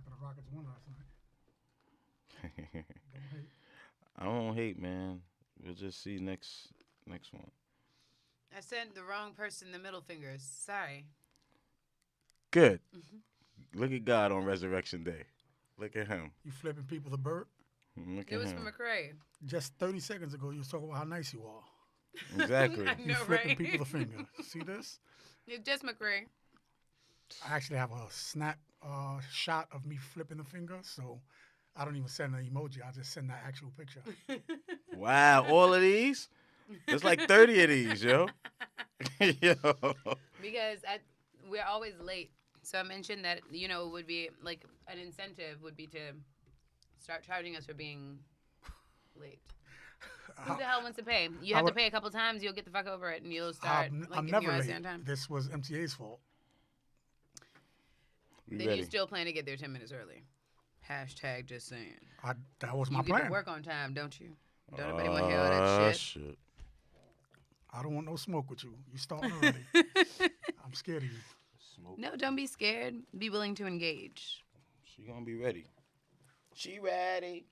After the Rockets won last night. Don't hate. I don't hate, man. We'll just see next one. I sent the wrong person the middle fingers. Sorry. Good. Look at God on Resurrection Day. Look at him. You flipping people the bird? Look It at was him. from McCray. Just 30 seconds ago, you was talking about how nice you are. Exactly. I You know, flipping right? people the finger. See this? It's just McCray. I actually have a snap shot of me flipping the finger, so I don't even send an emoji. I just send that actual picture. Wow, all of these? There's like 30 of these, yo. Yo. Because we're always late. So I mentioned that, it would be like an incentive would be to start charging us for being late. Who the hell wants to pay? You have to pay a couple times, you'll get the fuck over it, and you'll start I'm getting never your ass late. on time. This was MTA's fault. We Then ready. you still plan to get there 10 minutes early. Hashtag just saying. That was my You get plan. to work on time, don't you? Don't nobody want to hear all that shit. I don't want no smoke with you. You starting already. I'm scared of you. Smoke. No, don't be scared. Be willing to engage. She gonna be ready. She ready.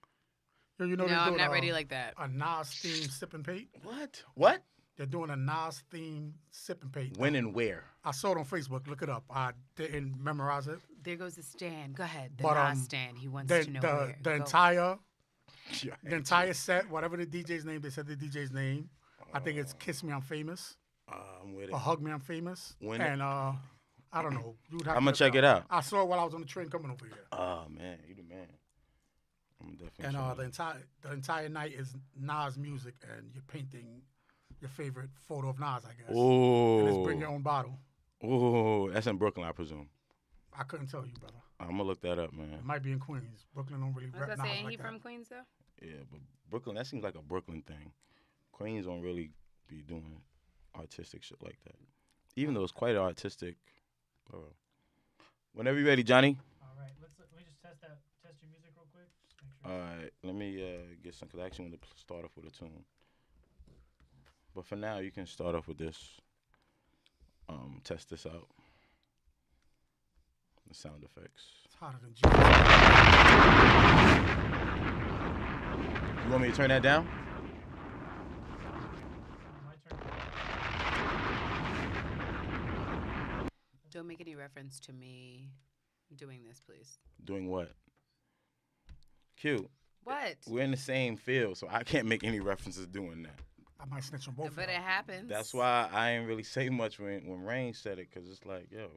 Yo, you know No, they're I'm doing not ready like that. a Nas theme sip and paint. What? They're doing a Nas theme sip and paint. When and where? I saw it on Facebook. Look it up. I didn't memorize it. There goes the stand. Go ahead. The But, Nas stand. He wants to know where. The Go. entire set, whatever the DJ's name, they said the DJ's name. I think it's Kiss Me, I'm Famous. I'm with it. Or Hug Me, I'm Famous. When and I don't know. I'm gonna check it out. I saw it while I was on the train coming over here. Oh man, you the man. I'm definitely. And the entire night is Nas music, and you're painting your favorite photo of Nas, I guess. And it's bring your own bottle. Oh, that's in Brooklyn, I presume. I couldn't tell you, brother. I'm gonna look that up, man. It might be in Queens. Brooklyn don't really I rep was Nas gonna say, ain't like he that. from Queens though? Yeah, but Brooklyn, that seems like a Brooklyn thing. Queens don't really be doing artistic shit like that. Even though it's quite artistic. Whenever you're ready, Johnny. All right, let me just test your music real quick. Just make sure. All right, let me get some, because I actually want to start off with a tune. But for now, you can start off with this. Test this out. The sound effects. It's hotter than Jesus. You want me to turn that down? My turn. Don't make any reference to me doing this, please. Doing what? Q. What? We're in the same field, so I can't make any references doing that. I might snitch on both of But it y'all. happens. That's why I ain't really say much when RAINE said it, because it's like, yo.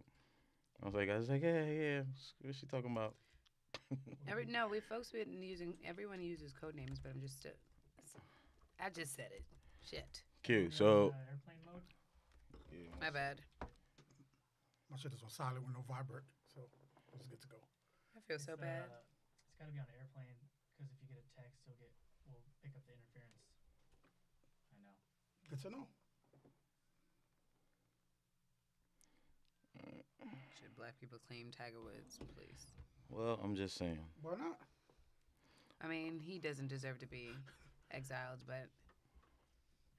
I was like, yeah. What's she talking about? No, everyone uses code names, but I just said it. Shit. Q. So. Airplane mode. Yeah. My bad. My shit is on silent with no vibrate, so it's good to go. I feel so bad. It's got to be on airplane because if you get a text, we'll pick up the interference. I know. Good to know. Should black people claim Tiger Woods, please? Well, I'm just saying. Why not? I mean, he doesn't deserve to be exiled, but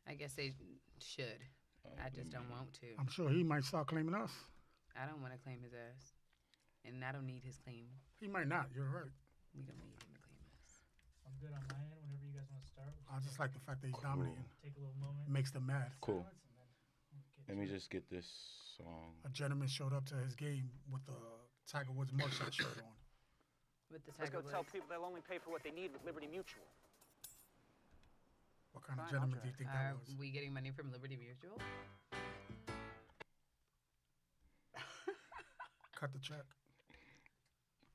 I guess they should. I just don't want to. I'm sure he might start claiming us. I don't want to claim his ass. And I don't need his claim. He might not. You're right. We don't need him to claim us. I'm good on my end. Whenever you guys want to start. I just like the fact that he's dominating. Take a little moment. Makes them mad. Cool. Silence, and then Let me just get this song. A gentleman showed up to his game with the Tiger Woods mugshot shirt on. With the Let's Tiger go tell Woods. people they'll only pay for what they need with Liberty Mutual. What kind of Fine, I'll gentleman do you try. think that Are was? we getting money from Liberty Mutual? Cut the check.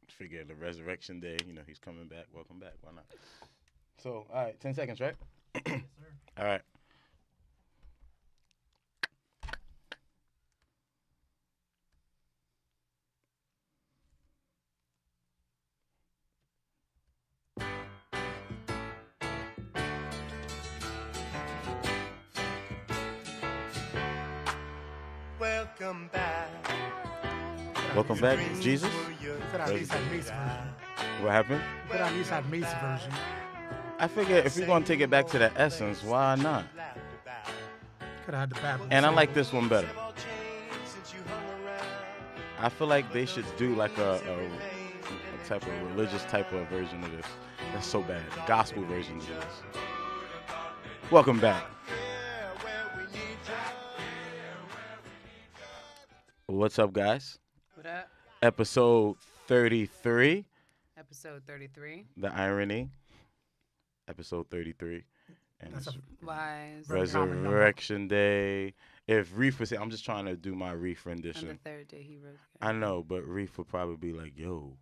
Figure the Resurrection Day, he's coming back. Welcome back. Why not? So, all right, 10 seconds, right? yes, sir. All right. Welcome back. Welcome back, Jesus. You could at least have Mace version. What happened? You could at least have Mace version. I figure if we're going to take it back to the essence, why not? Could have had the bad boy. And I sing. like this one better. I feel like they should do like a type of religious type of version of this. That's so bad. Gospel version of this. Welcome back. What's up, guys? What up? Episode 33. Episode 33. The irony. Episode 33. And That's it's Wise. Very common number. Resurrection Day. If Reef was here, I'm just trying to do my Reef On rendition. the third day he rose. I know, but Reef would probably be like, yo,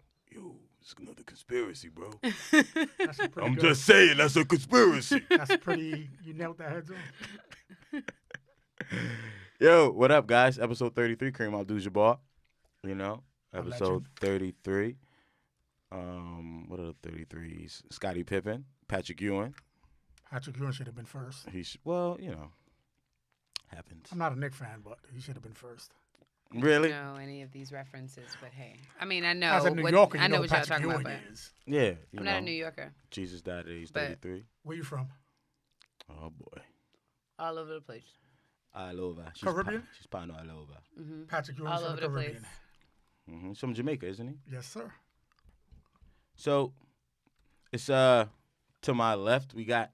it's another conspiracy, bro. That's a pretty I'm good. just saying, that's a conspiracy. That's pretty. You nailed that heads on. Yo, what up, guys? Episode 33, Kareem Abdul-Jabbar. You know, A episode 33. What are the 33s? Scottie Pippen, Patrick Ewing. Patrick Ewing should have been first. Well, you know, happens. I'm not a Knicks fan, but he should have been first. Really? Know any of these references, but hey, I mean, I know. As a New what, Yorker, I you know know what y'all Patrick talking Ewing about, but is. Yeah. You I'm know, not a New Yorker. Jesus died at age But- 33. Where you from? Oh, boy. All over the place. All over. Caribbean? She's part all over. Mm-hmm. Patrick Ewing All from over the the place. Caribbean. He's from Jamaica, isn't he? Yes, sir. So, it's to my left, we got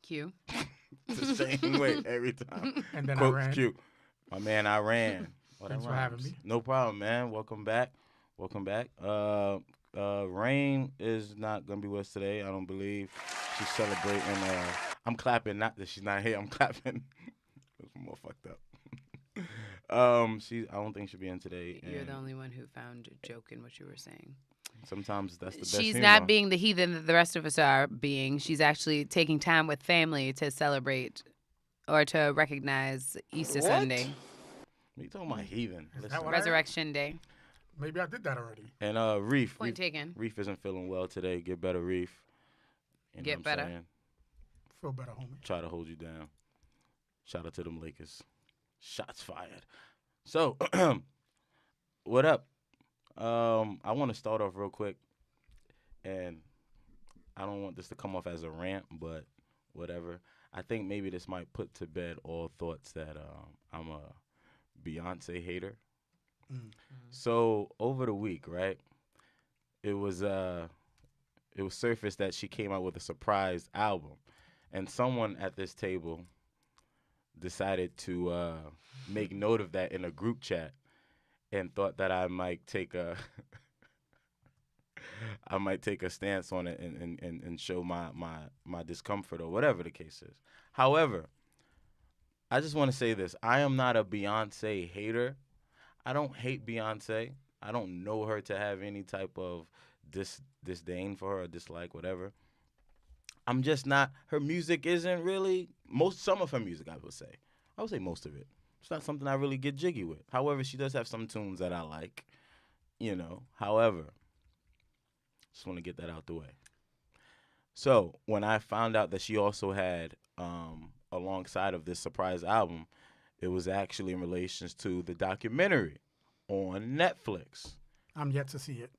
Q. the same way every time. And then Quote I ran. cute. My man, I ran. Oh, that Thanks for having rhymes. me. No problem, man. Welcome back. Welcome back. Rain is not gonna be with us today. I don't believe she's celebrating. I'm clapping. Not that she's not here. I'm clapping. It's more fucked up. I don't think she'll be in today. You're the and only one who found a joke in what you were saying. Sometimes that's the best. She's humor. not being the heathen that the rest of us are being. She's actually taking time with family to celebrate or to recognize Easter What? Sunday, What you talking about, heathen? Is that Listen. what I- Resurrection Day. Maybe I did that already. And Reef. Point taken. Reef isn't feeling well today. Get better, Reef. You know Get what I'm better. saying? Feel better, homie. Try to hold you down. Shout out to them Lakers. Shots fired. So, what up? I want to start off real quick, and I don't want this to come off as a rant, but whatever. I think maybe this might put to bed all thoughts that I'm a Beyonce hater. So over the week, right? It was surfaced that she came out with a surprise album, and someone at this table decided to make note of that in a group chat, and thought that I might take a stance on it and show my discomfort or whatever the case is. However, I just want to say this: I am not a Beyonce hater. I don't hate Beyonce. I don't know her to have any type of disdain for her or dislike, whatever. I'm just not. Her music isn't really some of her music. I would say most of it. It's not something I really get jiggy with. However, she does have some tunes that I like. You know. However, just want to get that out the way. So when I found out that she also had alongside of this surprise album, it was actually in relation to the documentary on Netflix. I'm yet to see it.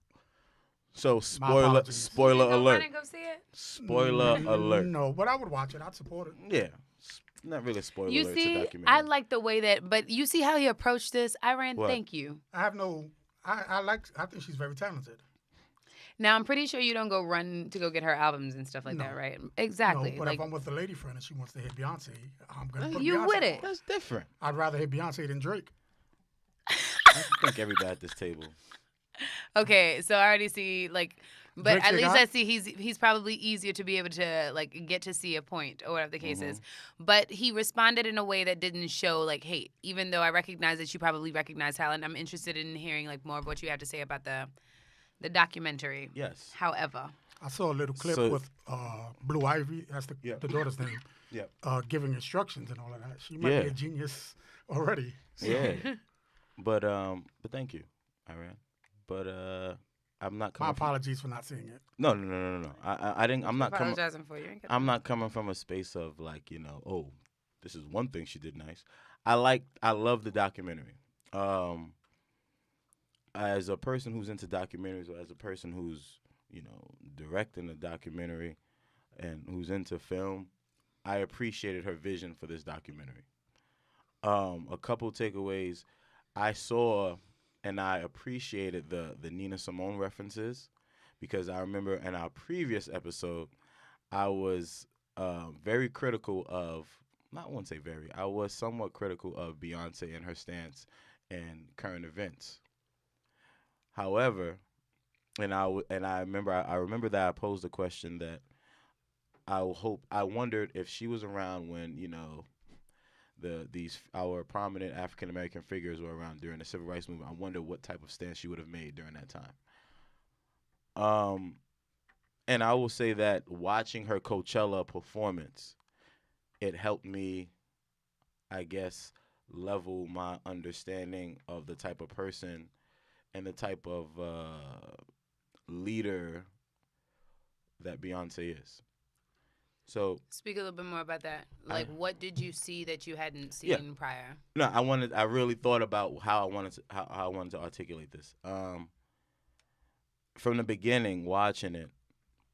So apologies. spoiler You alert. want to go see it? Spoiler alert. No, but I would watch it. I'd support it. Yeah. Not really a spoiler You alert. It's a see, documentary. I like the way that, but you see how he approached this? Iran, What? thank you. I have no. I think she's very talented. Now, I'm pretty sure you don't go run to go get her albums and stuff like No. that, right? Exactly. No, but like, if I'm with a lady friend and she wants to hit Beyonce, I'm gonna put you Beyonce with it. on. That's different. I'd rather hit Beyonce than Drake. I think everybody at this table. okay, so I already see, like, but Drake's at your least guy? I see he's probably easier to be able to, like, get to see a point or whatever the case Mm-hmm. is. But he responded in a way that didn't show, like, hate. Even though I recognize that you probably recognize talent, I'm interested in hearing, like, more of what you have to say about the documentary. Yes. However. I saw a little clip So- with Blue Ivy. That's the Yep. the daughter's name. Yep. Giving instructions and all of that. She might Yeah. be a genius already. Yeah. But thank you, Iran. But I'm not My coming. apologies for not seeing it. No. I didn't. I'm not coming. Apologizing for you. Ain't got I'm no- not coming from a space of like, oh, this is one thing she did nice. I love the documentary. As a person who's into documentaries, or as a person who's, directing a documentary and who's into film, I appreciated her vision for this documentary. A couple takeaways. I saw and I appreciated the Nina Simone references because I remember in our previous episode, I was very critical of, not want to say very, I was somewhat critical of Beyonce and her stance in current events. However, I remember that I posed a question that I wondered if she was around when, you know, our prominent African American figures were around during the civil rights movement. I wonder what type of stance she would have made during that time. And I will say that watching her Coachella performance, it helped me, I guess, level my understanding of the type of person and the type of leader that Beyonce is. So Speak a little bit more about that. Like, what did you see that you hadn't seen Yeah. prior? no, I really thought about how I wanted to articulate this. From the beginning, watching it,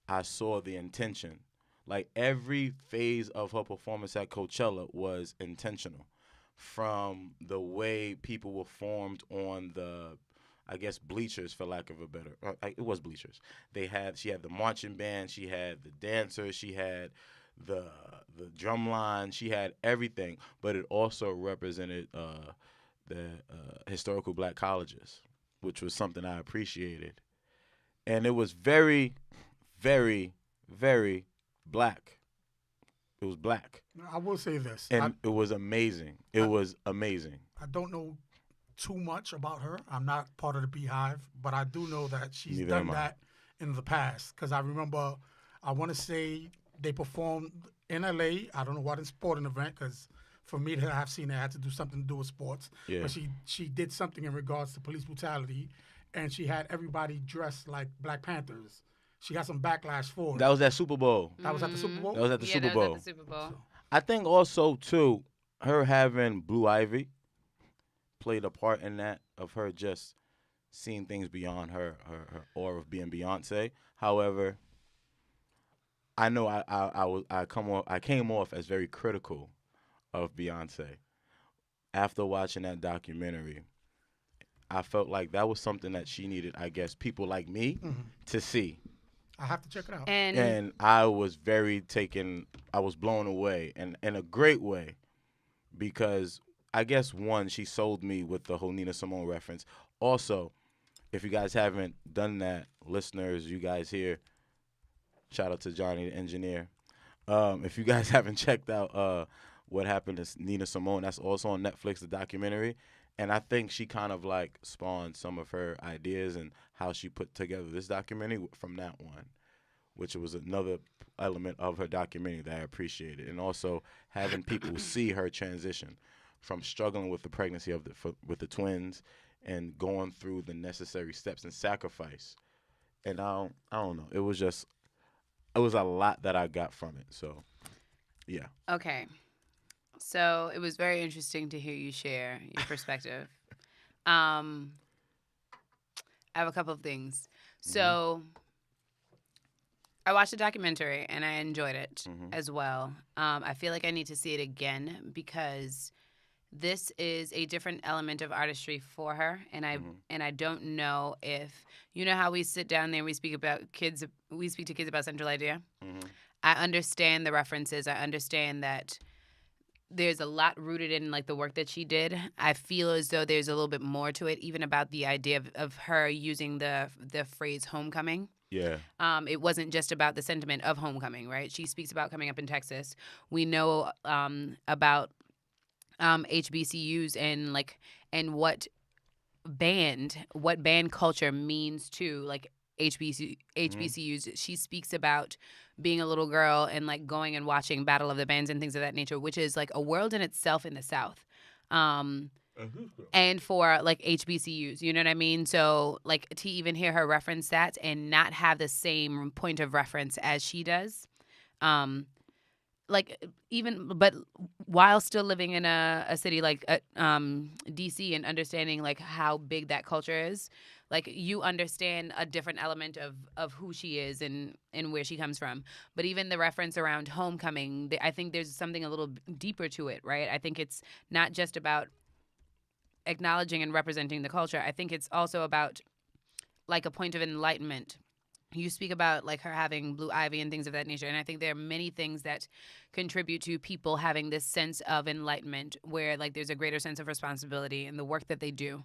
I saw the intention. Like every phase of her performance at Coachella was intentional. From the way people were formed on the, I guess, bleachers, for lack of a better, it was bleachers. She had the marching band, she had the dancers, she had the drum line, she had everything. But it also represented the historical black colleges, which was something I appreciated, and it was very, very, very black. It was black, I will say this. and it was amazing. It was amazing. I don't know too much about her. I'm not part of the Beehive, but I do know that she's Neither done am I. that in the past. Because I remember, I want to say they performed in LA. I don't know what sporting event, because for me to have seen it, I had to do something to do with sports. Yeah. But she did something in regards to police brutality, and she had everybody dressed like Black Panthers. She got some backlash for it. That was at Super Bowl. That was at the Super Bowl? That was at the Yeah, Super that was Bowl. at the Super Bowl. I think also too, her having Blue Ivy played a part in that, of her just seeing things beyond her aura of being Beyonce. However, I know I came off as very critical of Beyonce. After watching that documentary, I felt like that was something that she needed, I guess, people like me to see. I have to check it out. And I was I was blown away, and in a great way, because I guess, one, she sold me with the whole Nina Simone reference. Also, if you guys haven't done that, listeners, you guys here, shout out to Johnny the engineer. If you guys haven't checked out what happened to Nina Simone, that's also on Netflix, the documentary. And I think she kind of like spawned some of her ideas and how she put together this documentary from that one, which was another element of her documentary that I appreciated. And also having people see her transition from struggling with the pregnancy with the twins and going through the necessary steps and sacrifice. And I don't know. It was a lot that I got from it. So, yeah. Okay. So it was very interesting to hear you share your perspective. I have a couple of things. So I watched the documentary and I enjoyed it as well. I feel like I need to see it again because this is a different element of artistry for her, and I don't know if you know how we sit down there and we speak to kids about Central Idea. I understand the references. I understand that there's a lot rooted in like the work that she did. I feel as though there's a little bit more to it, even about the idea of her using the phrase homecoming. Yeah. It wasn't just about the sentiment of homecoming, right? She speaks about coming up in Texas. We know about HBCUs and what band culture means to like HBCUs. She speaks about being a little girl and like going and watching Battle of the Bands and things of that nature, which is like a world in itself in the South. And for like HBCUs, you know what I mean? So like to even hear her reference that and not have the same point of reference as she does, like even but while still living in a city like DC and understanding like how big that culture is, like you understand a different element of who she is and where she comes from. But even the reference around homecoming, I think there's something a little deeper to it, right? I think it's not just about acknowledging and representing the culture. I think it's also about like a point of enlightenment. You speak about like her having blue ivy and things of that nature, and I think there are many things that contribute to people having this sense of enlightenment, where like there's a greater sense of responsibility in the work that they do,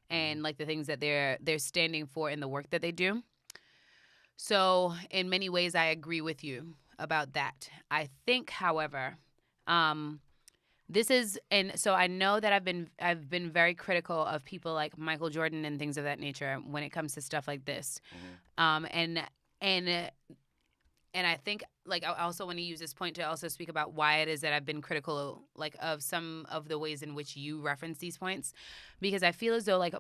and like the things that they're standing for in the work that they do. So in many ways, I agree with you about that. I think, however, this is, and so I know that I've been very critical of people like Michael Jordan and things of that nature when it comes to stuff like this, and I think like I also want to use this point to also speak about why it is that I've been critical like of some of the ways in which you reference these points, because I feel as though like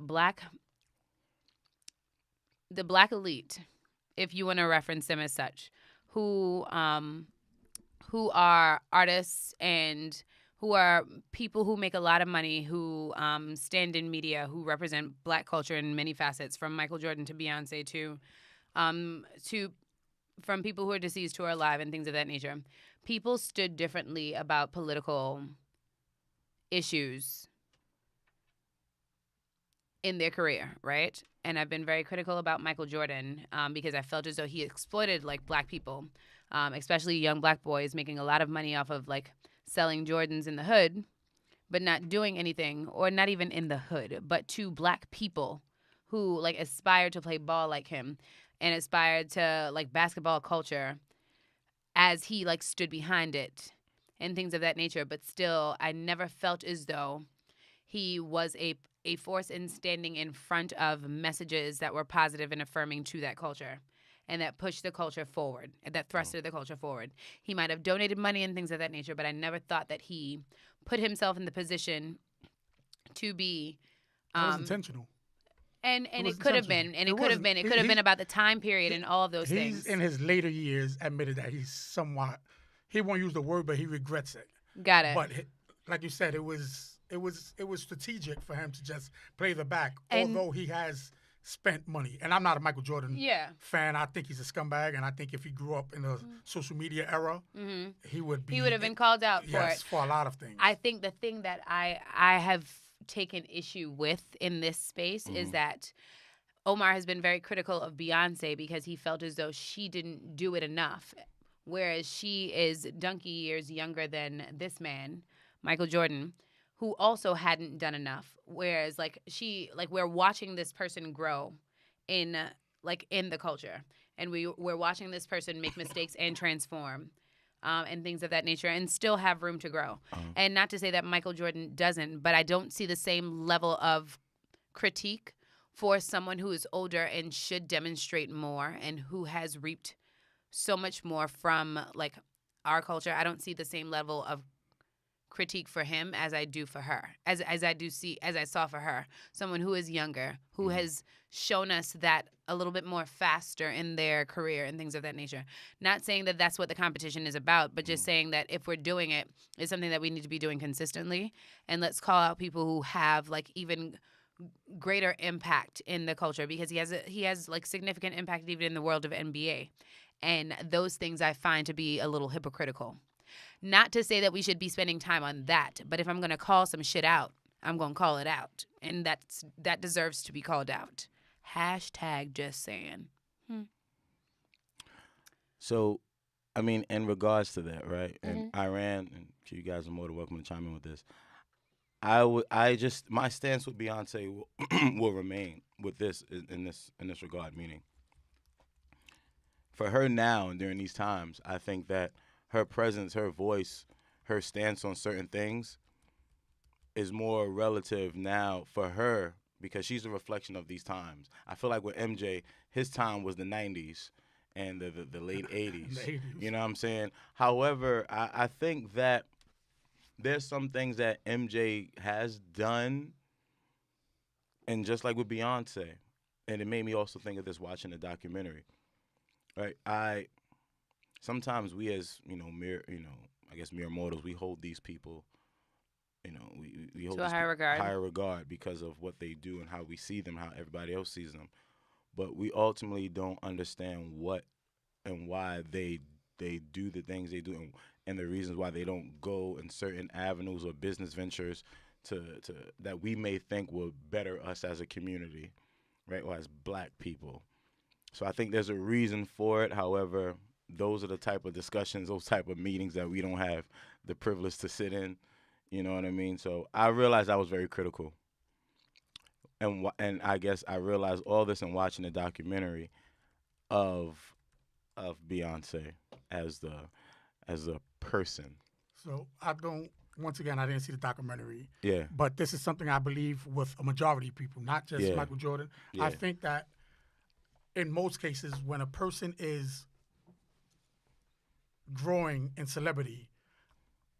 the black elite, if you want to reference them as such, who are artists and who are people who make a lot of money, who stand in media, who represent black culture in many facets, from Michael Jordan to Beyonce to from people who are deceased who are alive and things of that nature. People stood differently about political issues in their career, right? And I've been very critical about Michael Jordan because I felt as though he exploited like black people, especially young black boys, making a lot of money off of like selling Jordans in the hood, but not doing anything, or not even in the hood, but to black people who like aspired to play ball like him and aspired to like basketball culture as he like stood behind it and things of that nature. But still, I never felt as though he was a force in standing in front of messages that were positive and affirming to that culture, and that pushed the culture forward, and that thrusted the culture forward. He might have donated money and things of that nature, but I never thought that he put himself in the position to be. That was intentional. And it could have been, and it could have been. It could have been about the time period and all of those things. He's in his later years admitted that he's somewhat. He won't use the word, but he regrets it. Got it. But like you said, it was strategic for him to just play the back, And although he has spent money. And I'm not a Michael Jordan fan. I think he's a scumbag, and I think if he grew up in the social media era, he would have been called out for it. For a lot of things. I think the thing that I have taken issue with in this space is that Omar has been very critical of Beyonce because he felt as though she didn't do it enough, whereas she is donkey years younger than this man, Michael Jordan, who also hadn't done enough. Whereas we're watching this person grow in the culture, and we're watching this person make mistakes and transform and things of that nature, and still have room to grow. And not to say that Michael Jordan doesn't, but I don't see the same level of critique for someone who is older and should demonstrate more and who has reaped so much more from like our culture. I don't see the same level of critique for him as I do for her, as I saw for her, someone who is younger, who has shown us that a little bit more faster in their career and things of that nature. Not saying that that's what the competition is about, but just saying that if we're doing it, it's something that we need to be doing consistently. And let's call out people who have like even greater impact in the culture, because he has like significant impact even in the world of NBA. And those things I find to be a little hypocritical. Not to say that we should be spending time on that, but if I'm going to call some shit out, I'm going to call it out. And that deserves to be called out. Hashtag just saying. So, I mean, in regards to that, right? And Iran, and you guys are more than welcome to chime in with this. My stance with Beyonce will remain with this in this regard, meaning for her now and during these times, I think that her presence, her voice, her stance on certain things is more relative now for her because she's a reflection of these times. I feel like with MJ, his time was the 90s and the late 80s. The 80s. You know what I'm saying? However, I think that there's some things that MJ has done, and just like with Beyonce, and it made me also think of this watching the documentary. Right? Sometimes we as, mere mortals, we hold these people, we hold to a higher regard because of what they do and how we see them, how everybody else sees them. But we ultimately don't understand what and why they do the things they do and the reasons why they don't go in certain avenues or business ventures that we may think will better us as a community, right, or as Black people. So I think there's a reason for it. However, those are the type of discussions, those type of meetings that we don't have the privilege to sit in. You know what I mean? So I realized I was very critical. And I guess I realized all this in watching the documentary of Beyonce as the person. So I don't. Once again, I didn't see the documentary. Yeah. But this is something I believe with a majority of people, not just Michael Jordan. Yeah. I think that in most cases, when a person is growing in celebrity,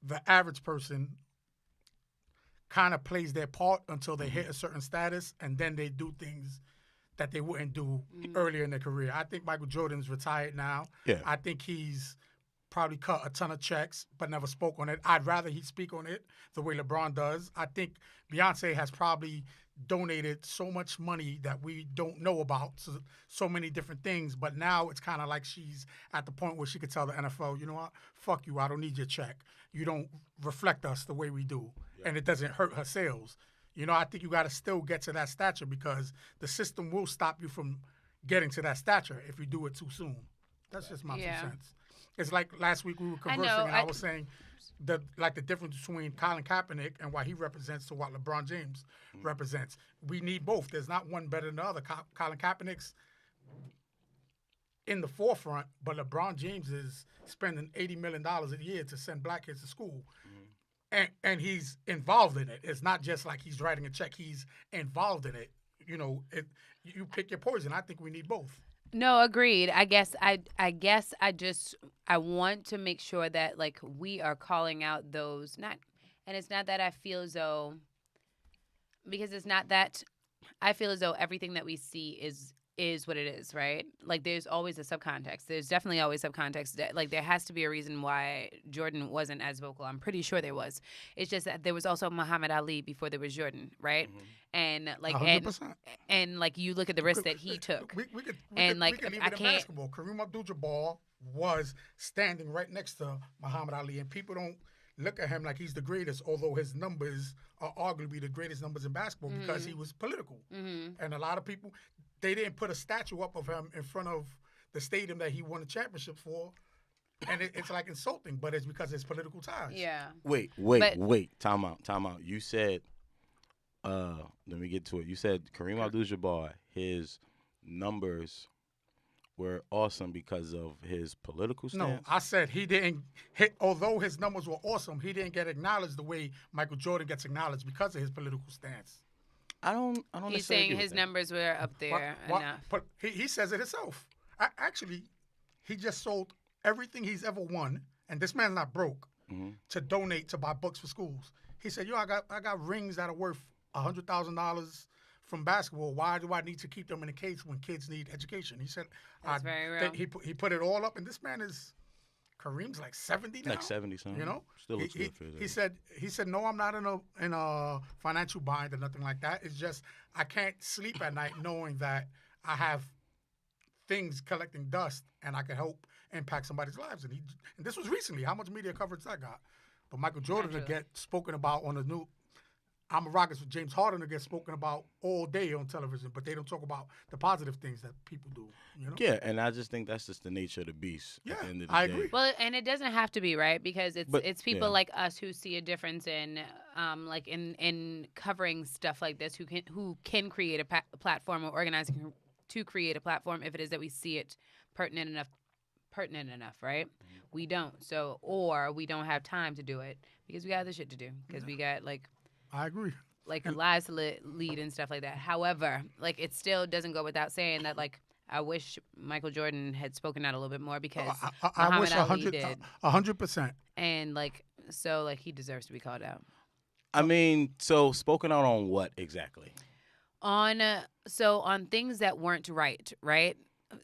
the average person kind of plays their part until they hit a certain status, and then they do things that they wouldn't do earlier in their career. I think Michael Jordan's retired now. Yeah. I think he's probably cut a ton of checks but never spoke on it. I'd rather he speak on it the way LeBron does. I think Beyonce has probably donated so much money that we don't know about, so many different things, but now it's kind of like she's at the point where she could tell the NFL, you know what, fuck you, I don't need your check. You don't reflect us the way we do, and it doesn't hurt her sales. You know, I think you got to still get to that stature because the system will stop you from getting to that stature if you do it too soon. That's just my 2 cents. It's like last week we were conversing and I was saying the difference between Colin Kaepernick and what he represents to what LeBron James represents. We need both. There's not one better than the other. Colin Kaepernick's in the forefront, but LeBron James is spending $80 million a year to send Black kids to school. And he's involved in it. It's not just like he's writing a check. He's involved in it. You know, you pick your poison. I think we need both. No, agreed. I guess I want to make sure that like we are calling out those and it's not that I feel as though, because it's not that I feel as though everything that we see is what it is, right? Like there's always a subcontext. There's definitely always subcontext. Like there has to be a reason why Jordan wasn't as vocal. I'm pretty sure there was. It's just that there was also Muhammad Ali before there was Jordan, right? And like 100%. and like you look at the risk that he took. We could and leave it in basketball. Kareem Abdul-Jabbar was standing right next to Muhammad Ali, and people don't look at him like he's the greatest, although his numbers are arguably the greatest numbers in basketball because he was political. And a lot of people, they didn't put a statue up of him in front of the stadium that he won a championship for. And it's like insulting, but it's because it's political ties. Yeah. Wait. Time out. You said, let me get to it. You said Kareem Abdul-Jabbar, his numbers were awesome because of his political stance? No, I said he didn't hit, although his numbers were awesome, he didn't get acknowledged the way Michael Jordan gets acknowledged because of his political stance. I don't He's saying his numbers were up there enough. But he says it himself. Actually, he just sold everything he's ever won, and this man's not broke, to donate to buy books for schools. He said, I got rings that are worth $100,000 from basketball. Why do I need to keep them in a case when kids need education? He said, That's very real. He put it all up, and this man is, Kareem's like 70 now. Like 70 something. You know? Still looks good for his age. He said, no, I'm not in a financial bind or nothing like that. It's just I can't sleep at night knowing that I have things collecting dust and I can help impact somebody's lives. And this was recently. How much media coverage that got? But Michael Jordan will get spoken about on the new I'm a Rockets with James Harden will get spoken about all day on television, but they don't talk about the positive things that people do. You know? Yeah, and I just think that's just the nature of the beast. Yeah, at the end of the I day. agree. Well, and it doesn't have to be, right? Because it's people like us who see a difference in like in covering stuff like this, who can create a platform or organizing to create a platform if it is that we see it pertinent enough, right? We don't. So, or we don't have time to do it because we got other shit to do because we got I agree. Lives to lead and stuff like that. However, it still doesn't go without saying that, I wish Michael Jordan had spoken out a little bit more because I wish Ali did. 100%. And, he deserves to be called out. I mean, so spoken out on what exactly? On things that weren't right?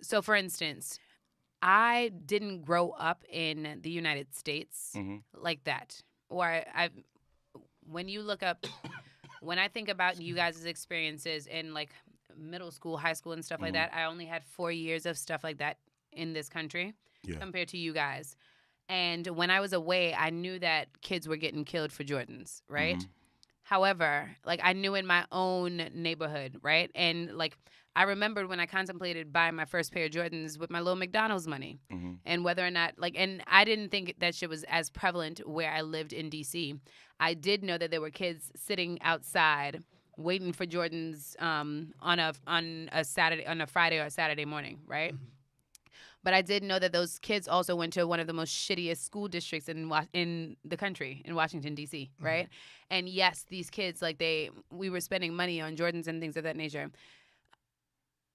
So, for instance, I didn't grow up in the United States like that. Or when you look up, when I think about you guys' experiences in middle school, high school, and stuff like that, I only had 4 years of stuff like that in this country compared to you guys. And when I was away, I knew that kids were getting killed for Jordans, right? However, like I knew in my own neighborhood, right? And like I remembered when I contemplated buying my first pair of Jordans with my little McDonald's money and whether or not like, and I didn't think that shit was as prevalent where I lived in DC. I did know that there were kids sitting outside waiting for Jordans on a Friday or a Saturday morning, right? But I did know that those kids also went to one of the most shittiest school districts in the country, in Washington, D.C., right? And yes, these kids, like we were spending money on Jordans and things of that nature.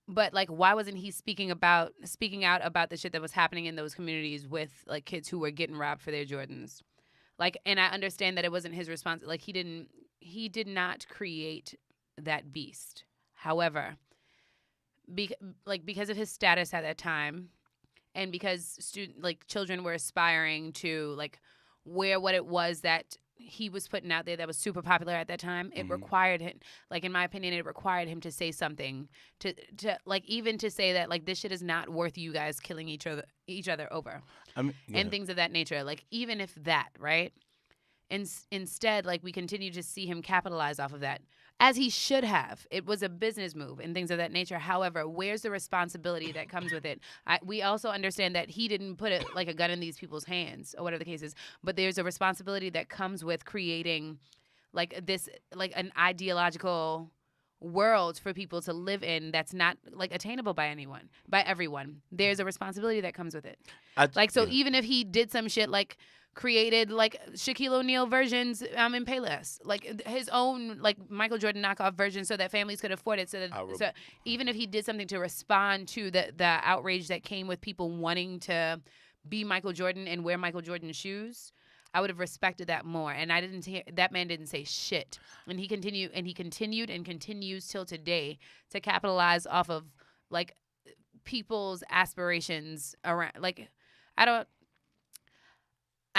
But like, why wasn't he speaking out about the shit that was happening in those communities with like kids who were getting robbed for their Jordans? Like, and I understand that it wasn't his response. Like, he did not create that beast. However, because of his status at that time, and because children were aspiring to like wear what it was that he was putting out there that was super popular at that time, it required him, like in my opinion, it required him to say something to like even to say that like this shit is not worth you guys killing each other over, and things of that nature. Like even if that, right? And instead, like we continue to see him capitalize off of that, as he should have. It was a business move and things of that nature. However, where's the responsibility that comes with it? We also understand that he didn't put it like a gun in these people's hands or whatever the case is, but there's a responsibility that comes with creating like this, like an ideological world for people to live in that's not like attainable by everyone. There's a responsibility that comes with it. Even if he did some shit like created like Shaquille O'Neal versions in Payless, like his own like Michael Jordan knockoff version, so that families could afford it. So even if he did something to respond to the outrage that came with people wanting to be Michael Jordan and wear Michael Jordan shoes, I would have respected that more. And I didn't hear that man didn't say shit, and he continued and continues till today to capitalize off of like people's aspirations around. Like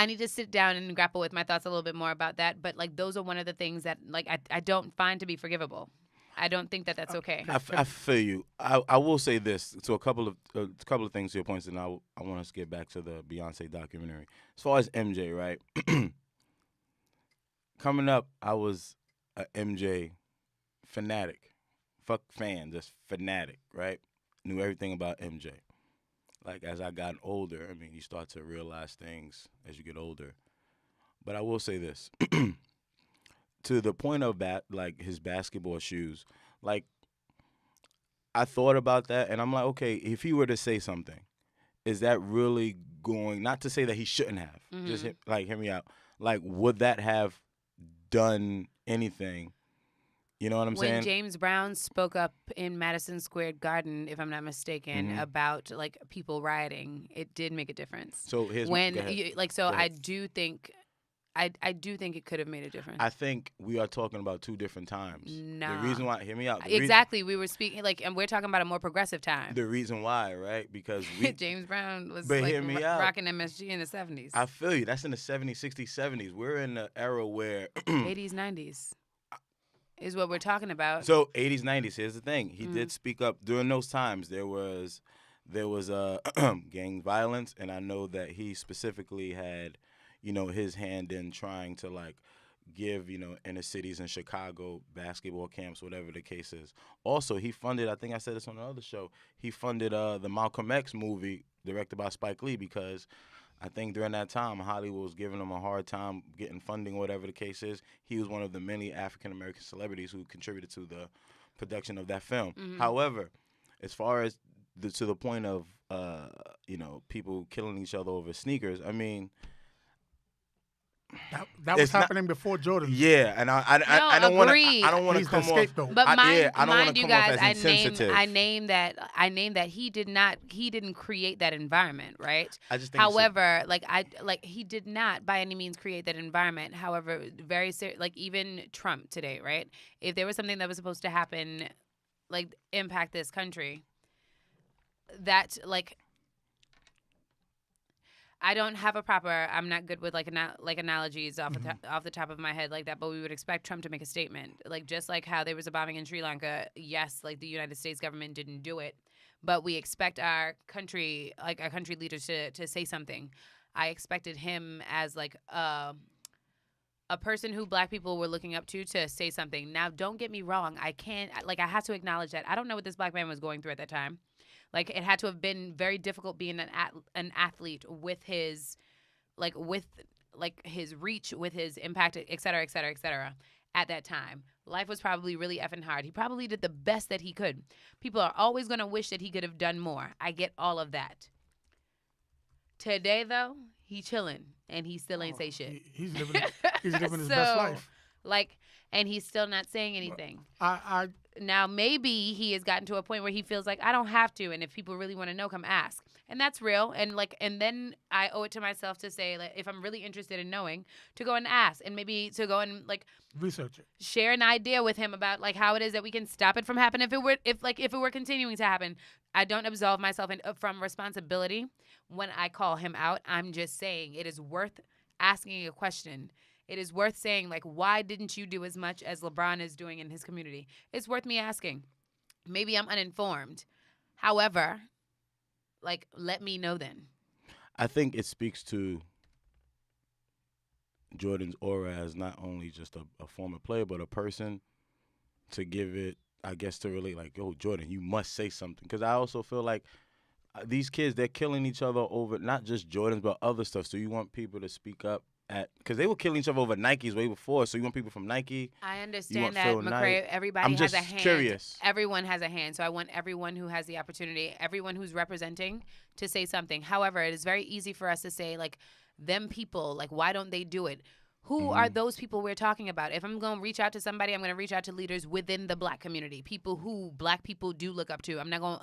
I need to sit down and grapple with my thoughts a little bit more about that. But like those are one of the things that like I don't find to be forgivable. I don't think that that's okay. I feel you. I will say this. So a couple of things to your points, and I want us to get back to the Beyonce documentary. As far as MJ, right? Coming up, I was a MJ fanatic. Fuck fan, just fanatic, right? Knew everything about MJ. Like, as I got older, I mean, you start to realize things as you get older. But I will say this. To the point of like his basketball shoes, like, I thought about that, and I'm like, okay, if he were to say something, is that really going, not to say that he shouldn't have, just hear me out. Like, would that have done anything? You know what I'm saying? When James Brown spoke up in Madison Square Garden, if I'm not mistaken, about like people rioting, it did make a difference. So I do think it could have made a difference. I think we are talking about two different times. No. The reason why, hear me out. We were speaking and we're talking about a more progressive time. The reason why, right? Because James Brown was rocking MSG in the 70s. I feel you. That's in the 70s, 60s, 70s. We're in the era where 80s, 90s. Is what we're talking about. So 80s, 90s. Here's the thing. He did speak up during those times. There was gang violence, and I know that he specifically had, his hand in trying to like give, inner cities in Chicago basketball camps, whatever the case is. Also, he funded. I think I said this on another show. He funded the Malcolm X movie directed by Spike Lee because I think during that time, Hollywood was giving him a hard time getting funding, whatever the case is. He was one of the many African-American celebrities who contributed to the production of that film. However, as far as to the point of, people killing each other over sneakers, I mean, that was happening before Jordan. Yeah, and I don't want to. I don't want to come off. But I don't want to you come guys, off as insensitive. I name that he didn't create that environment, right? I just think however, he did not by any means create that environment. However, even Trump today, right? If there was something that was supposed to happen, like impact this country, that like. I don't have I'm not good with analogies off the top of my head like that, but we would expect Trump to make a statement. Like just like how there was a bombing in Sri Lanka, yes, like the United States government didn't do it, but we expect our country leaders to say something. I expected him as like a a person who black people were looking up to say something. Now, don't get me wrong. I have to acknowledge that. I don't know what this black man was going through at that time. Like, it had to have been very difficult being an athlete with his, his reach, with his impact, et cetera, et cetera, et cetera, at that time. Life was probably really effing hard. He probably did the best that he could. People are always going to wish that he could have done more. I get all of that. Today, though, he chilling, and he still ain't say shit. He's living his best life. And he's still not saying anything. I Now, maybe he has gotten to a point where he feels like, I don't have to, and if people really want to know, come ask. And that's real. And then I owe it to myself to say, like, if I'm really interested in knowing, to go and ask, and maybe to go and, like, research it. Share an idea with him about, like, how it is that we can stop it from happening if it were continuing to happen. I don't absolve myself from responsibility when I call him out. I'm just saying it is worth asking a question. It is worth saying, like, why didn't you do as much as LeBron is doing in his community? It's worth me asking. Maybe I'm uninformed. However, like, let me know then. I think it speaks to Jordan's aura as not only just a former player, but a person, to give it, I guess, to relate, like, yo, Jordan, you must say something. Because I also feel like these kids, they're killing each other over not just Jordans, but other stuff. So you want people to speak up because they were killing each other over Nikes way before. So you want people from Nike. I understand that, McCray. Everybody has a hand. I'm just curious. Everyone has a hand. So I want everyone who has the opportunity, everyone who's representing, to say something. However, it is very easy for us to say, like, them people, like, why don't they do it? Who are those people we're talking about? If I'm going to reach out to somebody, I'm going to reach out to leaders within the black community, people who black people do look up to. I'm not going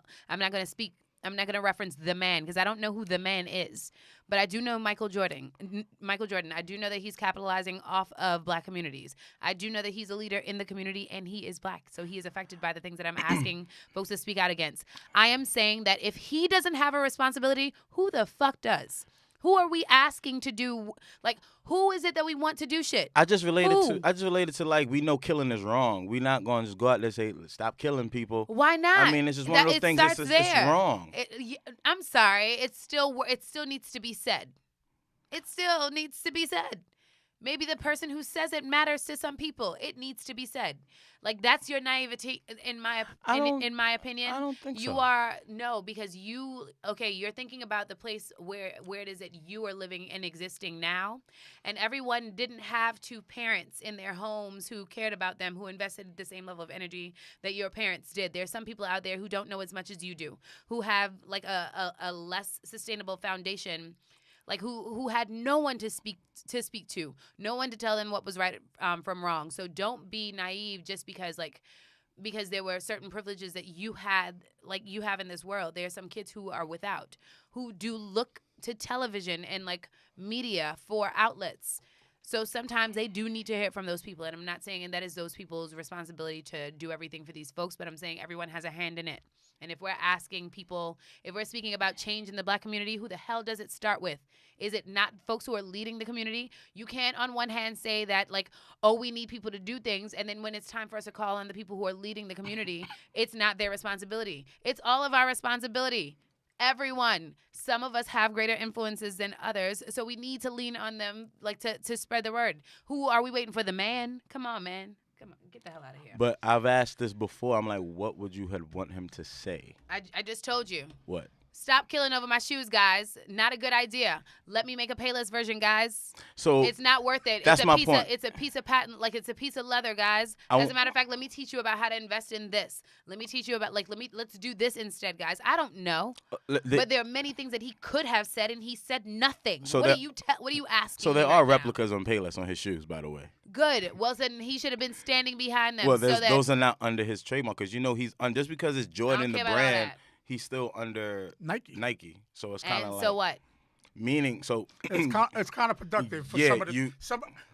to reference the man because I don't know who the man is. But I do know Michael Jordan. I do know that he's capitalizing off of black communities. I do know that he's a leader in the community, and he is black. So he is affected by the things that I'm asking folks to speak out against. I am saying that if he doesn't have a responsibility, who the fuck does? Who are we asking to do? Like, who is it that we want to do shit? I just related to like, we know killing is wrong. We're not going to just go out there and say, stop killing people. Why not? I mean, it's just one of those things. It's wrong. I'm sorry. It still needs to be said. It still needs to be said. Maybe the person who says it matters to some people. It needs to be said. Like, that's your naivety, in my opinion. I don't think so. Because you're thinking about the place where it is that you are living and existing now. And everyone didn't have two parents in their homes who cared about them, who invested the same level of energy that your parents did. There's some people out there who don't know as much as you do, who have, like, a less sustainable foundation, like, who had no one to speak to, no one to tell them what was right from wrong. So don't be naive just because there were certain privileges that you had, like you have in this world. There are some kids who are without, who do look to television and, like, media for outlets. So sometimes they do need to hear from those people. And I'm not saying that is those people's responsibility to do everything for these folks, but I'm saying everyone has a hand in it. And if we're asking people, if we're speaking about change in the black community, who the hell does it start with? Is it not folks who are leading the community? You can't on one hand say that, like, oh, we need people to do things, and then when it's time for us to call on the people who are leading the community, it's not their responsibility. It's all of our responsibility. Everyone. Some of us have greater influences than others, so we need to lean on them, like, to spread the word. Who are we waiting for? The man? Come on, man. Come on, get the hell out of here. But I've asked this before. I'm like, what would you want him to say? I just told you. What? Stop killing over my shoes, guys. Not a good idea. Let me make a Payless version, guys. So it's not worth it. That's my point. It's a piece of patent, like, it's a piece of leather, guys. As a matter of fact, let me teach you about how to invest in this. Let me teach you about, like, let's do this instead, guys. I don't know, but there are many things that he could have said, and he said nothing. So what are you asking? So there are replicas on Payless on his shoes, by the way. Good. Well, then he should have been standing behind them. Well, those are not under his trademark, because he's just because it's Jordan the brand. He's still under Nike. So it's kind of like. So what? Meaning, so it's counterproductive for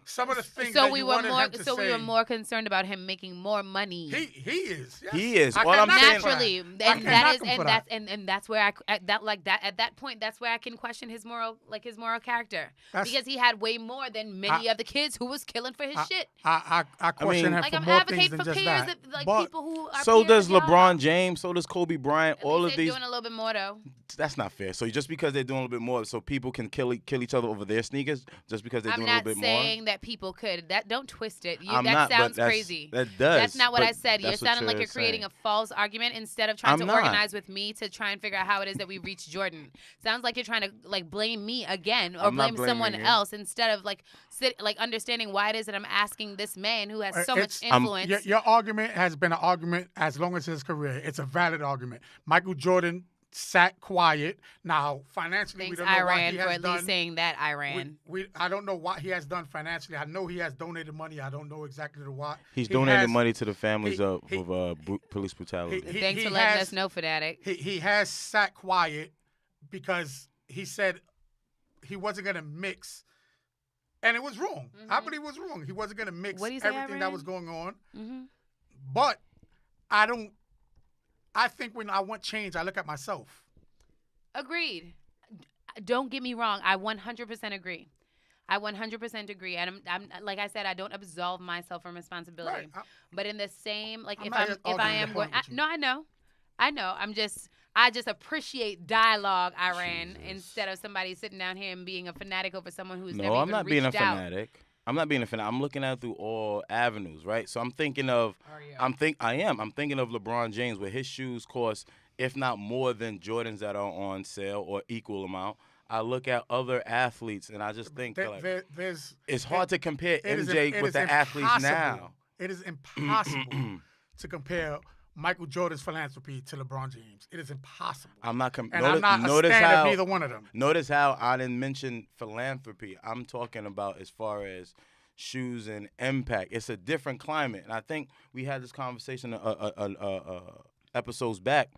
some of the things. So that we you were wanted more. him to So say. we were more concerned about him making more money. He is. Yes. He is. I All I'm saying. Naturally, and that's where at that point, that's where I can question his moral character, because he had way more than many of the kids who was killing for his shit. I question him like, for I'm more advocating things than for just peers, that. like, But people who are. So peers does of y'all. LeBron James. So does Kobe Bryant. At All least of they're these. doing a little bit more though. That's not fair. So just because they're doing a little bit more, so people can kill each other over their sneakers, just because they're doing a little bit more. I'm not saying that people could. That don't twist it. I'm that not, but sounds that's- crazy. That does. That's not what but I said. You're that's what sounding like you're creating saying. a false argument instead of trying I'm to not. organize with me to try and figure out how it is that we reach Jordan. Sounds like you're trying to like blame me again or I'm not blame someone blaming you. else instead of like understanding why it is that I'm asking this man who has so much It's- influence. Your argument has been an argument as long as his career. It's a valid argument. Michael Jordan sat quiet. Now, financially, Thanks, we don't know what Iran, he for has at done. least saying that, Iran. I don't know what he has done financially. I know he has donated money. I don't know exactly the what. He's He donated has- money to the families he- of he- police brutality. Thanks for letting us know, Fanatic. He has sat quiet because he said he wasn't going to mix. And it was wrong. I believe it was wrong. He wasn't going to mix What do you say, everything that Iran? was going on. Mm-hmm. But I think when I want change, I look at myself. Agreed. Don't get me wrong. I 100% agree. I 100% agree. And I'm like I said, I don't absolve myself from responsibility. Right. But in the same, like I'm if not I arguing am the going, point with you. no, I know. I just appreciate dialogue, Iran, instead of somebody sitting down here and being a fanatic over someone who's never No, I'm even not being a reached out. fanatic. I'm not being a fanatic. I'm looking at it through all avenues, right? So I'm thinking of, I'm thinking of LeBron James, where his shoes cost, if not more than Jordans that are on sale or equal amount. I look at other athletes, and I just think it's hard to compare MJ with the athletes now. It is impossible to compare Michael Jordan's philanthropy to LeBron James. It is impossible. I'm not. I'm not a fan of neither one of them. Notice how I didn't mention philanthropy. I'm talking about as far as shoes and impact. It's a different climate, and I think we had this conversation episodes back.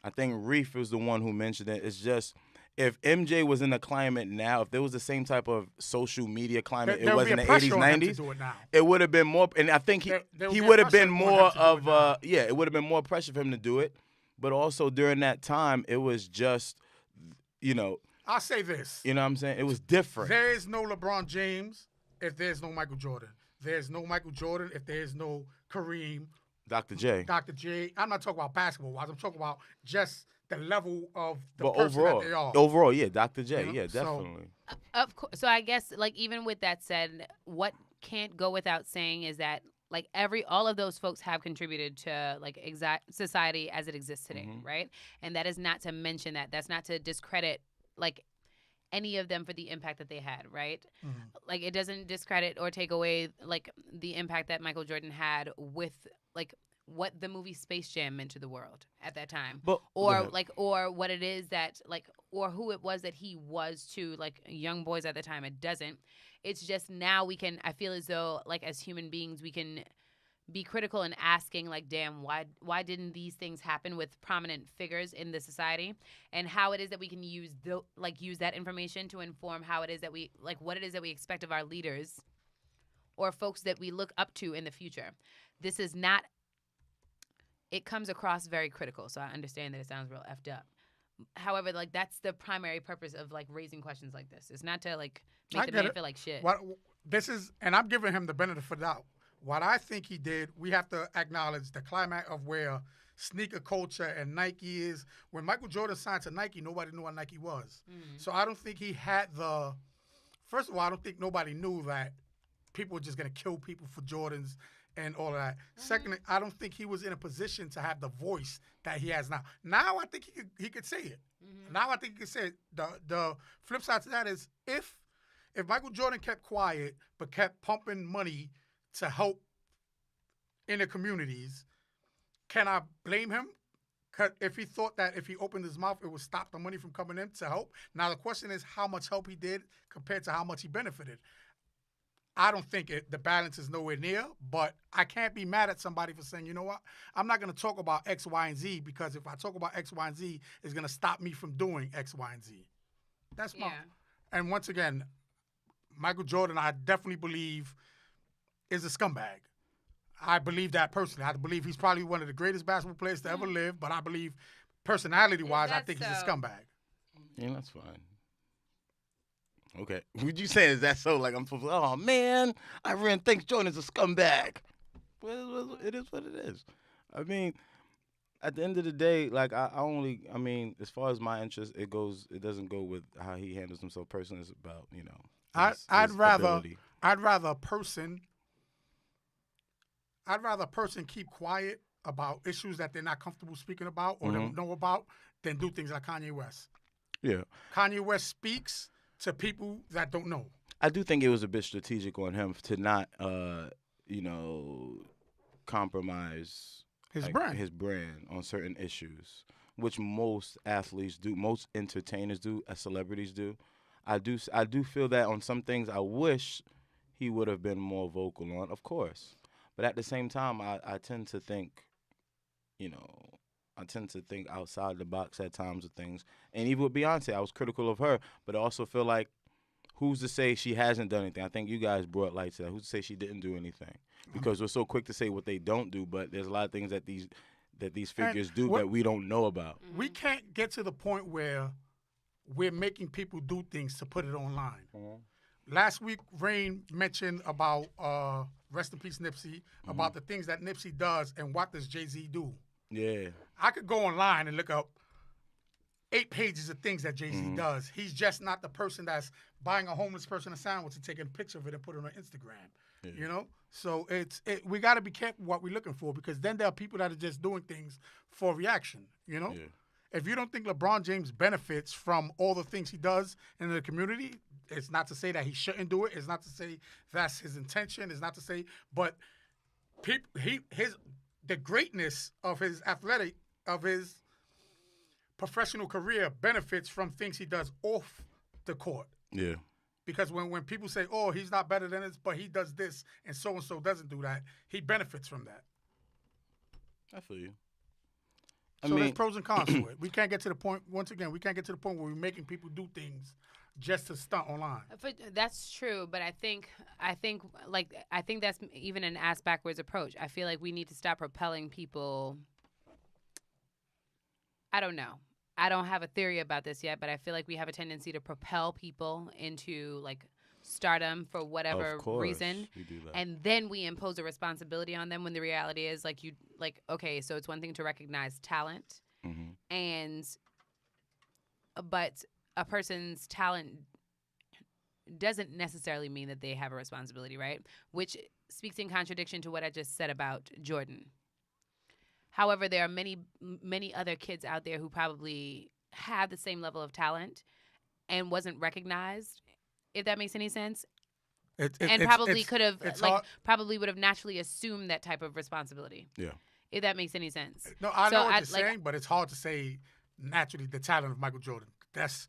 I think Reef was the one who mentioned it. It's just, if MJ was in the climate now, if there was the same type of social media climate it was in the 80s, 90s, it would have been more. And I think he would have been more of it would have been more pressure for him to do it. But also during that time, it was just, I'll say this. You know what I'm saying? It was different. There is no LeBron James if there's no Michael Jordan. There's no Michael Jordan if there's no Kareem. Dr. J. Dr. J. I'm not talking about basketball-wise. I'm talking about just the level of the But person overall, that they are. overall, yeah, Dr. J, You know, yeah, so- definitely. Of course. So I guess, like, even with that said, what can't go without saying is that, like, all of those folks have contributed to, like, society as it exists today, right? And that is not to mention that's not to discredit, like, any of them for the impact that they had, right? Like, it doesn't discredit or take away, like, the impact that Michael Jordan had with, like, what the movie Space Jam meant to the world at that time. But, or what it is that, like, or who it was that he was to, like, young boys at the time. It doesn't. It's just now I feel as though, like, as human beings, we can be critical in asking, like, damn, why didn't these things happen with prominent figures in the society, and how it is that we can use that information to inform how it is that we, like, what it is that we expect of our leaders or folks that we look up to in the future. This is not, it comes across very critical, so I understand that it sounds real effed up. However, like, that's the primary purpose of, like, raising questions like this. It's not to, like, make the man feel like shit. And I'm giving him the benefit of the doubt. What I think he did, we have to acknowledge the climate of where sneaker culture and Nike is. When Michael Jordan signed to Nike, nobody knew what Nike was. So I don't think he had first of all, I don't think nobody knew that people were just going to kill people for Jordans and all of that. Secondly, I don't think he was in a position to have the voice that he has now. Now I think he could say it. Now I think he could say it. The flip side to that is if Michael Jordan kept quiet but kept pumping money to help in the communities, can I blame him? If he thought that if he opened his mouth, it would stop the money from coming in to help. Now the question is how much help he did compared to how much he benefited. I don't think the balance is nowhere near, but I can't be mad at somebody for saying, you know what, I'm not going to talk about X, Y, and Z because if I talk about X, Y, and Z, it's going to stop me from doing X, Y, and Z. That's my. And once again, Michael Jordan, I definitely believe, is a scumbag. I believe that personally. I believe he's probably one of the greatest basketball players to ever live, but I believe personality-wise, I think he's a scumbag. Yeah, that's fine. Okay. Would you say is that so? Like, I'm supposed to, oh, man, I really think Jordan's a scumbag. Well, it is what it is. I mean, at the end of the day, like, as far as my interest, it doesn't go with how he handles himself personally. It's about, I'd rather ability. I'd rather a person keep quiet about issues that they're not comfortable speaking about or don't know about than do things like Kanye West. Yeah. Kanye West speaks to people that don't know. I do think it was a bit strategic on him to not, compromise His brand on certain issues, which most athletes do, most entertainers do, as celebrities do. I do feel that on some things I wish he would have been more vocal on, of course. But at the same time, I tend to think, outside the box at times of things. And even with Beyonce, I was critical of her, but I also feel like, who's to say she hasn't done anything? I think you guys brought light to that. Who's to say she didn't do anything? Because we're so quick to say what they don't do, but there's a lot of things that these figures do that we don't know about. We can't get to the point where we're making people do things to put it online. Last week, RAINE mentioned about, rest in peace, Nipsey, about the things that Nipsey does and what does Jay-Z do. Yeah. I could go online and look up 8 pages of things that Jay-Z does. He's just not the person that's buying a homeless person a sandwich and taking a picture of it and put it on Instagram. Yeah. So we got to be careful what we're looking for, because then there are people that are just doing things for reaction. Yeah. If you don't think LeBron James benefits from all the things he does in the community, it's not to say that he shouldn't do it. It's not to say that's his intention. It's not to say, but the greatness of his professional career benefits from things he does off the court. Yeah. Because when people say, oh, he's not better than us, but he does this and so doesn't do that, he benefits from that. I feel you. So there's pros and cons to it. We can't get to the point, once again, where we're making people do things just to stunt online. That's true, but I think that's even an ass backwards approach. I feel like we need to stop propelling people. I don't know. I don't have a theory about this yet, but I feel like we have a tendency to propel people into like stardom for whatever reason, we do that. And then we impose a responsibility on them when the reality is okay, so it's one thing to recognize talent, but a person's talent doesn't necessarily mean that they have a responsibility, right? Which speaks in contradiction to what I just said about Jordan. However, there are many other kids out there who probably have the same level of talent and wasn't recognized, if that makes any sense. Probably would have naturally assumed that type of responsibility. Yeah. If that makes any sense. No, I know what you're saying, but it's hard to say naturally the talent of Michael Jordan. That's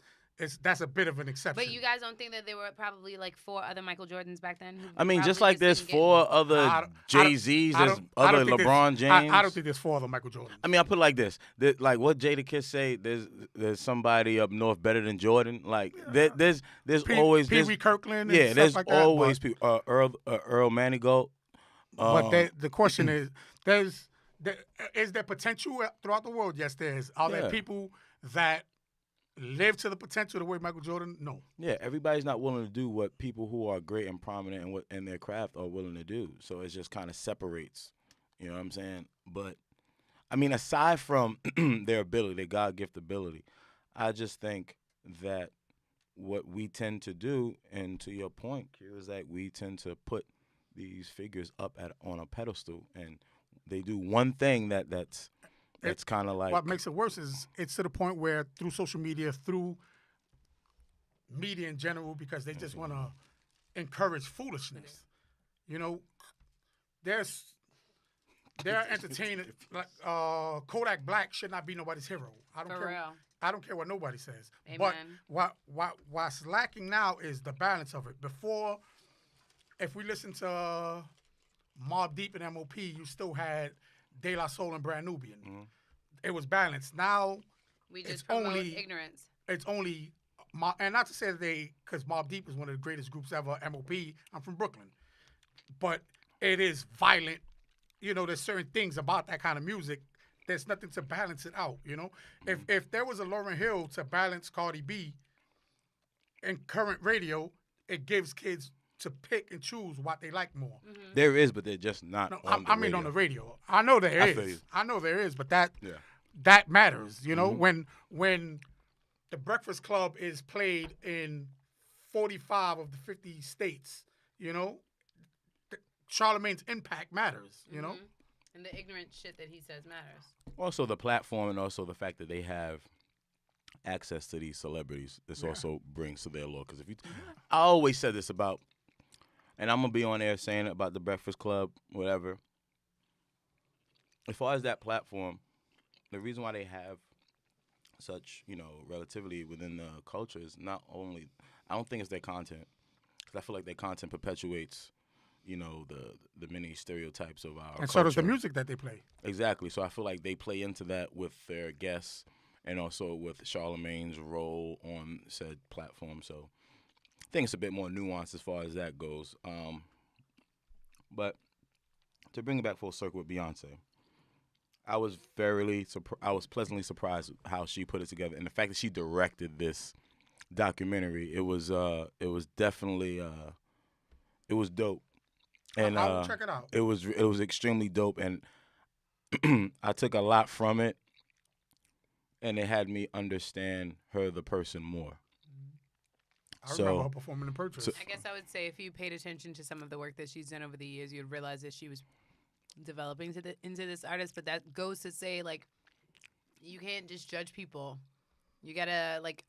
a bit of an exception. But you guys don't think that there were probably like 4 other Michael Jordans back then? I mean, just like there's 4 other Jay-Z's, there's other LeBron James. I don't think there's 4 other Michael Jordans. I mean, I put it like this. Like what Jadakiss say, there's somebody up north better than Jordan. Like there's always Pee Wee Kirkland. Yeah, there's like always people. Earl Manigault. But the question is, is there potential throughout the world? Yes, there is. Are there people that live to the potential the way Michael Jordan? No. Yeah, everybody's not willing to do what people who are great and prominent and in their craft are willing to do. So it just kind of separates. You know what I'm saying? But, I mean, aside from their ability, their God-gift ability, I just think that what we tend to do, and to your point, is that we tend to put these figures up on a pedestal, and they do one thing that's kind of like... What makes it worse is it's to the point where through social media, through media in general, because they just want to encourage foolishness. There are entertainers like Kodak Black should not be nobody's hero. I don't care what nobody says. Amen. But what's lacking now is the balance of it. Before, if we listen to Mobb Deep and MOP, you still had De La Soul and Brand Nubian. Mm-hmm. It was balanced. Now we just promote ignorance. It's only, and not to say that because Mobb Deep is one of the greatest groups ever. MOP, I'm from Brooklyn, but it is violent. There's certain things about that kind of music. There's nothing to balance it out. If there was a Lauryn Hill to balance Cardi B in current radio, it gives kids to pick and choose what they like more. Mm-hmm. There is, but they're just not. On the radio. I know there is. I know there is, but that matters. When the Breakfast Club is played in 45 of the 50 states. You know, Charlemagne's impact matters. You know, and the ignorant shit that he says matters. Also, the platform and also the fact that they have access to these celebrities. This also brings to their law. Because if you, I always said this about, and I'm gonna be on air saying it about the Breakfast Club, whatever. As far as that platform, the reason why they have such, relativity within the culture is not only, I don't think it's their content, because I feel like their content perpetuates, the many stereotypes of our culture. And so does the music that they play. Exactly. So I feel like they play into that with their guests and also with Charlemagne's role on said platform. So I think it's a bit more nuanced as far as that goes. But to bring it back full circle with Beyonce, I was pleasantly surprised how she put it together, and the fact that she directed this documentary. It was definitely it was dope, and I will check it out. It was extremely dope, and I took a lot from it, and it had me understand her, the person, more. I remember her performing in Purchase. I guess I would say if you paid attention to some of the work that she's done over the years, you'd realize that she was developing into this artist. But that goes to say, like, you can't just judge people. You gotta, like,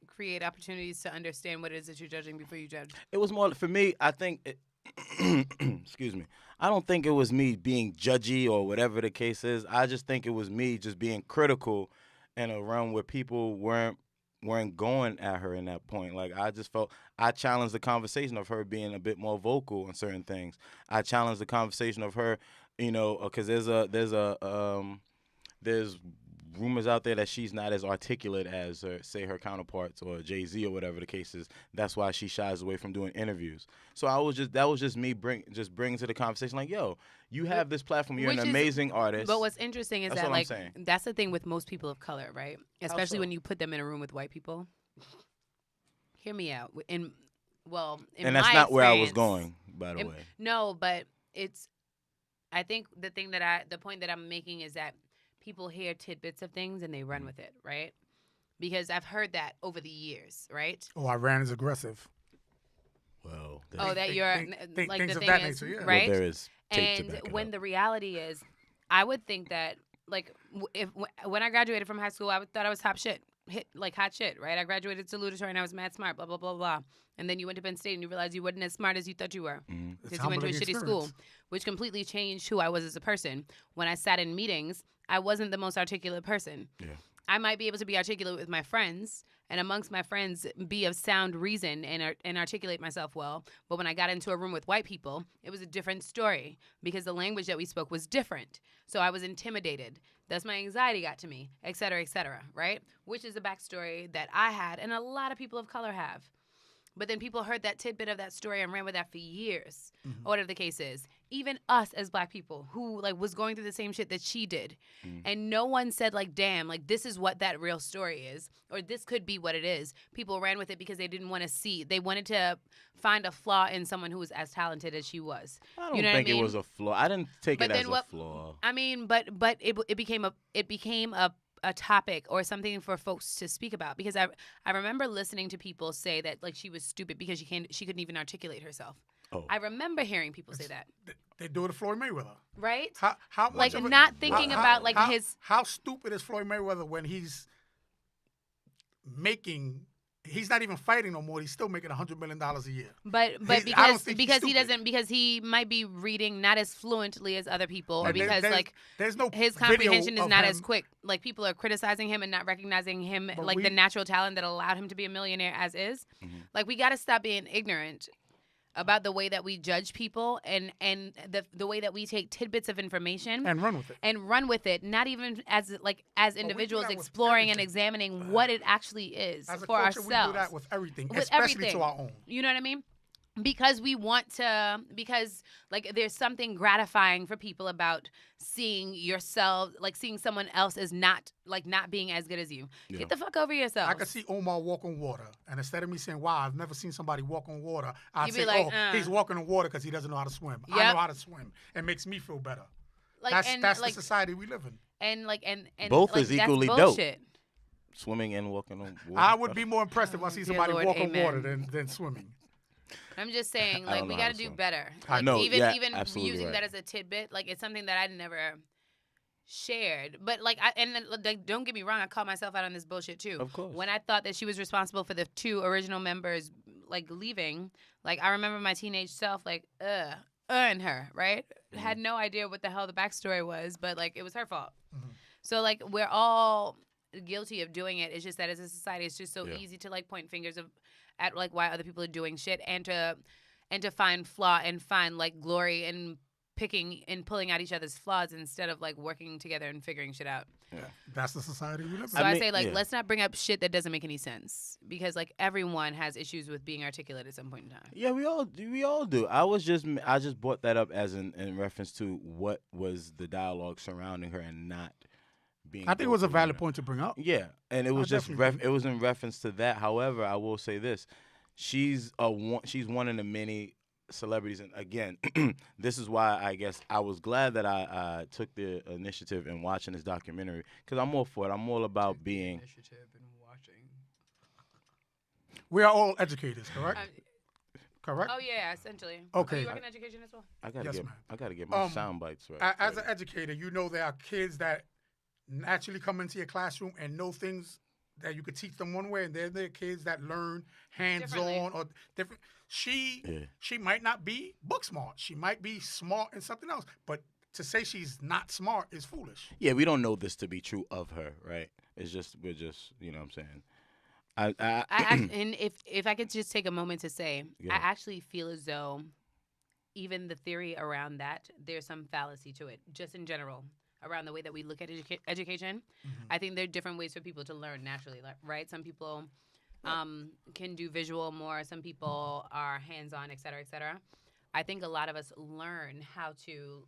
create opportunities to understand what it is that you're judging before you judge. It was more, for me, I think, excuse me, I don't think it was me being judgy or whatever the case is. I just think it was me just being critical in a realm where people weren't going at her in that point. Like, I just felt I challenged the conversation of her being a bit more vocal on certain things. I challenged the conversation of her, because there's rumors out there that she's not as articulate as say her counterparts or Jay-Z or whatever the case is. That's why she shies away from doing interviews. So that was just me bringing to the conversation, like, yo, you have this platform, you're an amazing artist. But what's interesting is that's that, what like, I'm saying. that's the thing with most people of color, right? Especially so? when you put them in a room with white people. Hear me out. In and that's my not where I was experience, going, by the way. No, but I think the point that I'm making is that people hear tidbits of things and they run with it, right? Because I've heard that over the years, right? Oh, Iran is aggressive. Well, that you're like things the of thing that is, nature, yeah. right? Well, there is tape to And back it when up. the reality is, I would think that, like, when I graduated from high school, I thought I was hot shit, right? I graduated salutatorian and I was mad smart, blah, blah, blah, blah. And then you went to Penn State and you realized you wasn't as smart as you thought you were because you went to a shitty school, which completely changed who I was as a person. When I sat in meetings, I wasn't the most articulate person. Yeah. I might be able to be articulate with my friends and amongst my friends be of sound reason and articulate myself well. But when I got into a room with white people, it was a different story because the language that we spoke was different. So I was intimidated. Thus my anxiety got to me, et cetera, right? Which is a backstory that I had and a lot of people of color have. But then people heard that tidbit of that story and ran with that for years, or whatever the case is. Even us as black people who, like, was going through the same shit that she did. And no one said, like, damn, like, this is what that real story is, or this could be what it is. People ran with it because they didn't want to see. They wanted to find a flaw in someone who was as talented as she was. I don't you know think what I mean? it was a flaw. I didn't take But it then as what- a flaw. I mean, but it became a topic or something for folks to speak about, because I remember listening to people say that, like, she was stupid because she couldn't even articulate herself. Oh. I remember hearing people say that, They do it to Floyd Mayweather. right? How much Like, of it- not thinking about, like, his. How stupid is Floyd Mayweather when he's making? He's not even fighting no more. He's still making $100 million a year. But I don't because think he's he stupid. doesn't, because he might be reading not as fluently as other people, or And because there's no his video comprehension is of not him. as quick. Like, people are criticizing him and not recognizing him, But like, we- the natural talent that allowed him to be a millionaire as is. Like, we got to stop being ignorant about the way that we judge people and the way that we take tidbits of information and run with it. and run with it, not even as individuals that with exploring and everything. examining what it actually is As a for culture, ourselves. we do that with everything, With especially everything. to our own. You know what I mean? Because we want to, because, like, there's something gratifying for people about seeing yourself, like, seeing someone else as not being as good as you. Yeah. Get the fuck over yourself. I could see Omar walk on water, and instead of me saying, "Wow, I've never seen somebody walk on water," I'd You'd be say, like, "Oh, he's walking on water because he doesn't know how to swim. I Yep. know how to swim. It makes me feel better." Like, That's and the like, society we live in. and like, and Both like, is equally that's dope. bullshit. swimming and walking on water. I would be more impressed if I see Dear somebody Lord, walk on amen. water than swimming. I'm just saying, I like, don't we know how got to to do swim. better. I Like, know, even yeah, even absolutely using right. that as a tidbit, like, it's something that I never shared. But like, like, don't get me wrong, I call myself out on this bullshit too. Of course. When I thought that she was responsible for the 2 original members like leaving, like, I remember my teenage self like, and her, right? Had no idea what the hell the backstory was, but like, it was her fault. So like, we're all guilty of doing it. It's just that as a society, it's just so easy to like point fingers at like why other people are doing shit, and to find flaw and find like glory in picking and pulling out each other's flaws instead of like working together and figuring shit out. That's the society we live in. So I mean, say, like, yeah. let's not bring up shit that doesn't make any sense, because like everyone has issues with being articulate at some point in time. Yeah, we all do. I just brought that up as in reference to what was the dialogue surrounding her and not being. I think it was a vocal, valid point to bring up. Yeah, and it was just definitely think- it was in reference to that. However, I will say this: she's one of the many celebrities, and again, this is why I guess I was glad that I took the initiative in watching this documentary, because I'm all for it. I'm all about being. Initiative and watching. We are all educators, correct? Correct? Oh yeah, essentially. Okay. Oh, you work in education as well? Yes, ma'am. I gotta get my sound bites right. As an educator, you know there are kids that naturally come into your classroom and know things that you could teach them one way, and there are kids that learn hands-on or different. She might not be book smart. She might be smart in something else, but to say she's not smart is foolish. Yeah, we don't know this to be true of her, right? It's just we're just, you know what I'm saying. And if I could just take a moment to say, Yeah. I actually feel as though even the theory around that, there's some fallacy to it, just in general, around the way that we look at education. I think there are different ways for people to learn naturally, right? Some people can do visual more. Some people are hands-on, et cetera, et cetera. I think a lot of us learn how to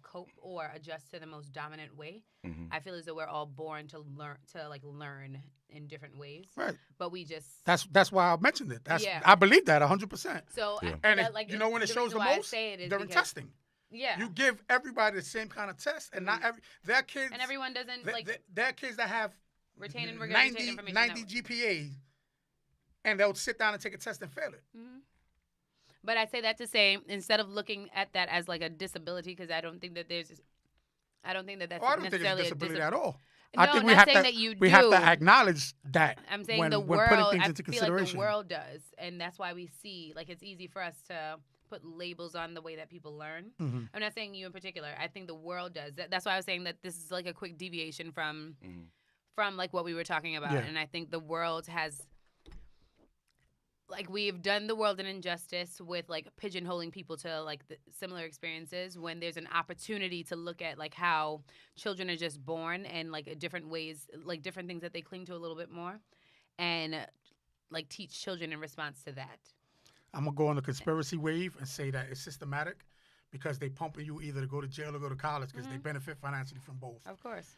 cope or adjust to the most dominant way. I feel as though we're all born to learn in different ways. Right. But we just That's why I mentioned it. Yeah. I believe that 100%. so And that, like, you know when it the shows the reason why I most say it is during because- testing. Yeah. You give everybody the same kind of test, and not every there are kids And everyone doesn't there are kids that have retain and regurgitate 90, information. 90 GPA, and they'll sit down and take a test and fail it. But I say that to say, instead of looking at that as like a disability, because I don't think that that's I don't think it's necessarily a disability a at all. No, I think I'm we not have saying to that you we have do. to acknowledge that. I'm saying when, the when world. putting things I into feel like consideration. the world does, and that's why we see like it's easy for us to put labels on the way that people learn. I'm not saying you in particular. I think the world does. That's why I was saying that this is like a quick deviation from like what we were talking about. Yeah. And I think the world has, like, we've done the world an injustice with like pigeonholing people to like the similar experiences when there's an opportunity to look at like how children are just born and like different ways, like different things that they cling to a little bit more, and like teach children in response to that. I'm gonna go on the conspiracy wave and say that it's systematic because they pumping you either to go to jail or go to college because they benefit financially from both. Of course.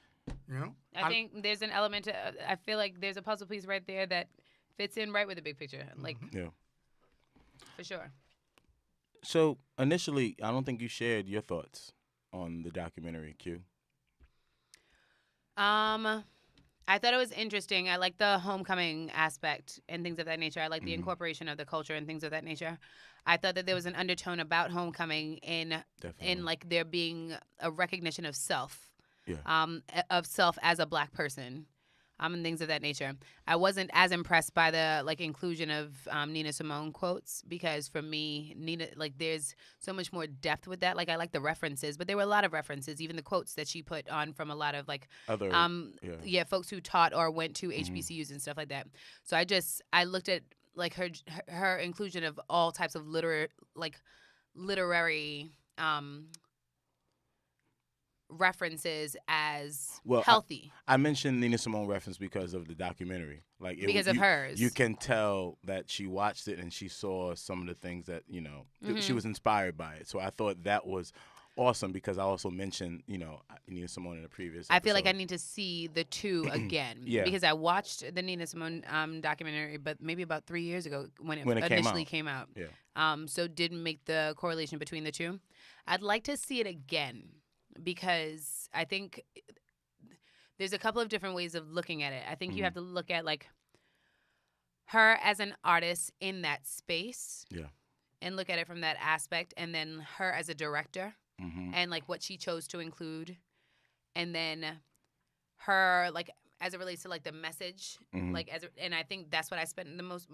You know, I think there's an element to, I feel like there's a puzzle piece right there that fits in right with the big picture. Like, Yeah. for sure. So initially, I don't think you shared your thoughts on the documentary, Q. I thought it was interesting. I like the homecoming aspect and things of that nature. I like the incorporation of the culture and things of that nature. I thought that there was an undertone about homecoming in like there being a recognition of self, of self as a Black person, and things of that nature. I wasn't as impressed by the like inclusion of Nina Simone quotes, because for me, Nina, like, there's so much more depth with that. Like, I like the references, but there were a lot of references, even the quotes that she put on from a lot of like Other folks who taught or went to HBCUs and stuff like that. So I looked at like her inclusion of all types of literary references as healthy. I mentioned Nina Simone reference because of the documentary. Like because of hers. You can tell that she watched it and she saw some of the things that, you know, she was inspired by it. So I thought that was awesome because I also mentioned, you know, Nina Simone in the previous episode. I feel like I need to see the two again. Because I watched the Nina Simone documentary, but maybe about 3 years ago when it initially came out. Yeah. So didn't make the correlation between the two. I'd like to see it again because I think there's a couple of different ways of looking at it. I think you have to look at like her as an artist in that space. Yeah. And look at it from that aspect, and then her as a director and like what she chose to include, and then her like as it relates to like the message, like and I think that's what I spent the most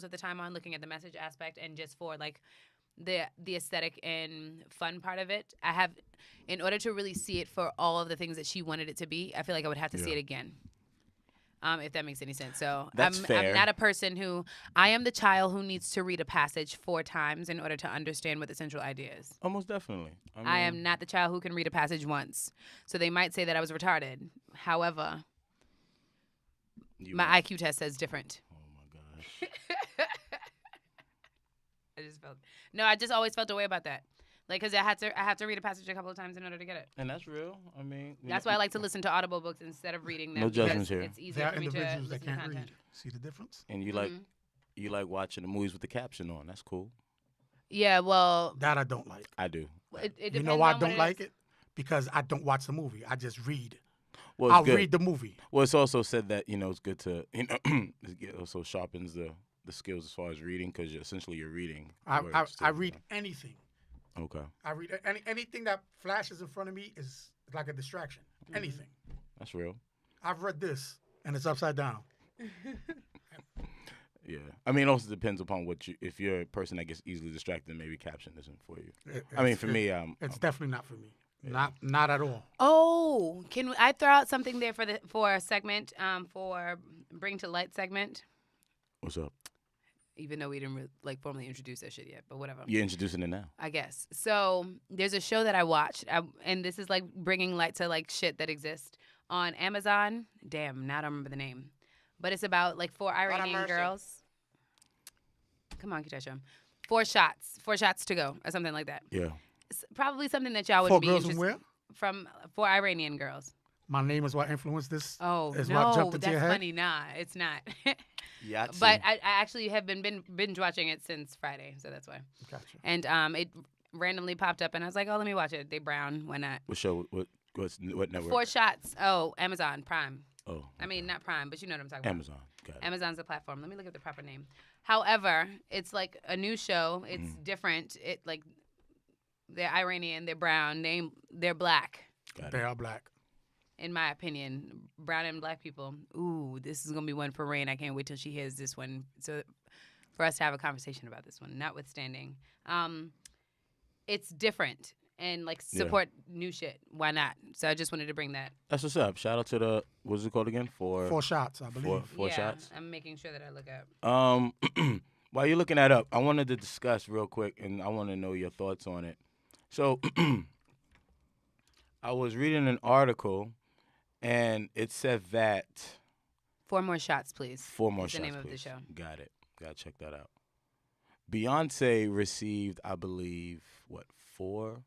of the time on, looking at the message aspect, and just for like the aesthetic and fun part of it. I have, in order to really see it for all of the things that she wanted it to be, I feel like I would have to see it again. If that makes any sense. So That's fair. I'm not a person who, I am the child who needs to read a passage 4 times in order to understand what the central idea is. Almost definitely. I am not the child who can read a passage once. So they might say that I was retarded. However, my IQ test says different. Oh my gosh. I just always felt a way about that. Like, because I have to read a passage a couple of times in order to get it. And that's real. I mean, that's why I like to listen to Audible books instead of reading them. No judgments here. It's easier There are for me to individuals listen that to can't content. read. See the difference? And you like watching the movies with the caption on. That's cool. Yeah, well, That I don't like. I do. it You depends know why I on what don't it like is. it? Because I don't watch the movie. I just read. Well, it's I'll good. read the movie. Well, it's also said that it's good to it also sharpens the skills as far as reading, because essentially you're reading. words I too. read anything. Okay, I read anything that flashes in front of me is like a distraction. Anything. that's real. I've read this and it's upside down. Yeah, I mean, it also depends upon if you're a person that gets easily distracted, maybe caption isn't for you. I mean, for me, it's definitely not for me. Not at all. Oh, can I throw out something there for a segment, for Bring to Light segment? What's up? Even though we didn't formally introduce that shit yet, but whatever. You're introducing it now. I guess. So there's a show that I watched, and this is like bringing light to like shit that exists on Amazon. Damn, now I don't remember the name, but it's about like 4 Iranian girls. Come on, Kitesha. 4 shots to go, or something like that. Yeah. It's probably something that y'all would 4 be girls from interested. where? From 4 Iranian girls. My name is what influenced this. Oh, is no, what jumped into that's your head? funny. Nah, it's not. Yahtzee. But I actually have been binge watching it since Friday, so that's why. Gotcha. And it randomly popped up, and I was like, oh, let me watch it. They brown, why not? What show? What network? 4 shots. Oh, Amazon Prime. Oh. I mean, not Prime, but you know what I'm talking Amazon. Got it. about. Amazon's the platform. Let me look at the proper name. However, it's like a new show. It's different. It like they're Iranian, they're brown, they're black. Got They it. are black. In my opinion, brown and black people. Ooh, this is gonna be one for Rain. I can't wait till she hears this one. So, for us to have a conversation about this one, notwithstanding, it's different and like support new shit. Why not? So I just wanted to bring that. That's what's up. Shout out to the what's it called again? 4 shots, I believe. Four yeah, shots. I'm making sure that I look up. While you're looking that up, I wanted to discuss real quick, and I want to know your thoughts on it. So, I was reading an article, and it said that 4 more shots, please. 4 more is shots, the name of the please. show. Got it. Gotta check that out. Beyonce received, I believe, what, 4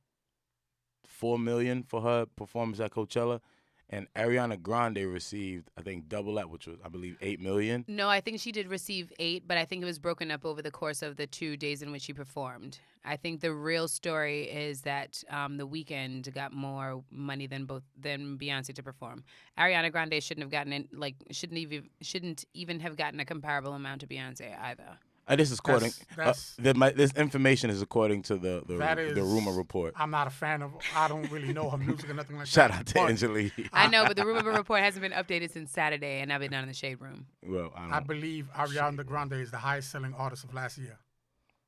million for her performance at Coachella, and Ariana Grande received, I think, double that, which was, I believe, 8 million. No, I think she did receive 8, but I think it was broken up over the course of the 2 days in which she performed. I think the real story is that The Weeknd got more money than Beyonce to perform. Ariana Grande shouldn't even have gotten a comparable amount to Beyonce either. This is according. This information is according to the is- rumor report. I'm not a fan of. I don't really know her music or nothing like Shout that. out to but Angelique. I know, but the rumor report hasn't been updated since Saturday, and I've been down in the shade room. Well, I believe Ariana Grande is the highest selling artist of last year.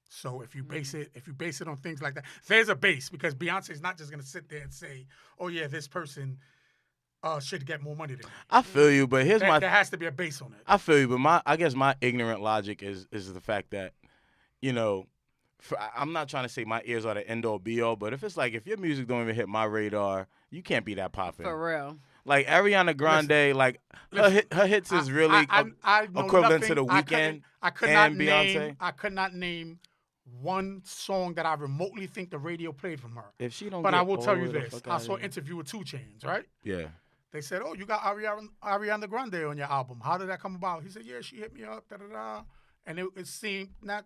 So if you base it on things like that, there's a base, because Beyonce is not just gonna sit there and say, "Oh yeah, this person should get more money than me." I feel you, but here's There has to be a base on it. I feel you, but I guess my ignorant logic is the fact that, I'm not trying to say my ears are the end all be all, but if your music don't even hit my radar, you can't be that popping. For real. Like Ariana Grande, her hits is really I know equivalent to nothing. The Weeknd I could and not Beyonce. I could not name one song that I remotely think the radio played from her. If she don't, But get I will tell all you the this: fuck I outta saw an here. interview with 2 Chainz, right? Yeah. They said, "Oh, you got Ariana Grande on your album. How did that come about?" He said, "Yeah, she hit me up, da da da," and it seemed not.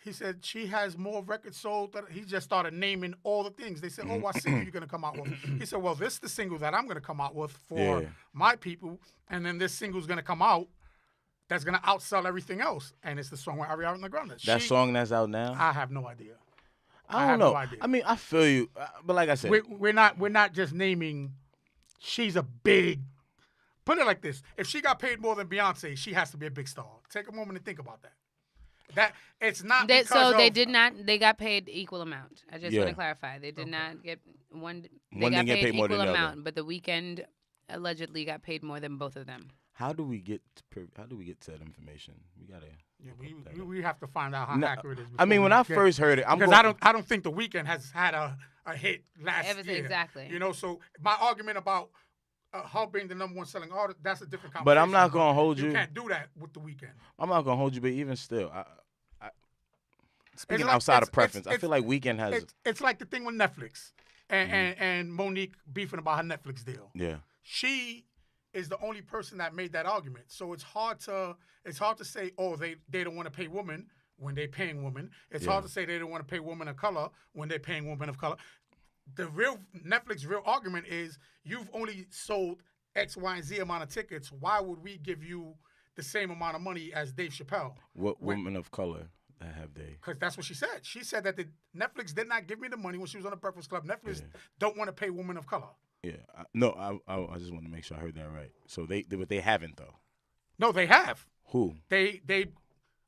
He said she has more records sold. He just started naming all the things. They said, "Oh, what single you gonna come out with?" He said, "Well, this is the single that I'm gonna come out with for my people, and then this single's gonna come out that's gonna outsell everything else, and it's the song with Ariana Grande." That song that's out now? I have no idea. I don't know. I mean, I feel you, but like I said, we're not just naming. She's a big. Put it like this: if she got paid more than Beyonce, she has to be a big star. Take a moment to think about that. That it's not because so they of, did not. They got paid equal amount. I just want to clarify. They did not get one. They One got didn't get paid more equal than the amount, other. but the Weeknd allegedly got paid more than both of them. How do we get to that information? We gotta. Yeah, we have to find out how accurate it is. I mean, when I first heard it, because I don't think the Weeknd has had a hit last year. Exactly. You know, so my argument about her being the number one selling artist, that's a different conversation. But I'm not gonna hold you. You can't do that with the Weeknd. I'm not gonna hold you, but even still, speaking outside of preference, I feel like Weeknd has. It's like the thing with Netflix and Monique beefing about her Netflix deal. Yeah. She is the only person that made that argument. So it's hard to say, oh, they don't want to pay women when they're paying women. It's hard to say they don't want to pay women of color when they're paying women of color. The real Netflix real argument is you've only sold X, Y, and Z amount of tickets. Why would we give you the same amount of money as Dave Chappelle? What women of color have they? Because that's what she said. She said that Netflix did not give me the money when she was on the Breakfast Club. Netflix don't want to pay women of color. Yeah, I just want to make sure I heard that right. So but they haven't though. No, they have. Who? They.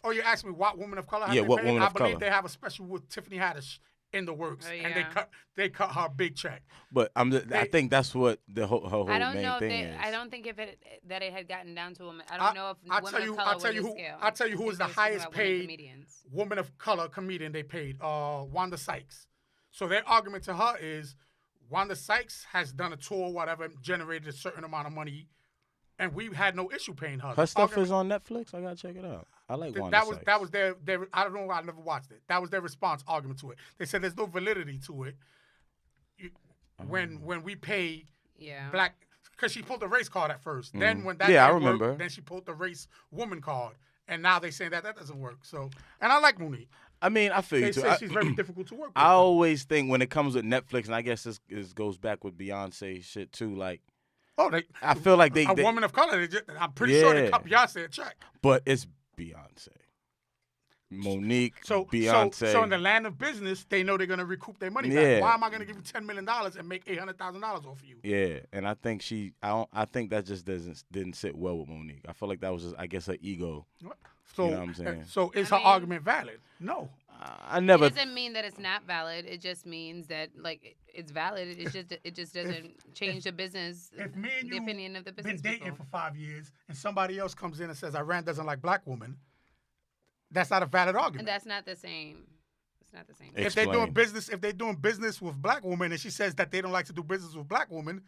Oh, you asked me what women of color have Yeah, they what paid? women I of believe color? they have a special with Tiffany Haddish in the works, Oh, and yeah. they cut her big check. But I think that's what her whole I don't main know thing if is. I don't think that it had gotten down to women. I don't know if I'll women tell of you- color I'll tell were you the who- scale. I'll tell you who I is think the they were speaking highest about women paid comedians. woman of color comedian they paid. Wanda Sykes. So their argument to her is Wanda Sykes has done a tour, whatever, generated a certain amount of money, and we had no issue paying her. Her stuff is on Netflix. I gotta check it out. I like Wanda Sykes. That was their I don't know. I never watched it. That was their response argument to it. They said there's no validity to it. When we pay black, because she pulled the race card at first. Then when that I didn't work, remember. then she pulled the race woman card, and now they saying that doesn't work. So, and I like Monique. I mean, I feel They you too. say she's very difficult to work with. I always think when it comes with Netflix, and I guess this goes back with Beyonce shit too. Like, I feel like they woman of color. I'm pretty sure they cut Beyonce a check. But it's Beyonce, Monique, Beyonce. So in the land of business, they know they're gonna recoup their money Yeah. back. Why am I gonna give you $10 million and make $800,000 off of you? Yeah, and I think I think that just didn't sit well with Monique. I feel like that was just, I guess, her ego. So, you know what I'm saying? So is her argument valid? No. I never. It doesn't mean that it's not valid. It just means that it's valid. It just doesn't change the business. If me and the you opinion of the business been dating people. for 5 years and somebody else comes in and says Iran doesn't like black women, that's not a valid argument. And that's not the same. It's not the same. If they're doing business with black women and she says that they don't like to do business with black women,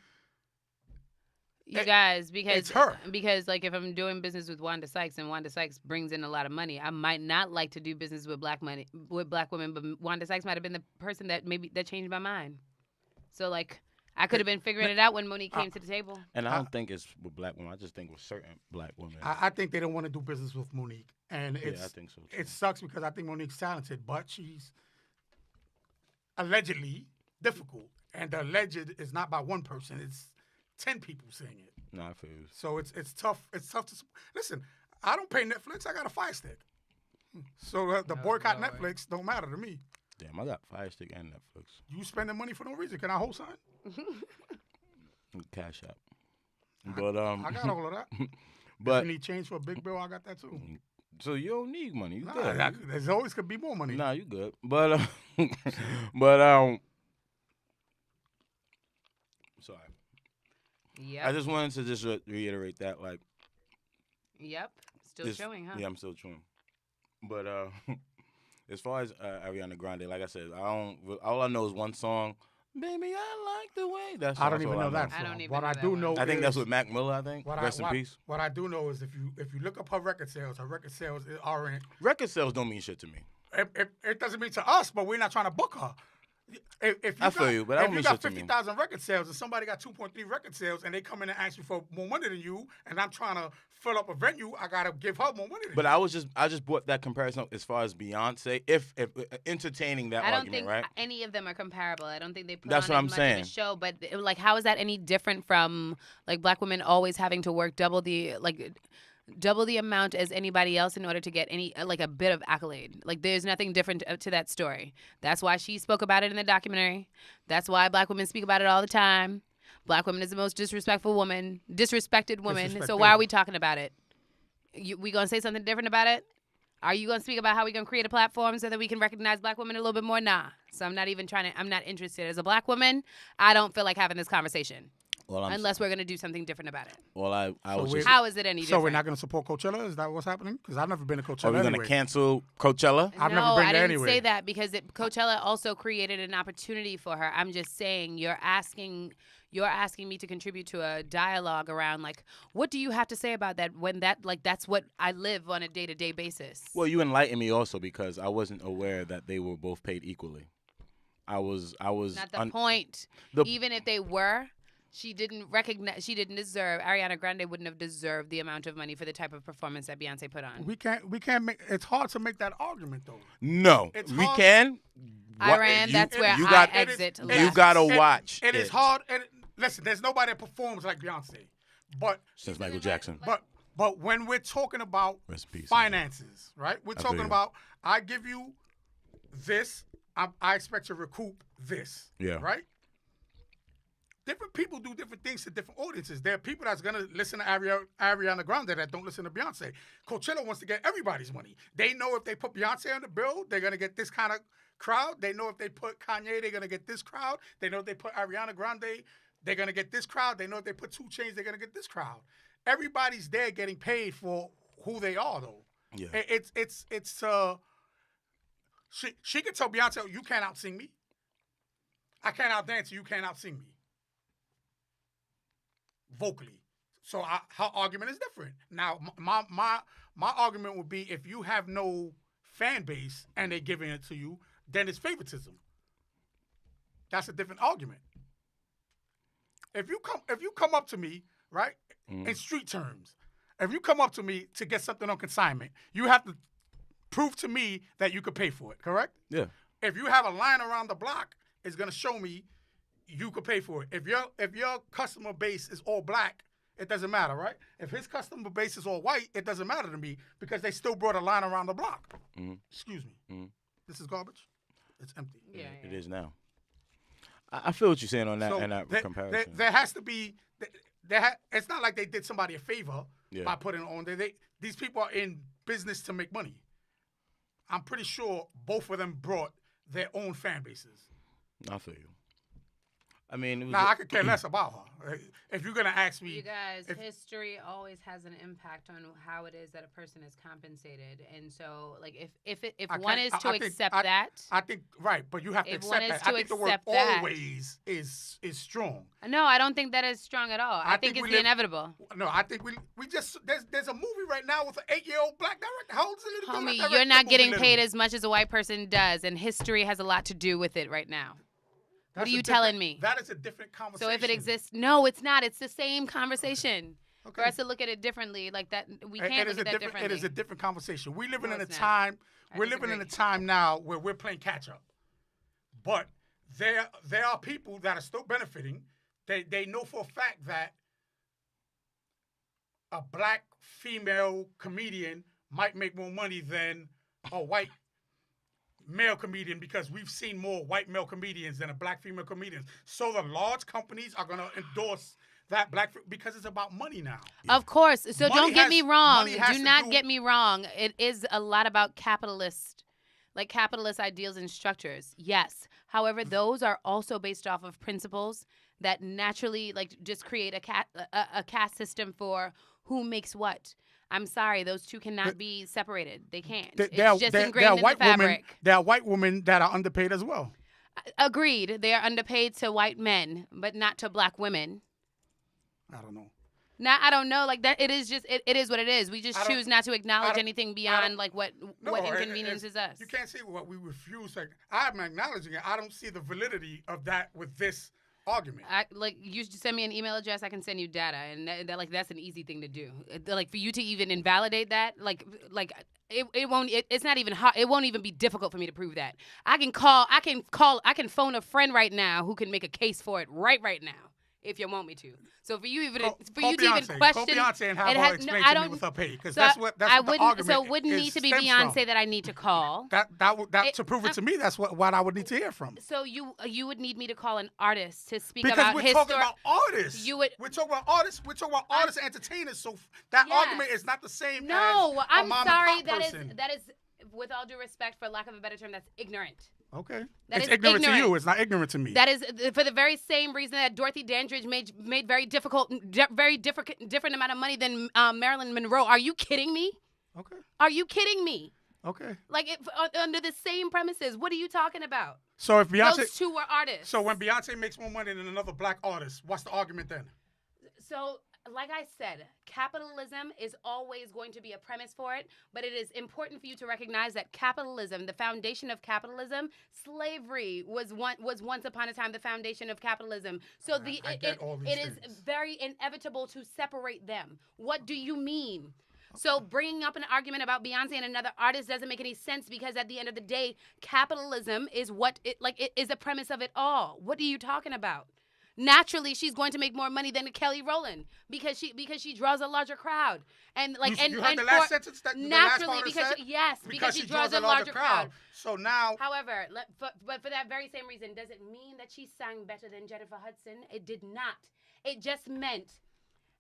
You guys, because it's her. Because like if I'm doing business with Wanda Sykes and Wanda Sykes brings in a lot of money, I might not like to do business with black women, but Wanda Sykes might have been the person that changed my mind. So like I could have been figuring it out when Monique came to the table. And I don't think it's with black women. I just think with certain black women. I think they don't want to do business with Monique. And I think so too. It sucks because I think Monique's talented, but she's allegedly difficult. And the alleged is not by one person. It's 10 people saying it. Nah, I feel you. So it's tough. It's tough to listen. I don't pay Netflix. I got a Fire Stick. So the boycott Lord. Netflix don't matter to me. Damn, I got Fire Stick and Netflix. You spending money for no reason. Can I hold sign? Cash App. But I got all of that. but If you need change for a big bill, I got that too. so you don't need money. You Nah, good. there's always could be more money. Nah, you good. But but sorry. Yep. I just wanted to just reiterate that, like, Yep. Still this- showing, huh? Yeah, I'm still chewing. But as far as Ariana Grande, like I said, all I know is one song. Baby, I like the way. That's I don't all even know that I song. don't even What know I that do one. know I think that's is- with Mac Miller. I think. Rest in peace. What I do know is if you look up her record sales aren't. Record sales don't mean shit to me. It doesn't mean to us, but we're not trying to book her. If I feel you, but I don't if you mean got shit to me. 50,000 record sales and somebody got 2.3 record sales and they come in and ask you for more money than you, and I'm trying to fill up a venue, I gotta give her more money than But you. I just brought that comparison up as far as Beyonce. If entertaining that I don't argument, think right? any of them are comparable. I don't think they put That's on what as I'm much saying. of a show. But like, how is that any different from like black women always having to work double the amount as anybody else in order to get any like a bit of accolade? Like, there's nothing different to that story. That's why she spoke about it in the documentary. That's why black women speak about it all the time. Black women is the most disrespected woman. So why are we talking about it? We gonna say something different about it? Are you gonna speak about how we gonna create a platform so that we can recognize black women a little bit more? Nah. So I'm not interested. As a black woman, I don't feel like having this conversation. Unless we're going to do something different about it. Well, I was just. How is it any different? So we're not going to support Coachella? Is that what's happening? Because I've never been to Coachella. Are we going to cancel Coachella? I've no, never been I there didn't anyway. say that because Coachella also created an opportunity for her. I'm just saying you're asking me to contribute to a dialogue around like, what do you have to say about that when that's what I live on a day-to-day basis. Well, you enlightened me also because I wasn't aware that they were both paid equally. I was Not the point. Even if they were, she didn't deserve. Ariana Grande wouldn't have deserved the amount of money for the type of performance that Beyonce put on. We can't make. It's hard to make that argument though. No, It's we hard. can. Iran, that's where you I got- exit. it left. You gotta watch. It is hard. And listen, there's nobody that performs like Beyonce, but Since Michael Jackson. but when we're talking about Rest in peace. finances, right? We're feel talking you. about I give you this, I expect to recoup this. Yeah. Right? Different people do different things to different audiences. There are people that's going to listen to Ariana Grande that don't listen to Beyonce. Coachella wants to get everybody's money. They know if they put Beyonce on the bill, they're going to get this kind of crowd. They know if they put Kanye, they're going to get this crowd. They know if they put Ariana Grande, they're going to get this crowd. They know if they put 2 Chainz, they're going to get this crowd. Everybody's there getting paid for who they are, though. Yeah. She can tell Beyonce, you can't out-sing me. I can't out-dance you, you can't out-sing me. Vocally. So her argument is different. Now, my argument would be if you have no fan base and they're giving it to you, then it's favoritism. That's a different argument. If you come up to me, right, in street terms, if you come up to me to get something on consignment, you have to prove to me that you could pay for it, correct? Yeah. If you have a line around the block, it's gonna show me you could pay for it. If your customer base is all black, it doesn't matter, right? If his customer base is all white, it doesn't matter to me because they still brought a line around the block. Excuse me. This is garbage. It's empty. Yeah. It is now. I feel what you're saying on that So and that comparison. there has to be. It's not like they did somebody a favor by putting it on there. These people are in business to make money. I'm pretty sure both of them brought their own fan bases. I feel you. I mean, it was Now, I could care less about her. If you're going to ask me. You guys, history always has an impact on how it is that a person is compensated. And so, like, if one is to accept that. I think, right, but you have to If accept one is that. to I think the word accept that- always is strong. No, I don't think that is strong at all. I think it's we the live- inevitable. No, I think we just, there's a movie right now with an 8-year-old black director. How old is the little girl that Homie, directed you're the not movie, getting Little? paid as much as a white person does, and history has a lot to do with it right now. What are you telling me? That is a different conversation. So if it exists, no, it's not. It's the same conversation. Okay. For us to look at it differently, like that, we can't look at that differently. It is a different conversation. We're living No, in a it's not. time. I We're living in a disagree. time now where we're playing catch up. But there are people that are still benefiting. They know for a fact that a black female comedian might make more money than a white male comedian because we've seen more white male comedians than a black female comedian. So the large companies are going to endorse that because it's about money now. Of course. So Money don't get has- me wrong. money has Do to not do- get me wrong. It is a lot about capitalist ideals and structures. Yes. However, those are also based off of principles that naturally just create a caste system for who makes what. I'm sorry, those two cannot be separated. They can't. It's just ingrained in the fabric. There are white women that are underpaid as well. Agreed. They are underpaid to white men, but not to black women. I don't know. Now I don't know, like that. It is just it is what it is. We just I don't- choose not to I acknowledge don't- anything I beyond don't- like what No, inconveniences us. You can't say what we refuse. Like, I'm acknowledging it. I don't see the validity of that with this argument. Like you should send me an email address. I can send you data, and like that's an easy thing to do. Like for you to even invalidate that, like it won't. It's not even hard. It won't even be difficult for me to prove that. I can phone a friend right now who can make a case for it right now if you want me to. So for you even Call even Beyonce. question, Call Beyonce and have it her has- no, explain I to me don't- with her pay, because so that's what the argument. So it wouldn't need to be stems Beyonce from. that I need to call. To prove it to me, that's what I would need to hear from. So you would need me to call an artist to speak Because about we're his talking story. about artists. We're talking about artists. We're talking about artists and entertainers. So that Yes. argument is not the same. No, as I'm a mom sorry. and pop person. That is, with all due respect, for lack of a better term, that's ignorant. Okay. That It's is ignorant to you. ignorant. It's not ignorant to me. That is for the very same reason that Dorothy Dandridge made very different amount of money than Marilyn Monroe. Are you kidding me? Okay. Are you kidding me? Okay. Like under the same premises. What are you talking about? So if Beyonce, Those two were artists. so when Beyonce makes more money than another black artist, what's the argument then? So, like I said, capitalism is always going to be a premise for it, but it is important for you to recognize that capitalism, the foundation of capitalism, slavery was once upon a time the foundation of capitalism. So I get all these it is things. very inevitable to separate them. What do you mean? So bringing up an argument about Beyonce and another artist doesn't make any sense, because at the end of the day, capitalism is it is a premise of it all. What are you talking about? Naturally, she's going to make more money than Kelly Rowland because she draws a larger crowd. And like you heard the last sentence, the last naturally part because said? because she draws a larger crowd. So now, However, but for that very same reason, does it mean that she sang better than Jennifer Hudson? It did not. It just meant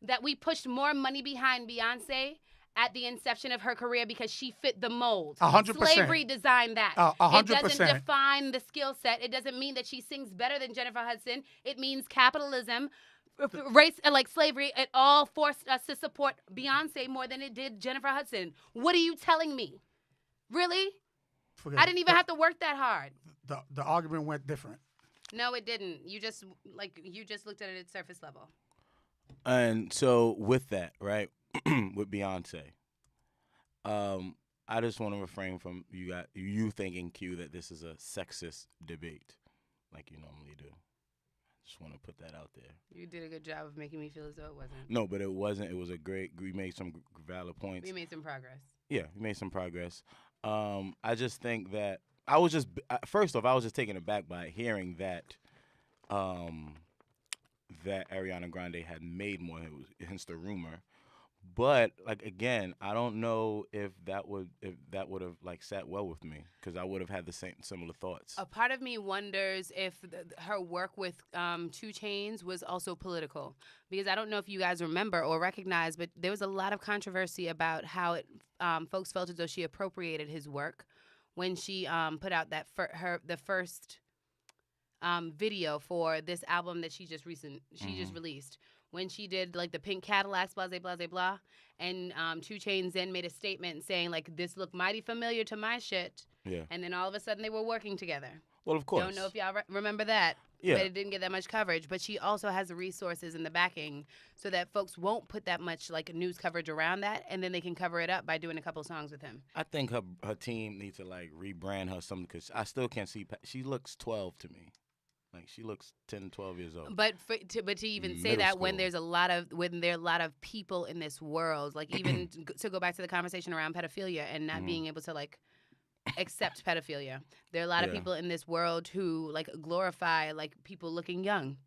that we pushed more money behind Beyonce at the inception of her career because she fit the mold. 100%. Slavery designed that. 100%. It doesn't define the skill set. It doesn't mean that she sings better than Jennifer Hudson. It means capitalism, race, like slavery, it all forced us to support Beyonce more than it did Jennifer Hudson. What are you telling me? Really? forget I it. didn't even have to work that hard. The argument went different. No, it didn't. You just looked at it at surface level. And so with that, right, with Beyonce, I just want to refrain from you thinking, Q, that this is a sexist debate like you normally do. Just want to put that out there. You did a good job of making me feel as though it wasn't. No, but it wasn't. It was a great. We made some valid points. We made some progress. Yeah, we made some progress. I just think that I was just first off, I was just taken aback by hearing that that Ariana Grande had made more. It was hence the rumor. But like again, I don't know if that would have like sat well with me, because I would have had the similar thoughts. A part of me wonders if her work with 2 Chainz was also political, because I don't know if you guys remember or recognize, but there was a lot of controversy about how folks felt as though she appropriated his work when she put out that the first video for this album that she just released. When she did like the pink Cadillacs, blah, blah, blah, blah, and 2 Chainz then made a statement saying like, this looked mighty familiar to my shit. Yeah. And then all of a sudden they were working together. Well, of course. Don't know if y'all remember that. Yeah. But it didn't get that much coverage. But she also has the resources and the backing so that folks won't put that much like news coverage around that, and then they can cover it up by doing a couple songs with him. I think her team needs to like rebrand her something, because I still can't see. She looks 12 to me. Like she looks 10, 12 years old. But to even say Middle that when school. there are a lot of people in this world, like even to go back to the conversation around pedophilia and not being able to like accept pedophilia, there are a lot of Yeah. people in this world who like glorify like people looking young,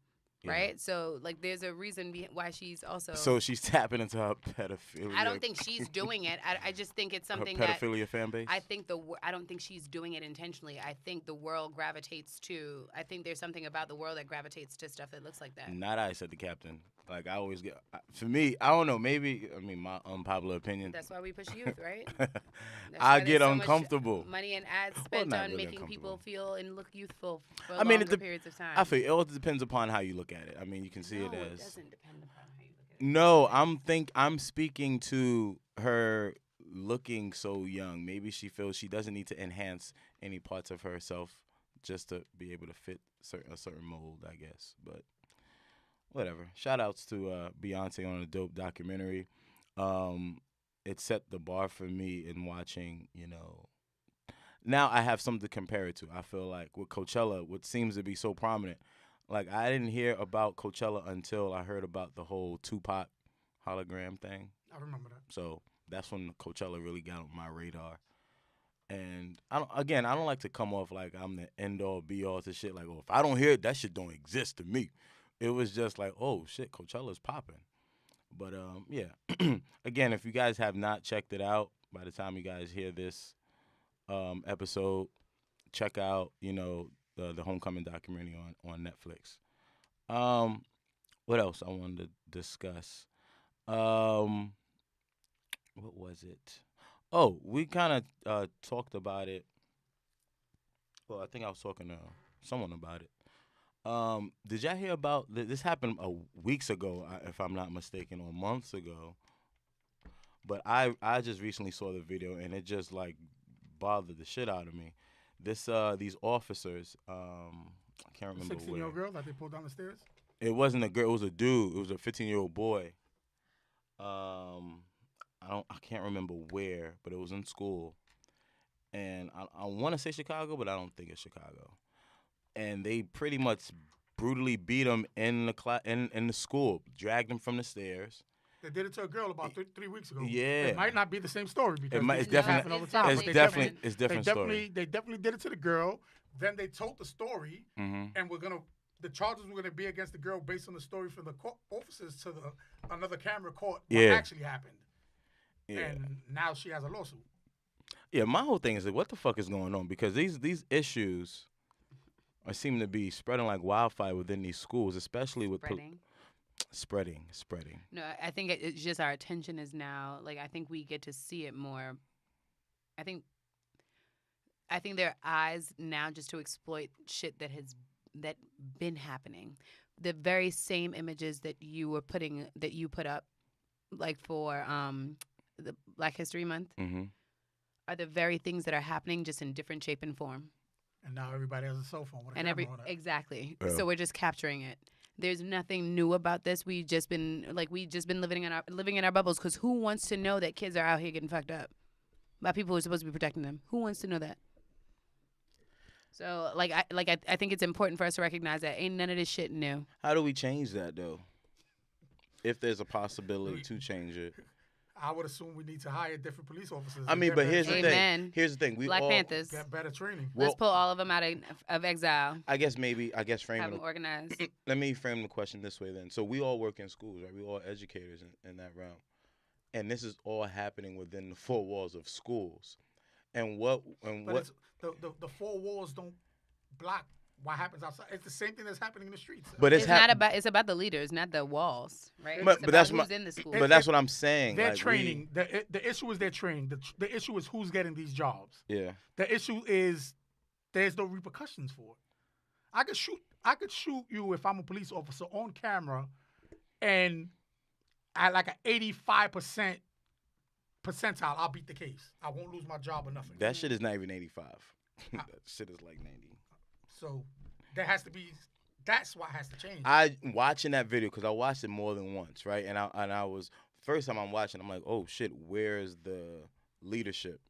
Yeah. right? So like there's a reason why she's also. So she's tapping into her pedophilia. I don't think she's doing it. I just think it's something her that. pedophilia fan base. I don't think she's doing it intentionally. I think the world gravitates to. I think there's something about the world that gravitates to stuff that looks like that. Not I, said the captain. Like I always get. For me, I don't know. Maybe my unpopular opinion. That's why we push youth, right? I get uncomfortable. Money and ads spent not on really making people uncomfortable. feel and look youthful for I mean, longer periods of time. I feel it all depends upon how you look at it. I mean, you can see no, it as. doesn't depend upon how you look at it. No, I'm speaking to her looking so young. Maybe she feels she doesn't need to enhance any parts of herself just to be able to fit a certain mold, I guess. But whatever. Shout outs to Beyonce on a dope documentary. It set the bar for me in watching, now I have something to compare it to. I feel like with Coachella, what seems to be so prominent, like I didn't hear about Coachella until I heard about the whole Tupac hologram thing. I remember that. So that's when Coachella really got on my radar. And I don't like to come off like I'm the end all be all to shit. Like, oh, if I don't hear it, that shit don't exist to me. It was just like, oh shit, Coachella's popping. But yeah. Again, if you guys have not checked it out, by the time you guys hear this episode, check out the Homecoming documentary on Netflix. What else I wanted to discuss? What was it? Oh, we kind of talked about it. Well, I think I was talking to someone about it. Did y'all hear about this? Happened weeks ago, if I'm not mistaken, or months ago. But I just recently saw the video and it just like bothered the shit out of me. These officers, I can't remember. 16-year-old girl that they pulled down the stairs. It wasn't a girl. It was a dude. It was a 15-year-old boy. I can't remember where, but it was in school, and I want to say Chicago, but I don't think it's Chicago. And they pretty much brutally beat him in the school, dragged him from the stairs. They did it to a girl about 3 weeks ago. Yeah. It might not be the same story because It's this definitely happen all the time. it's but they different they story. They definitely did it to the girl. Then they told the story, Mhm. and the charges were gonna be against the girl based on the story from the officers to another camera caught what Yeah. actually happened. Yeah. And now she has a lawsuit. Yeah, my whole thing is like, what the fuck is going on? Because these issues seem to be spreading like wildfire within these schools, especially with Spreading. spreading. No, I think it's just our attention is now, like, I think we get to see it more. I think there are eyes now just to exploit shit that been happening. The very same images that you put up, like for the Black History Month, Mm-hmm. are the very things that are happening, just in different shape and form. And now everybody has a cell phone with a And camera on it. exactly. Yeah. So we're just capturing it. There's nothing new about this. We just been living in our bubbles, because who wants to know that kids are out here getting fucked up by people who are supposed to be protecting them? Who wants to know that? So I think it's important for us to recognize that ain't none of this shit new. How do we change that though? If there's a possibility to change it. I would assume we need to hire different police officers. I and mean, get but better here's the training. Amen. thing. Here's the thing. We Black all Panthers. Get better training. Well, Let's pull all of them out of exile. I guess frame Have it. them organized. Let me frame the question this way then. So we all work in schools, right? We all educators in that realm. And this is all happening within the four walls of schools. And what But the four walls don't block what happens outside. It's the same thing that's happening in the streets. but It's not about. It's about the leaders, not the walls, right? But- It's but about that's who's my- in the school. but that's what I'm saying. Their like, training. The issue is their training. The issue is who's getting these jobs. Yeah. The issue is there's no repercussions for it. I could shoot you if I'm a police officer on camera, and at like an 85% percentile, I'll beat the case. I won't lose my job or nothing. That shit is not even 85. That shit is like 90. So there has to be. That's what has to change. I watching that video because I watched it more than once, right? And I was first time I'm watching, I'm like, oh shit, where's the leadership?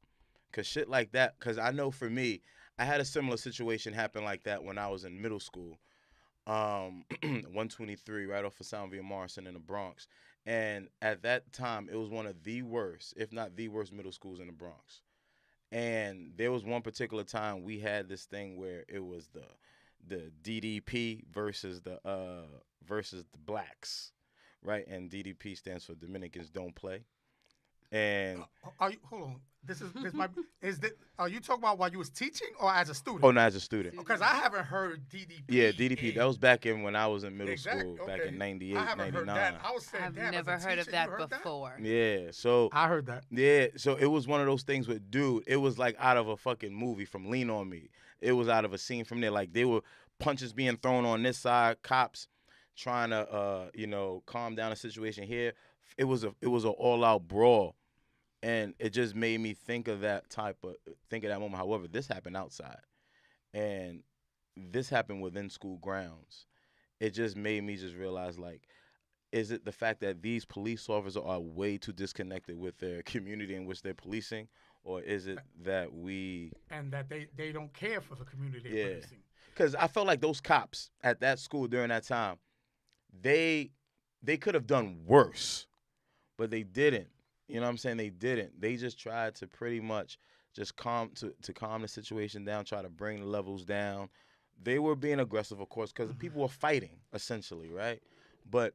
Cause shit like that. Cause I know for me, I had a similar situation happen like that when I was in middle school. 123, right off of Soundview Morrison in the Bronx, and at that time it was one of the worst, if not the worst, middle schools in the Bronx. And there was one particular time we had this thing where it was the DDP versus the blacks, right? And DDP stands for Dominicans Don't Play. And Hold on. Are you talking about while you was teaching or as a student? oh, no, as a student, Because I haven't heard DDP. yeah, DDP. That was back in when I was in middle school, back okay. in 98, I haven't 99. heard that. I was saying, I've damn, never as a heard of teacher, that you heard before. Yeah, so I heard that. yeah, so it was one of those things with dude. It was like out of a fucking movie from Lean on Me. It was out of a scene from there. Like they were punches being thrown on this side, cops trying to calm down the situation here. It was an all out brawl, and it just made me think of that moment. However, this happened outside, and this happened within school grounds, it just made me just realize, like, is it the fact that these police officers are way too disconnected with their community in which they're policing, or is it that we and that they don't care for the community Yeah. they're policing. Because I felt like those cops at that school during that time, they could have done worse, but they didn't. You know what I'm saying? They didn't. They just tried to pretty much just calm the situation down, try to bring the levels down. They were being aggressive, of course, because people were fighting essentially, right? But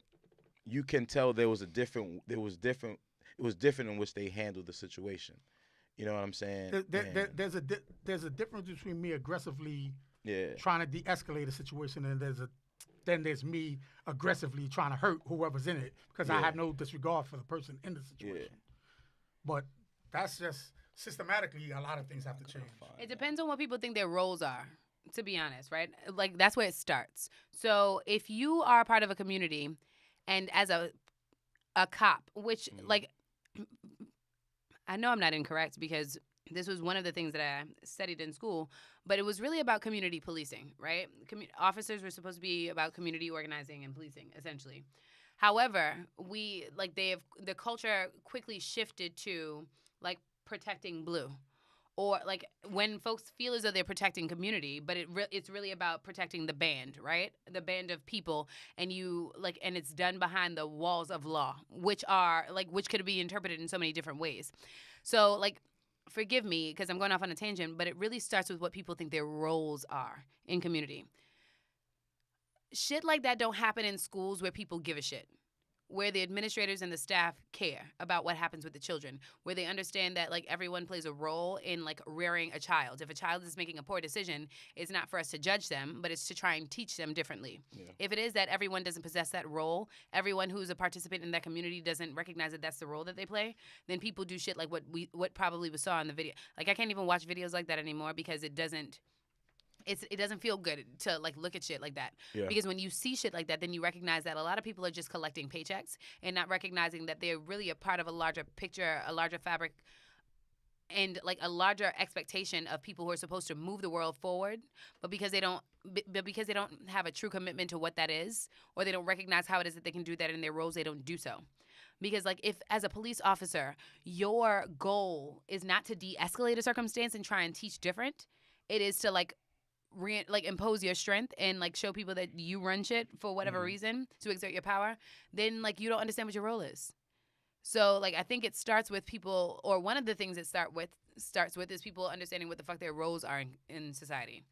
you can tell it was different in which they handled the situation. You know what I'm saying? There's a difference between me aggressively Yeah. trying to de-escalate a situation, and there's me aggressively trying to hurt whoever's in it because I Yeah. have no disregard for the person in the situation. But that's just systematically a lot of things have to change. It depends on what people think their roles are, to be honest, right? Like, that's where it starts. So if you are a part of a community and as a cop, which, like, I know I'm not incorrect because this was one of the things that I studied in school, but it was really about community policing, right? Officers were supposed to be about community organizing and policing, essentially. However, the culture quickly shifted to, like, protecting blue. Or, like, when folks feel as though they're protecting community, but it's really about protecting the band, right? The band of people, and it's done behind the walls of law, which could be interpreted in so many different ways. So, like, forgive me because I'm going off on a tangent, but it really starts with what people think their roles are in community. Shit like that don't happen in schools where people give a shit, where the administrators and the staff care about what happens with the children, where they understand that, like, everyone plays a role in, like, rearing a child. If a child is making a poor decision, it's not for us to judge them, but it's to try and teach them differently. Yeah. If it is that everyone doesn't possess that role, everyone who's a participant in that community doesn't recognize that that's the role that they play, then people do shit like what probably we saw in the video. Like, I can't even watch videos like that anymore because it doesn't feel good to, like, look at shit like that. Yeah. Because when you see shit like that, then you recognize that a lot of people are just collecting paychecks and not recognizing that they're really a part of a larger picture, a larger fabric, and, like, a larger expectation of people who are supposed to move the world forward, but because they don't have a true commitment to what that is, or they don't recognize how it is that they can do that in their roles, they don't do so. Because, like, if as a police officer, your goal is not to de-escalate a circumstance and try and teach different, it is to, like, impose your strength and, like, show people that you run shit for whatever reason to exert your power, then, like, you don't understand what your role is. So, like, I think it starts with people, or one of the things it starts with is people understanding what the fuck their roles are in society.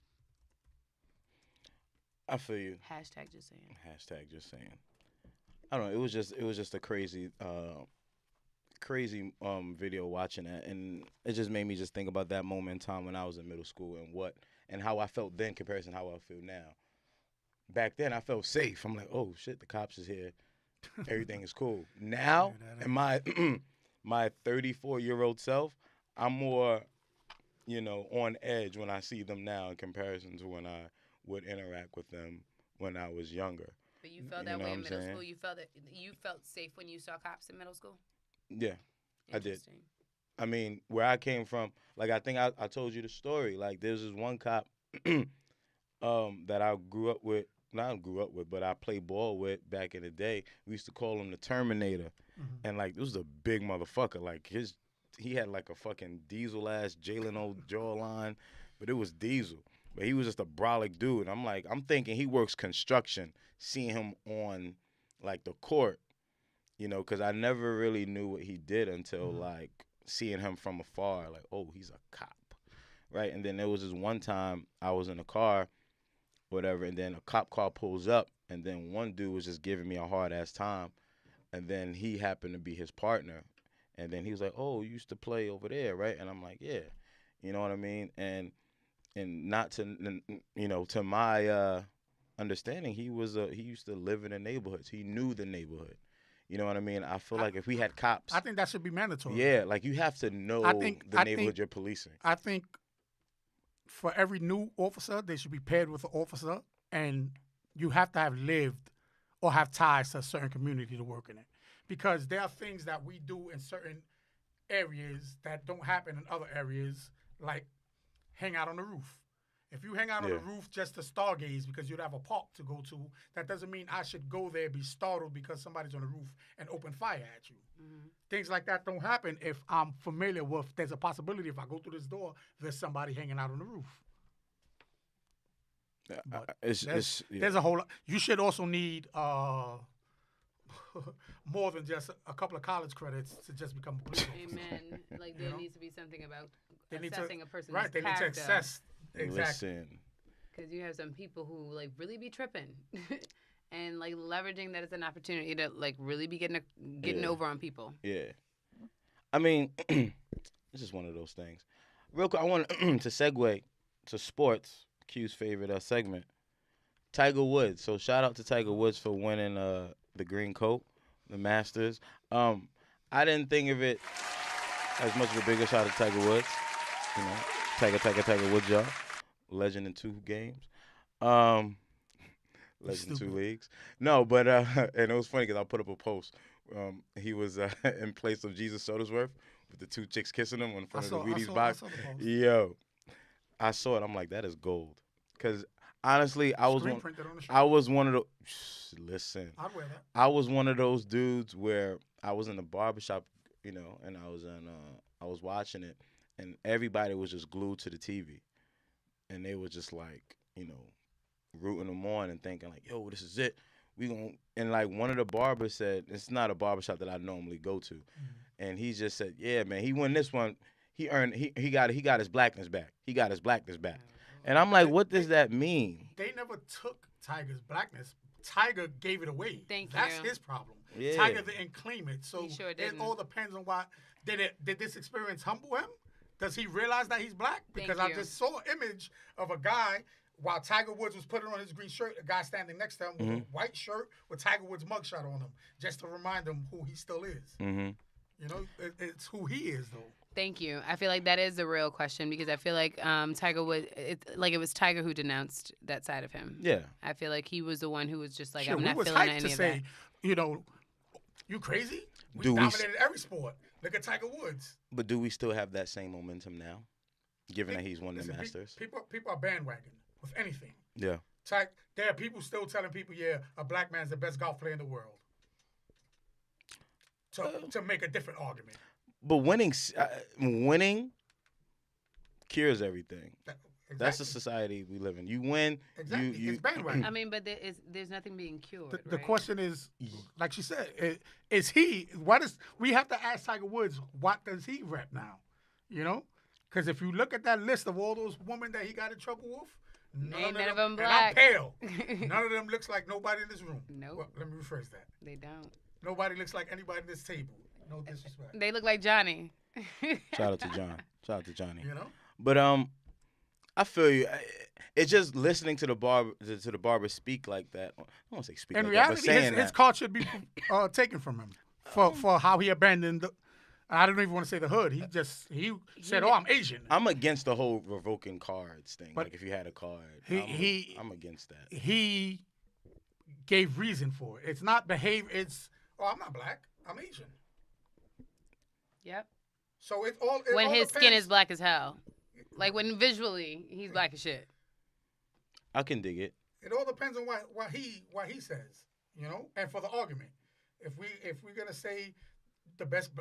I feel you. Hashtag just saying. Hashtag just saying. I don't know. It was just a crazy video watching that, and it just made me just think about that moment in time when I was in middle school and how I felt then comparison to how I feel now. Back then, I felt safe. I'm like, oh shit, the cops is here, everything is cool. Now, in my 34-year-old self, I'm more, on edge when I see them now in comparison to when I would interact with them when I was younger. But you felt that way in middle school? You felt safe when you saw cops in middle school? Yeah, I did. I mean, where I came from, like, I think I told you the story. Like, there's this one cop that I grew up with. Not grew up with, but I played ball with back in the day. We used to call him the Terminator. Mm-hmm. And, like, this was a big motherfucker. Like, he had, like, a fucking diesel-ass Jalen old jawline, but it was diesel. But he was just a brolic dude. And I'm thinking he works construction, seeing him on, like, the court, because I never really knew what he did until, like, seeing him from afar, like, oh, he's a cop, right? And then there was this one time I was in a car, whatever, and then a cop car pulls up, and then one dude was just giving me a hard-ass time, and then he happened to be his partner, and then he was like, oh, you used to play over there, right? And I'm like, yeah, you know what I mean? And not to, to my understanding, he used to live in the neighborhoods. He knew the neighborhood. You know what I mean? I feel like if we had cops, I think that should be mandatory. Yeah, like, you have to know the neighborhood you're policing. I think for every new officer, they should be paired with an officer, and you have to have lived or have ties to a certain community to work in it. Because there are things that we do in certain areas that don't happen in other areas, like hang out on the roof. If you hang out on Yeah. the roof just to stargaze because you'd have a park to go to, that doesn't mean I should go there, be startled because somebody's on the roof and open fire at you. Things like that don't happen if I'm familiar with, there's a possibility if I go through this door, there's somebody hanging out on the roof. But there's a whole lot. You should also need more than just a couple of college credits to just become a police officer. Amen. Like there needs to be something about They need assessing a person's right, they need to character. assess. Exactly. Listen. Because you have some people who like really be tripping, and like leveraging that as an opportunity to like really be getting Yeah. over on people. Yeah. I mean, it's just one of those things. Real quick, I want to segue to sports, Q's favorite segment. Tiger Woods. So shout out to Tiger Woods for winning the green coat, the Masters. I didn't think of it as much of a bigger shot at Tiger Woods. You know, Tiger Woods, y'all. Legend in 2 games. Legend in 2 leagues. No, but and it was funny because I put up a post. He was in place of Jesus Sodersworth with the 2 chicks kissing him in front of the Wheaties box. I saw the post. Yo, I saw it. I'm like, that is gold. Because honestly, I was Screen one. printed on the shirt. I was one of the. Listen, I'd wear that. I was one of those dudes where I was in the barbershop, you know, and I was watching it, and everybody was just glued to the TV, and they were just like, you know, rooting them on and thinking like, yo, this is it. We gonna, and like one of the barbers said, it's not a barbershop that I normally go to, and he just said, yeah, man, he won this one. He got his blackness back. He got his blackness back. And I'm like, what does that mean? They never took Tiger's blackness. Tiger gave it away. That's you. his problem. Yeah. Tiger didn't claim it. So He sure it didn't. all depends on why. Did this experience humble him? Does he realize that he's black? Because I you. just saw an image of a guy while Tiger Woods was putting on his green shirt, a guy standing next to him with a white shirt with Tiger Woods' mugshot on him, just to remind him who he still is. Mm-hmm. You know, it's who he is, though. Thank you. I feel like that is the real question because I feel like Tiger Woods, it was Tiger who denounced that side of him. Yeah. I feel like he was the one who was just like, Shit, I'm we not was feeling hyped any to of say, you know, you crazy? We Do we dominated every sport. Look at Tiger Woods. But do we still have that same momentum now, given that he's won the Listen, Masters? People are bandwagon with anything. Yeah. There are people still telling people, yeah, a black man's the best golf player in the world. To make a different argument. But winning cures everything. That's the society we live in. You win. Exactly. You It's bandwagon. I mean, but there's nothing being cured. The right? question is, like she said, we have to ask Tiger Woods, what does he rep now? You know? Because if you look at that list of all those women that he got in trouble with, Ain't none of and them I'm black. pale. None of them looks like nobody in this room. Nope. Well, let me rephrase that. They don't. Nobody looks like anybody at this table. No disrespect. They look like Johnny. Shout out to John. Shout out to Johnny. You know? But I feel you. It's just listening to the barber speak like that. I don't want to say speak In like that, but reality, saying his that. card should be taken from him for how he abandoned. I don't even want to say the hood. He said, "Oh, I'm Asian." I'm against the whole revoking cards thing. But like if you had a card, I'm against that. He gave reason for it. It's not behavior. It's I'm not black. I'm Asian. Yep. So it When all his skin depends. is black as hell. Like when visually he's black as shit. I can dig it. It all depends on what he says, you know. And for the argument, if we're gonna say the best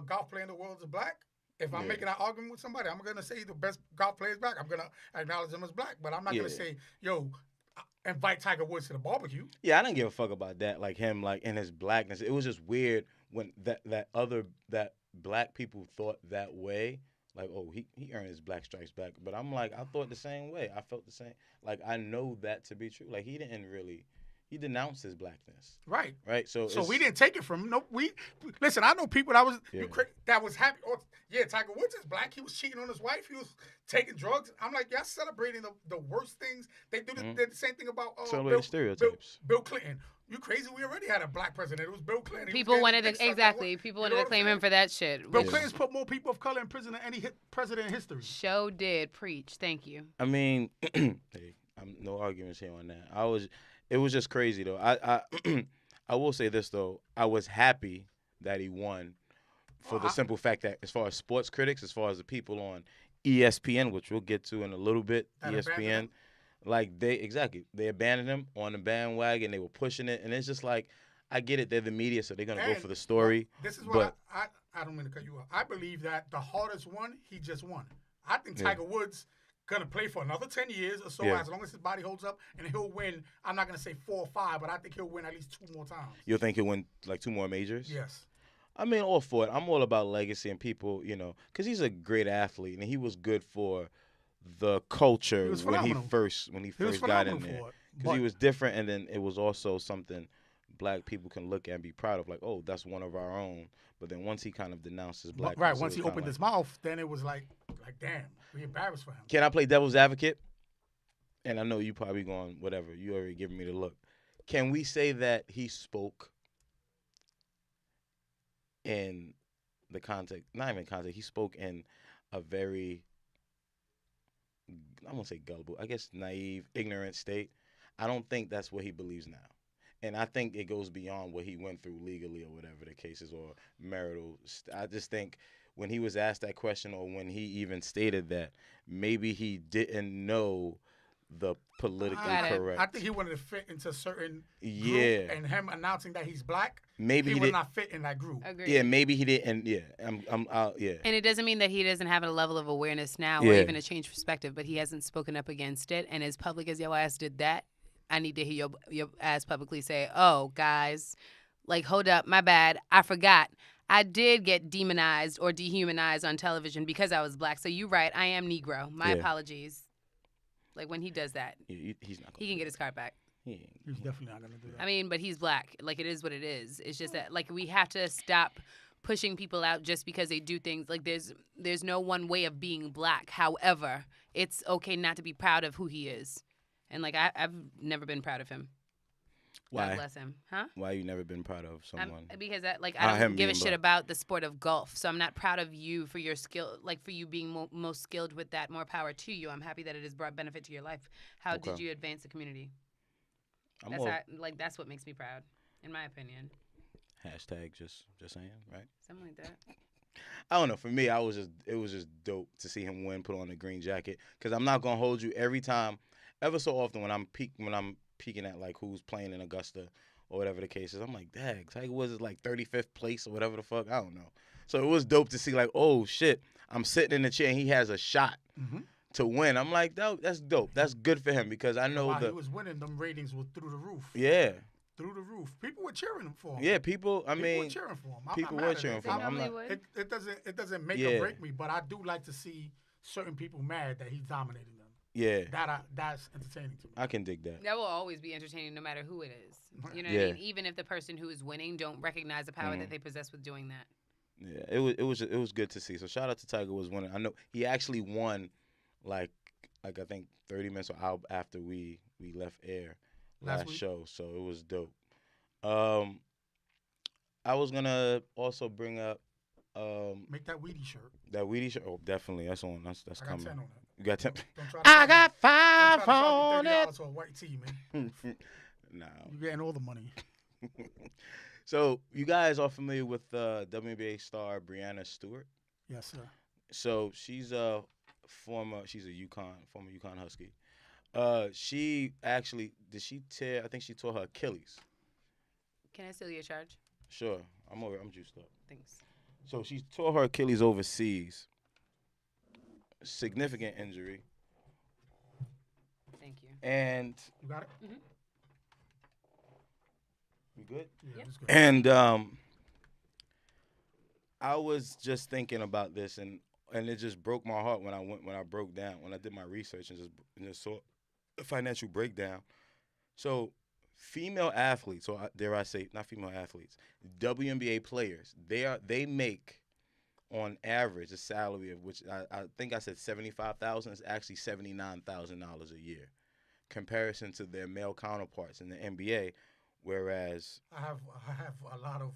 golf player in the world is black, if I'm making an argument with somebody, I'm gonna say the best golf player is black. I'm gonna acknowledge him as black, but I'm not gonna say, yo, invite Tiger Woods to the barbecue. Yeah, I didn't give a fuck about that. Like him, like in his blackness. It was just weird when that black people thought that way. Like, oh, he earned his black stripes back. But I'm like, I thought the same way. I felt the same. Like, I know that to be true. Like, he denounced his blackness. Right. Right. So we didn't take it from him. No, listen. I know people that was happy. Oh, yeah, Tiger Woods is black. He was cheating on his wife. He was taking drugs. I'm like, y'all celebrating the worst things. They do the same thing about celebrating stereotypes. Bill Clinton. You crazy? We already had a black president. It was Bill Clinton. People wanted to claim him for that shit. Bill Clinton's put more people of color in prison than any president in history. Show did preach. Thank you. I mean, hey, I'm no arguments here on that. It was just crazy though. I will say this though. I was happy that he won for the simple fact that as far as sports critics, as far as the people on ESPN, which we'll get to in a little bit. That abandoned ESPN, him? like they abandoned him on the bandwagon. They were pushing it, and it's just like, I get it. They're the media, so they're gonna go And for the story. This is but what I don't mean to cut you off. I believe that the hardest one, he just won. I think Yeah. Tiger Woods gonna play for another 10 years or so, Yeah. as long as his body holds up, and he'll win. I'm not gonna say 4 or 5, but I think he'll win at least 2 more times. you'll think he'll win like 2 more majors. Yes. I mean, all for it. I'm all about legacy and people, because he's a great athlete and he was good for the culture He was when he phenomenal. first He was got in phenomenal there. for it. Because he But- was different, and then it was also something black people can look at and be proud of, like, oh, that's one of our own. But then once he kind of denounced his black, Right, once he opened his mouth, then it was like damn, we embarrassed for him. Can I play devil's advocate? And I know you probably going whatever. You already giving me the look. Can we say that he spoke in the context, not even context, he spoke in a very, I won't say gullible, I guess naive, ignorant state? I don't think that's what he believes now. And I think it goes beyond what he went through legally or whatever the case is, or marital. I just think when he was asked that question, or when he even stated that, maybe he didn't know the politically Got it. correct. I think he wanted to fit into certain Yeah. group, and him announcing that he's black, Maybe he he would did. not fit in that group. Agreed. Yeah, maybe he didn't. Yeah, I'm out. Yeah. And it doesn't mean that he doesn't have a level of awareness now or Yeah. even a change perspective, but he hasn't spoken up against it. And as public as your ass did that, I need to hear your ass publicly say, oh, guys, like, hold up, my bad. I forgot. I did get demonized or dehumanized on television because I was black. So you're right. I am Negro. My Yeah. apologies. Like, when he does that, He's not. he can get his card back. He's definitely not gonna do that. I mean, but he's black. Like, it is what it is. It's just that, like, we have to stop pushing people out just because they do things. Like, there's no one way of being black. However, it's okay not to be proud of who he is. And, like, I've never been proud of him. Why? God bless him. Huh? Why you never been proud of someone? Because I Him don't give a being shit black. about the sport of golf. So I'm not proud of you for your skill, like for you being most skilled with that. More power to you. I'm happy that it has brought benefit to your life. How did Okay. you advance the community? I'm That's all that's what makes me proud, in my opinion. hashtag just saying, right? Something like that. I don't know. For me, it was just dope to see him win, put on the green jacket. Because I'm not gonna hold you every time, ever so often when I'm peeking at like who's playing in Augusta or whatever the case is, I'm like, dang, Tiger Woods is like 35th place or whatever the fuck. I don't know. So it was dope to see like, oh shit, I'm sitting in the chair and he has a shot to win. I'm like, that's dope. That's good for him because I know While he the was winning, them ratings were through the roof. yeah. Through the roof. People were cheering for him. Yeah, people. I People mean, were cheering for him. I'm people not were mad at cheering it. for him. They I'm normally not. would. It doesn't make Yeah. or break me, but I do like to see certain people mad that he's dominating them. Yeah, That's entertaining to me. I can dig that. That will always be entertaining no matter who it is. You know what Yeah. I mean? Even if the person who is winning don't recognize the power that they possess with doing that. Yeah, it was good to see. So shout out to Tiger Woods winning. I know he actually won, like I think 30 minutes or hour after we left air last week? show. So it was dope. I was gonna also bring up Make that Weedy shirt. that Weedy shirt. Oh, definitely. That's on. That's I got coming. 10 on it. You got 10. Don't try to I charge got me- 5 don't try to charge on me it. $30 for a white tee, man. Nah. You're getting all the money. So you guys are familiar with WNBA star Brianna Stewart? Yes, sir. So she's a former UConn Husky. She actually I think she tore her Achilles. Can I steal your charge? Sure, I'm juiced up. Thanks. So she tore her Achilles overseas. Significant injury, Thank you. and You got it? you good? Yeah, it's good. And I was just thinking about this, and it just broke my heart when I did my research and just saw the financial breakdown. So female athletes, or dare I say, not female athletes, WNBA players, they make on average a salary of which I think I said $75,000 is actually $79,000 a year, comparison to their male counterparts in the NBA. Whereas I have a lot of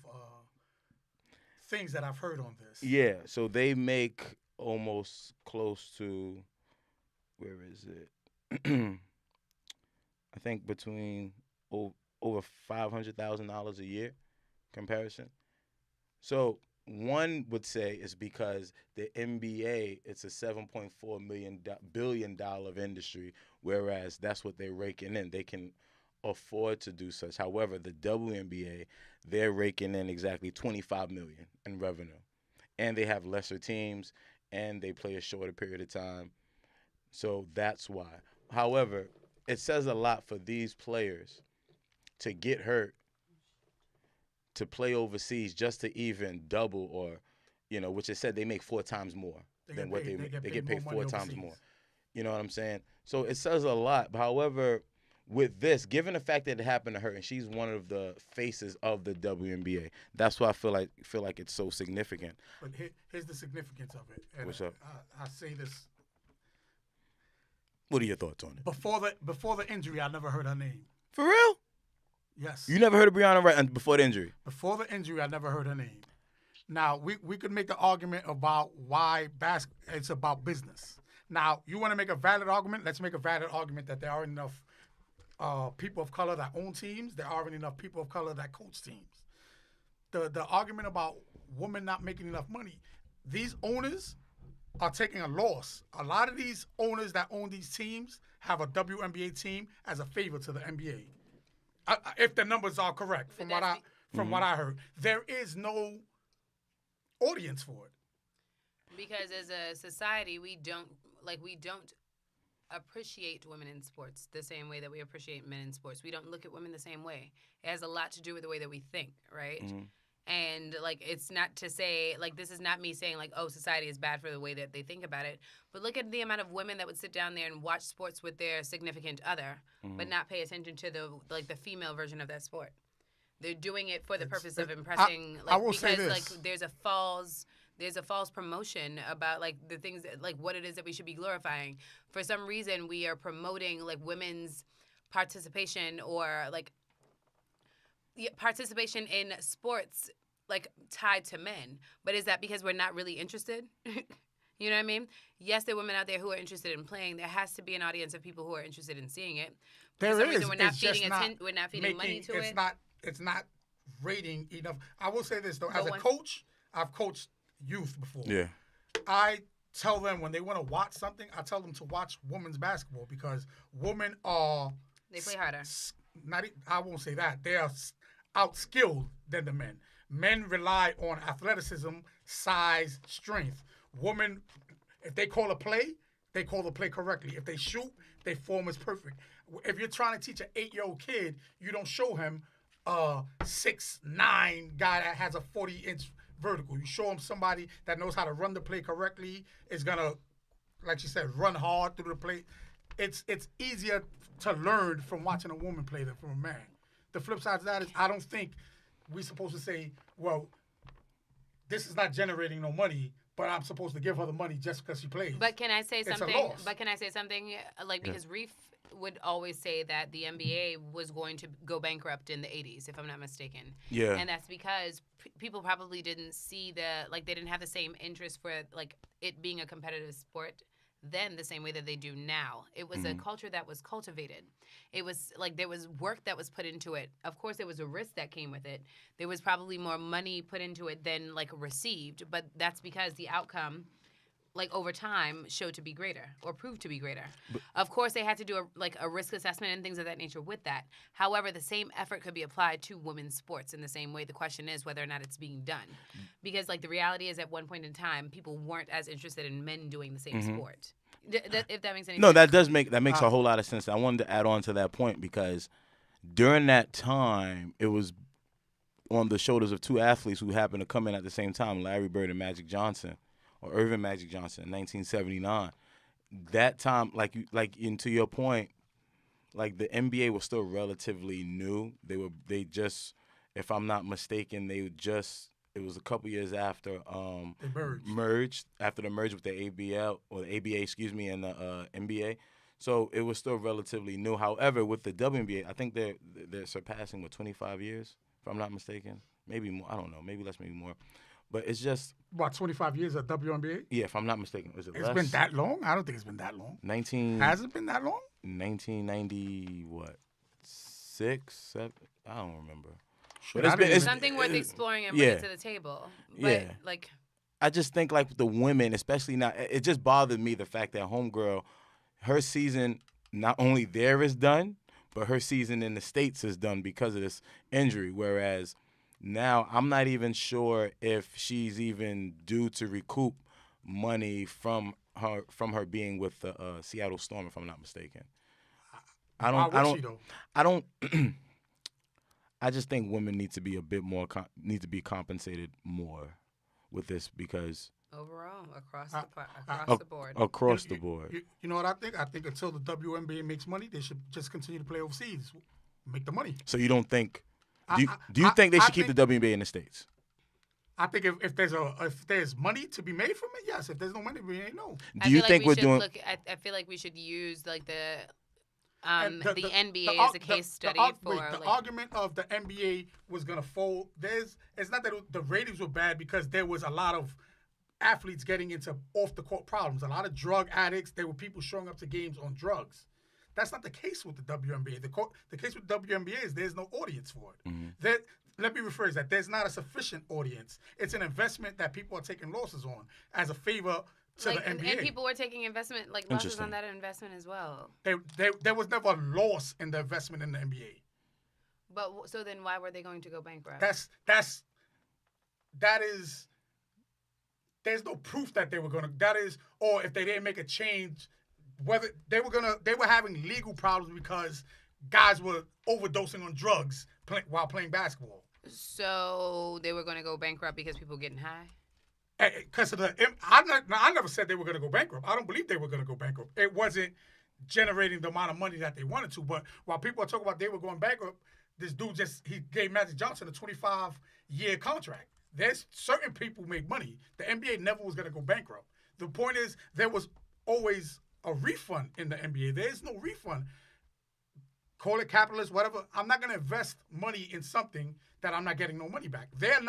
things that I've heard on this. yeah, so they make almost close to, where is it? I think between over $500,000 a year comparison. So one would say is because the NBA, it's a $7.4 billion industry, whereas that's what they're raking in. They can afford to do such. However, the WNBA, they're raking in exactly $25 million in revenue, and they have lesser teams, and they play a shorter period of time. So that's why. However, it says a lot for these players to get hurt, to play overseas just to even double or, which it said they make 4 times more than what they get paid 4 times more. You know what I'm saying? So it says a lot. But however, with this, given the fact that it happened to her and she's one of the faces of the WNBA, that's why I feel like it's so significant. But here's the significance of it. And What's up? I say this. What are your thoughts on it? Before the injury, I never heard her name. For real? Yes. You never heard of Brianna right before the injury? Before the injury, I never heard her name. Now, we could make the argument about why it's about business. Now, you want to make a valid argument? Let's make a valid argument that there aren't enough people of color that own teams. There aren't enough people of color that coach teams. The argument about women not making enough money, these owners are taking a loss. A lot of these owners that own these teams have a WNBA team as a favor to the NBA. If the numbers are correct, from what I heard, there is no audience for it. Because as a society, we don't appreciate women in sports the same way that we appreciate men in sports. We don't look at women the same way. It has a lot to do with the way that we think, right? Mm-hmm. And, it's not to say, this is not me saying, society is bad for the way that they think about it. But look at the amount of women that would sit down there and watch sports with their significant other, but not pay attention to the female version of that sport. They're doing it for the purpose of impressing, I will say this. There's a false promotion about, the things that, what it is that we should be glorifying. For some reason, we are promoting, women's participation or, participation in sports tied to men. But is that because we're not really interested? You know what I mean? Yes, there are women out there who are interested in playing. There has to be an audience of people who are interested in seeing it. There For some is. reason, we're not It's feeding just not we're not feeding money to it. It's not rating enough. I will say this though, as a coach, I've coached youth before. Yeah. I tell them when they want to watch something, I tell them to watch women's basketball because women are They play harder. I won't say that. They are outskilled than the men. Men rely on athleticism, size, strength. Women, if they call a play, they call the play correctly. If they shoot, their form is perfect. If you're trying to teach an 8-year-old kid, you don't show him a 6'9" guy that has a 40-inch vertical. You show him somebody that knows how to run the play correctly, is going to, like you said, run hard through the play. It's easier to learn from watching a woman play than from a man. The flip side of that is I don't think we're supposed to say, well, this is not generating no money, but I'm supposed to give her the money just because she plays. But can I say something? A loss. But can I say something? Because Reef would always say that the NBA was going to go bankrupt in the 80s, if I'm not mistaken. Yeah. And that's because people probably didn't see they didn't have the same interest for it being a competitive sport then the same way that they do now. It was a culture that was cultivated. It was there was work that was put into it. Of course, there was a risk that came with it. There was probably more money put into it than received, but that's because the outcome over time showed to be greater or proved to be greater. Of course, they had to do a risk assessment and things of that nature with that. However, the same effort could be applied to women's sports in the same way. The question is whether or not it's being done. Because the reality is at one point in time, people weren't as interested in men doing the same sport. If that makes any sense. No, that makes a whole lot of sense. I wanted to add on to that point because during that time, it was on the shoulders of 2 athletes who happened to come in at the same time, Larry Bird and Magic Johnson. Or Irvin Magic Johnson in 1979. That time, and to your point, the NBA was still relatively new. They just, if I'm not mistaken, it was a couple years after they merged after the merge with the ABL or the ABA, and the NBA. So it was still relatively new. However, with the WNBA, I think they're surpassing 25 years, if I'm not mistaken. Maybe more. I don't know. Maybe less, maybe more. But it's just... What, 25 years at WNBA? Yeah, if I'm not mistaken. Is it less? It's been that long? I don't think it's been that long. Has it been that long? 1990, 6, 7? I don't remember. But I didn't even- Something worth exploring and yeah. bringing to the table. But, Yeah. like, I just think like the women, especially now, it just bothered me the fact that homegirl, her season not only there is done, but her season in the States is done because of this injury. Whereas now I'm not even sure if she's even due to recoup money from her being with the Seattle Storm, if I'm not mistaken. Why would she, though? I don't. I just think women need to be a bit more need to be compensated more with this because overall, across ac- the board. across the board. You know what I think? I think until the WNBA makes money, they should just continue to play overseas, make the money. So you don't think? Do you I think they should keep think- the WNBA in the States? I think if there's money to be made from it, yes. If there's no money, we ain't no. Do you think we're doing? I feel like we should use like the And NBA as a case study for the argument of the NBA was gonna fold. It's not that the ratings were bad because there was a lot of athletes getting into off the court problems. A lot of drug addicts. There were people showing up to games on drugs. That's not the case with the WNBA. The case with WNBA is there's no audience for it. Mm-hmm. Let me rephrase that. There's not a sufficient audience. It's an investment that people are taking losses on as a favor to the NBA. And people were taking investment losses Interesting. on that investment as well. There was never a loss in the investment in the NBA. But so then why were they going to go bankrupt? That is. There's no proof that they were gonna. That is, or if they didn't make a change, whether they were having legal problems because guys were overdosing on drugs while playing basketball. So they were going to go bankrupt because people were getting high? Because of I never said they were going to go bankrupt. I don't believe they were going to go bankrupt. It wasn't generating the amount of money that they wanted to. But while people are talking about they were going bankrupt, this dude he gave Magic Johnson a 25-year contract. There's certain people who make money. The NBA never was going to go bankrupt. The point is there was always a refund in the NBA. There is no refund. Call it capitalist, whatever. I'm not going to invest money in something that I'm not getting no money back. They're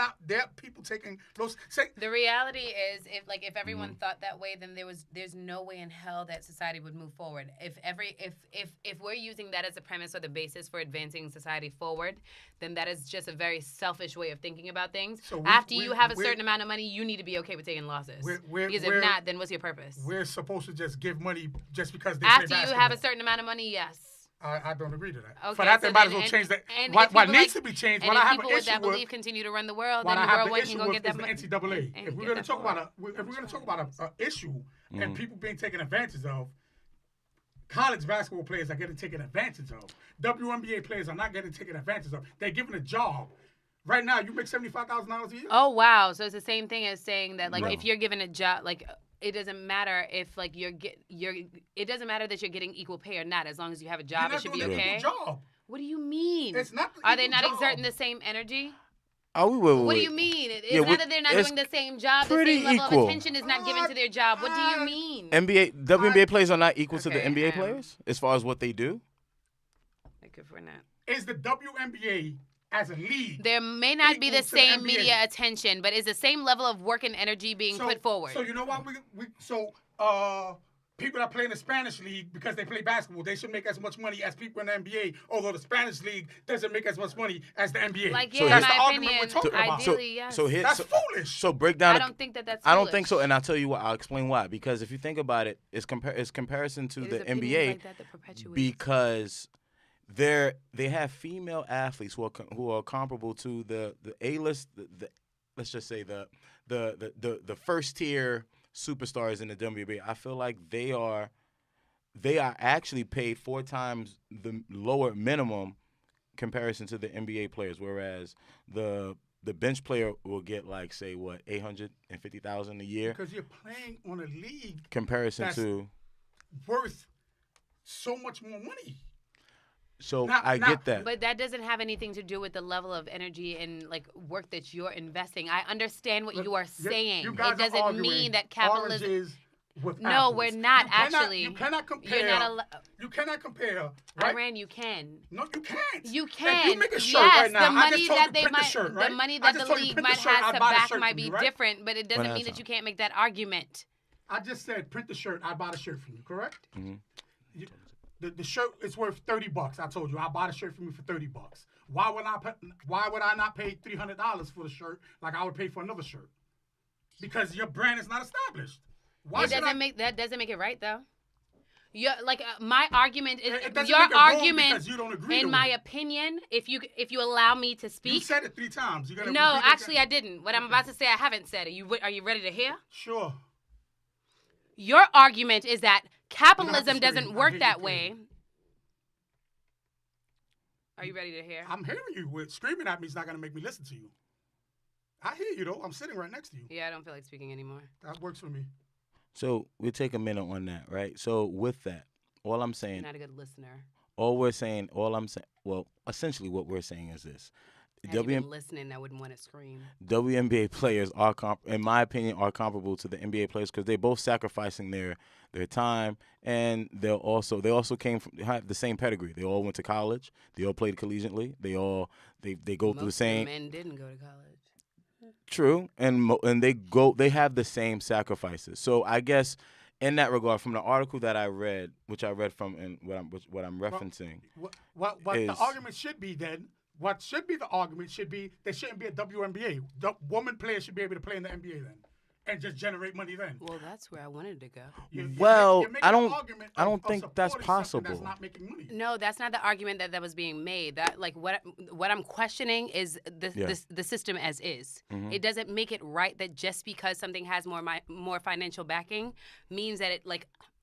people taking those. The reality is, if everyone thought that way, then there's no way in hell that society would move forward. If we're using that as a premise or the basis for advancing society forward, then that is just a very selfish way of thinking about things. So After you have a certain amount of money, you need to be okay with taking losses. Because if not, then what's your purpose? We're supposed to just give money just because they After play basketball. you have a certain amount of money, yes. I don't agree to that. Okay, For that, so they might as then- well change that. and What if people needs to be changed, what I have an people with issue that with, belief continue to run the world, what then I the have world an one issue can go with get that is the money. NCAA. and If we're get going to that talk forward. about if we're going to talk about an issue and people being taken advantage of, college basketball players are getting taken advantage of. WNBA players are not getting taken advantage of. They're given a job. Right now, you make $75,000 a year. Oh wow! So it's the same thing as saying that No. if you're given a job, it doesn't matter if it doesn't matter that you're getting equal pay or not, as long as you have a job, You're it not should be doing an okay. equal job. What do you mean? It's not the Are they equal not job. exerting the same energy? Oh, wait. What do you mean? It's Yeah, not that they're not it's doing the same job. The pretty same level equal. of attention is not given to their job. What do you mean? WNBA players are not equal to the Okay, NBA players as far as what they do. Like if we're not. Is the WNBA as a league? There may not be equal the to same NBA? media attention, but is the same level of work and energy being put forward? So you know what people that play in the Spanish league because they play basketball, they should make as much money as people in the NBA. Although the Spanish league doesn't make as much money as the NBA. Like, So yeah, that's in the my argument opinion, we're talking about. ideally, yes. That's foolish. So break down. I don't think that that's I don't think so, foolish. and I'll tell you why. I'll explain why. Because if you think about it, it's comparison to It is the opinions NBA like that perpetuate. because they have female athletes who are comparable to the A-list. Let's just say the first tier superstars in the WNBA. I feel like they are actually paid 4 times the lower minimum comparison to the NBA players, whereas the bench player will get like say what $850,000 a year Because you're playing on a league comparison that's to. worth so much more money. So Now- I now- get that. But that doesn't have anything to do with the level of energy and work that you're investing. I understand what you are saying. You guys It doesn't are arguing mean that capitalism. oranges with No, apples. we're not, You cannot- actually. You cannot compare. You're not you cannot compare. Right? Iran, you can. No, you can't. You If can. you make a shirt Yes, right now, the I money just told that you they print might, the shirt, right? the money I that just the told you league print the might shirt, have I'd to buy the back shirt might from be you, right? different, but it doesn't One at mean a that you time. can't make that argument. I just said print the shirt. I buy the shirt from you. Correct? Mhm. The shirt is worth $30. I told you I bought a shirt for me for $30. Why would I not pay $300 for the shirt like I would pay for another shirt? Because your brand is not established. Why That doesn't make it right though. My argument is It doesn't your make it wrong argument. because you don't agree In to my it. opinion, if you allow me to speak, You said it 3 times. no, actually I didn't. What I'm about to say, I haven't said it. Are you ready to hear? Sure. Your argument is that capitalism You don't have to doesn't scream. work I hear that you way. clearly. Are you ready to hear? I'm hearing you. Screaming at me is not going to make me listen to you. I hear you, though. I'm sitting right next to you. Yeah, I don't feel like speaking anymore. That works for me. So we'll take a minute on that, right? So with that, all I'm You're saying, not a good listener. well, essentially what we're saying is this. Had you been listening, I wouldn't want to scream. WNBA players are, in my opinion, are comparable to the NBA players because they're both sacrificing their time, and they also have the same pedigree. They all went to college. They all played collegiately. They go through the same. Most men didn't go to college. True, and they have the same sacrifices. So I guess in that regard, from the article that I read, which I read from, and what I'm referencing, What the argument should be then? What should be the argument should be there shouldn't be a WNBA. The woman players should be able to play in the NBA then, and just generate money then. Well, that's where I wanted to go. I don't think that's possible. That's not making money. No, that's not the argument that was being made. That what I'm questioning is the system as is. Mm-hmm. It doesn't make it right that just because something has more financial backing means that it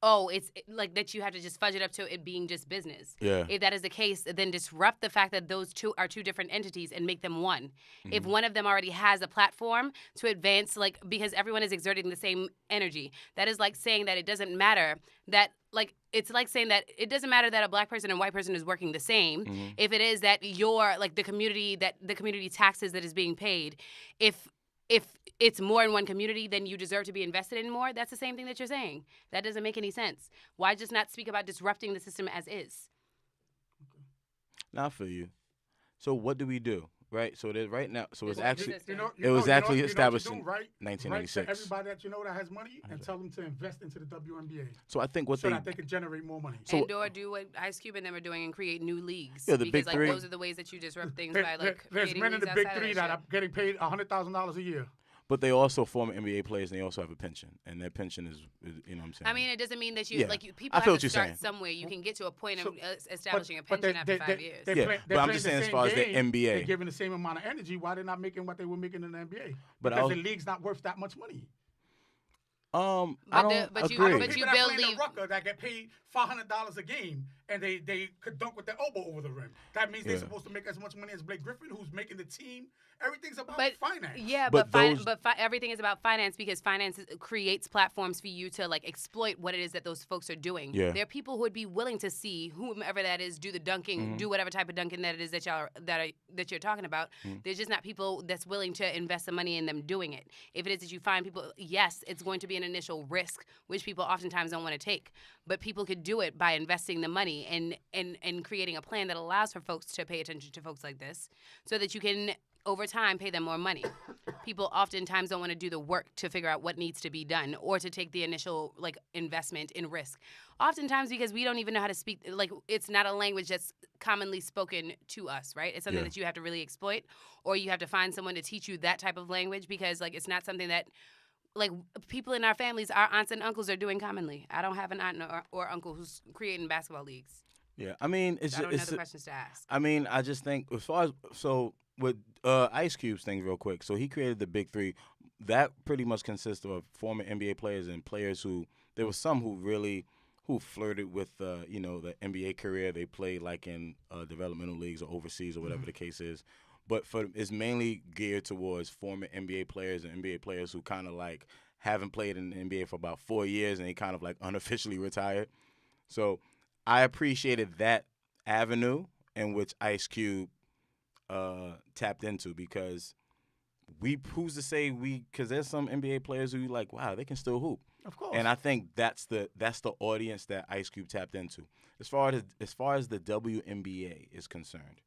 it's like that you have to just fudge it up to it being just business. Yeah. If that is the case, then disrupt the fact that those two are two different entities and make them one. Mm-hmm. If one of them already has a platform to advance, because everyone is exerting the same energy, that is like saying that it doesn't matter that it's like saying that it doesn't matter that a black person and white person is working the same. Mm-hmm. If it is that the community taxes that is being paid, if it's more in one community, then you deserve to be invested in more. That's the same thing that you're saying. That doesn't make any sense. Why just not speak about disrupting the system as is? Not for you. So what do we do? Right. So there's right now. So it's Well, actually it was actually established in in right? 1996. Write to everybody that you know that has money and tell them to invest into the WNBA So I think so that they can generate more money. Or do what Ice Cube and them are doing and create new leagues. Yeah, the because Big Three. those are the ways that you disrupt things There- by there's creating men in the leagues Big outside of Three that that are getting paid $100,000 a year. But they also former NBA players, and they also have a pension, and their pension is you know what I'm saying. I mean, it doesn't mean that you Yeah. people I feel have what to you're start saying. somewhere. You can get to a point So- of establishing a But pension after 5 years. They're Yeah, play- but they're I'm playing just the saying as same far as the game, NBA. They're giving the same amount of energy. Why they're not making what they were making in the NBA? But Because I'll- the league's not worth that much money. I don't but you- agree. but People you that build play in the league- Rucker that get paid $500 a game and they could dunk with their elbow over the rim. That means they're Yeah. supposed to make as much money as Blake Griffin, who's making the team. Everything's about But finance. yeah, But everything is about finance because finance creates platforms for you to exploit what it is that those folks are doing. Yeah. There are people who would be willing to see whomever that is do the dunking, Mm-hmm. do whatever type of dunking that it is that you're talking about. Mm-hmm. There's just not people that's willing to invest the money in them doing it. If it is that you find people, yes, it's going to be an initial risk, which people oftentimes don't want to take. But people could do it by investing the money and creating a plan that allows for folks to pay attention to folks like this, so that you can over time pay them more money. People oftentimes don't want to do the work to figure out what needs to be done or to take the initial investment in risk. Oftentimes because we don't even know how to speak, it's not a language that's commonly spoken to us, right? It's something Yeah. that you have to really exploit, or you have to find someone to teach you that type of language because it's not something that people in our families, our aunts and uncles are doing commonly. I don't have an aunt or uncle who's creating basketball leagues. Yeah, I mean, I don't know the questions to ask. I mean, I just think as far as with Ice Cube's thing real quick. So he created the Big Three. That pretty much consists of former NBA players and players who there was some who flirted with the NBA career. They played in developmental leagues or overseas or whatever the case is. But it's mainly geared towards former NBA players and NBA players who kind of haven't played in the NBA for about 4 years and they kind of unofficially retired. So I appreciated that avenue in which Ice Cube tapped into because who's to say because there's some NBA players who wow, they can still hoop. Of course. And I think that's the audience that Ice Cube tapped into. As far as the WNBA is concerned,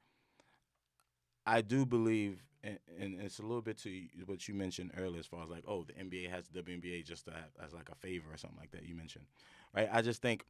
I do believe, and it's a little bit to what you mentioned earlier, as far as the NBA has the WNBA just to have as a favor or something like that you mentioned, right? I just think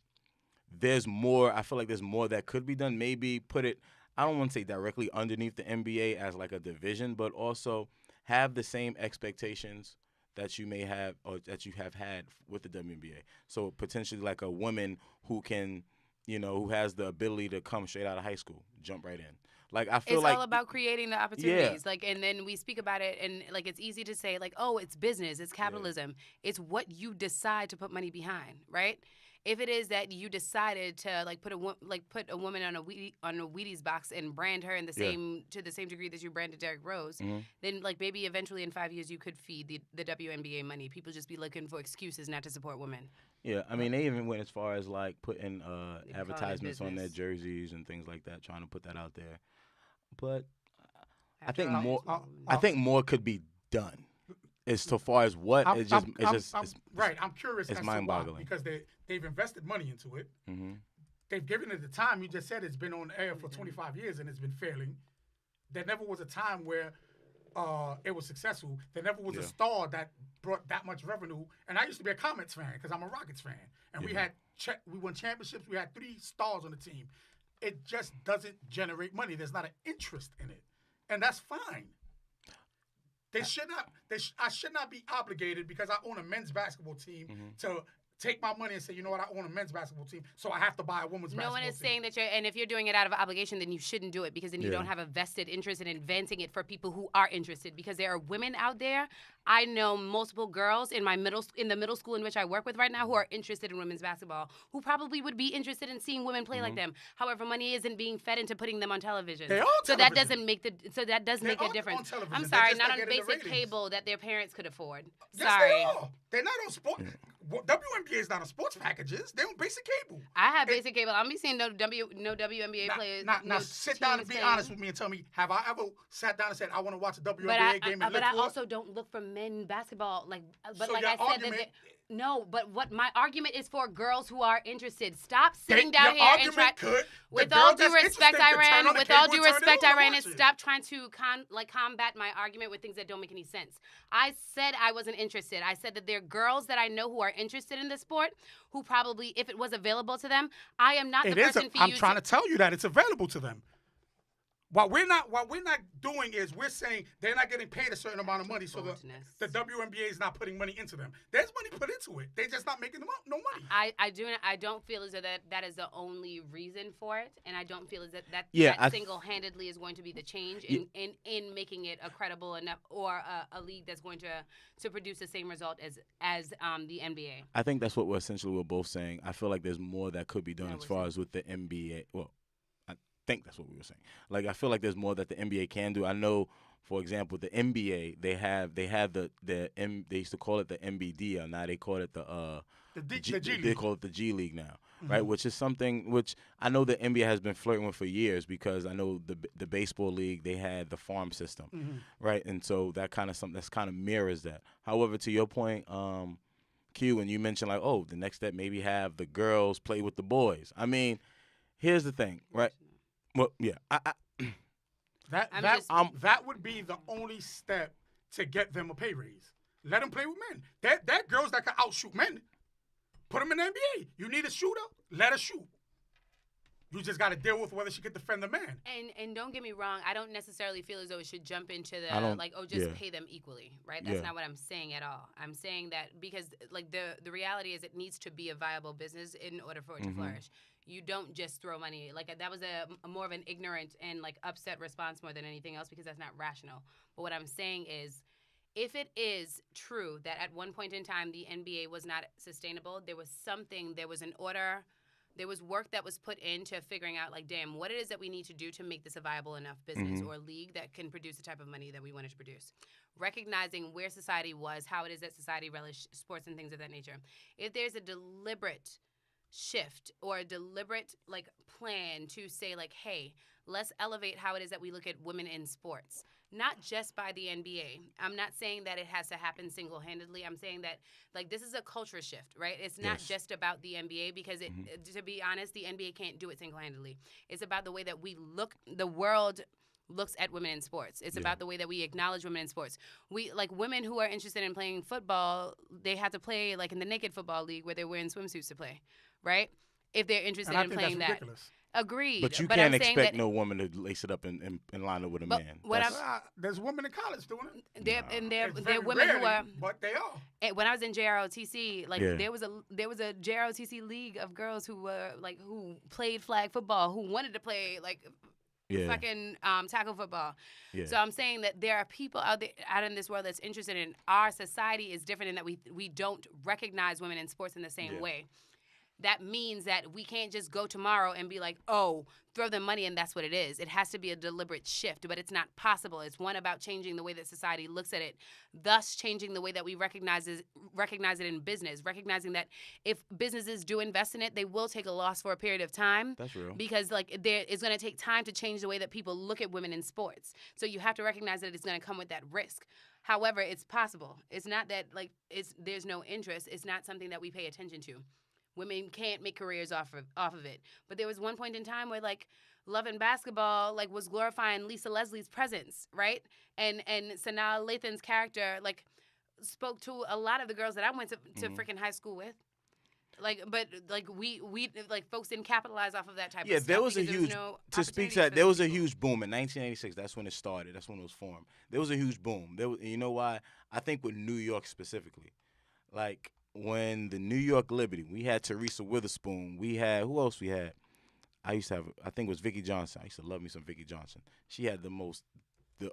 there's more. I feel like there's more that could be done. Maybe put it. I don't want to say directly underneath the NBA as like a division, but also have the same expectations that you may have or that you have had with the WNBA. So potentially like a woman who can, who has the ability to come straight out of high school, jump right in. Like I feel it's like all about creating the opportunities. Like, and then we speak about it, and like it's easy to say like, oh, it's business, it's capitalism. It's what you decide to put money behind, right? If it is that you decided to like put a woman on a Wheaties box and brand her in the same to the same degree that you branded Derrick Rose, then like maybe eventually in 5 years you could feed the WNBA money. People just be looking for excuses not to support women. Yeah, I mean they even went as far as like putting They call it advertisements on their business. jerseys and things like that, trying to put that out there. But I After think all, more. it's women. I think more could be done. As far as what it's right. I'm curious. it's as to why, mind-boggling. because they've invested money into it. Mm-hmm. They've given it the time. You just said it's been on air for 25 years and it's been failing. There never was a time where it was successful. There never was a star that brought that much revenue. And I used to be a Comets fan because I'm a Rockets fan. And we won championships. We had 3 stars on the team. It just doesn't generate money. There's not an interest in it, and that's fine. They should not. I should not be obligated because I own a men's basketball team to take my money and say, you know what, I own a men's basketball team, so I have to buy a women's basketball team. No one is saying that and if you're doing it out of obligation, then you shouldn't do it because then you don't have a vested interest in advancing it for people who are interested. Because there are women out there. I know multiple girls in the middle school in which I work with right now who are interested in women's basketball, who probably would be interested in seeing women play like them. However, money isn't being fed into putting them on television. They are so television. that doesn't make that does make a difference. I'm They're sorry, just not not on getting the basic ratings. cable that their parents could afford. Yes, Sorry. they are. They're not on sports. WNBA is not on sports packages. They're on basic cable. I have basic cable. I'm be seeing no WNBA players. Now sit down and be honest with me and tell me, have I ever sat down and said, I want to watch a WNBA game and but look I for it? also don't look for men basketball. But So like your I said, argument- no. But what my argument is for girls who are interested. Stop sitting Your down here and argument could- With the all girl due that's respect, interested could turn Iran. on the With all cable due and turn it respect, on and Iran, watch and it. stop trying to combat my argument with things that don't make any sense. I said I wasn't interested. I said that there are girls that I know who are interested in the sport who probably, if it was available to them, I am not the person for you I'm trying to tell you that it's available to them. What we're not doing is we're saying they're not getting paid a certain amount of money, so the WNBA is not putting money into them. There's money put into it. They're just not making them no money. I don't feel as though that is the only reason for it, and I don't feel as that single-handedly is going to be the change in making it a credible enough or a league that's going to produce the same result as the NBA. I think that's what we're both saying. I feel like there's more that could be done as far as with the NBA. Well, I think that's what we were saying. Like I feel like there's more that the NBA can do. I know, for example, the NBA they used to call it the MBD, now they call it the G League. They call it the G League now, right? Which is something which I know the NBA has been flirting with for years because I know the baseball league, they had the farm system, right? And so that kind of something that's kind of mirrors that. However, to your point, Q, when you mentioned like, oh, the next step maybe have the girls play with the boys. I mean, here's the thing, right? Well, yeah, that would be the only step to get them a pay raise. Let them play with men. That girls that can outshoot men. Put them in the NBA. You need a shooter? Let her shoot. You just got to deal with whether she can defend the man. And don't get me wrong, I don't necessarily feel as though it should jump into pay them equally, right? That's not what I'm saying at all. I'm saying that because like the reality is it needs to be a viable business in order for it to flourish. You don't just throw money. Like that was a more of an ignorant and like upset response more than anything else because that's not rational. But what I'm saying is if it is true that at one point in time the NBA was not sustainable, there was an order, there was work that was put into figuring out like, damn, what it is that we need to do to make this a viable enough business or league that can produce the type of money that we wanted to produce. Recognizing where society was, how it is that society relished sports and things of that nature. If there's a deliberate shift or a deliberate like plan to say like, hey, let's elevate how it is that we look at women in sports, not just by the NBA. I'm not saying that it has to happen single-handedly. I'm saying that like this is a culture shift, right? It's not just about the NBA because to be honest, the NBA can't do it single-handedly. It's about the way that we look, the world looks at women in sports. It's about the way that we acknowledge women in sports. We like women who are interested in playing football, they have to play like in the naked football league where they're wearing swimsuits to play. Right? if they're interested And I in think playing that's that. ridiculous. Agreed. But you I'm can't saying expect that no woman to lace it up and line up with a But man. what That's- There's women in college doing it. they're and they're It's they're very women rarely, who are. but they are. And when I was in JROTC, like Yeah. there was a JROTC league of girls who were like who played flag football, who wanted to play like yeah. fucking tackle football. Yeah. So I'm saying that there are people out there out in this world that's interested in. Our society is different in that we don't recognize women in sports in the same Yeah. way. That means that we can't just go tomorrow and be like, oh, throw them money and that's what it is. It has to be a deliberate shift, but it's not possible. It's one about changing the way that society looks at it, thus changing the way that we recognize it in business, recognizing that if businesses do invest in it, they will take a loss for a period of time. That's real. Because it's going to take time to change the way that people look at women in sports. So you have to recognize that it's going to come with that risk. However, it's possible. It's not that there's no interest. It's not something that we pay attention to. Women can't make careers off of it. But there was one point in time where Love and Basketball was glorifying Lisa Leslie's presence, right? And Sanaa Lathan's character spoke to a lot of the girls that I went to freaking high school with. We folks didn't capitalize off of that type of stuff. There was a because huge no to speak opportunities to that. for There those was a people. huge boom in 1986. That's when it started. That's when it was formed. There was a huge boom. You know why? I think with New York specifically, when the New York Liberty, we had Teresa Witherspoon. We had who else? We had. I used to have. I think it was Vicki Johnson. I used to love me some Vicki Johnson. She had the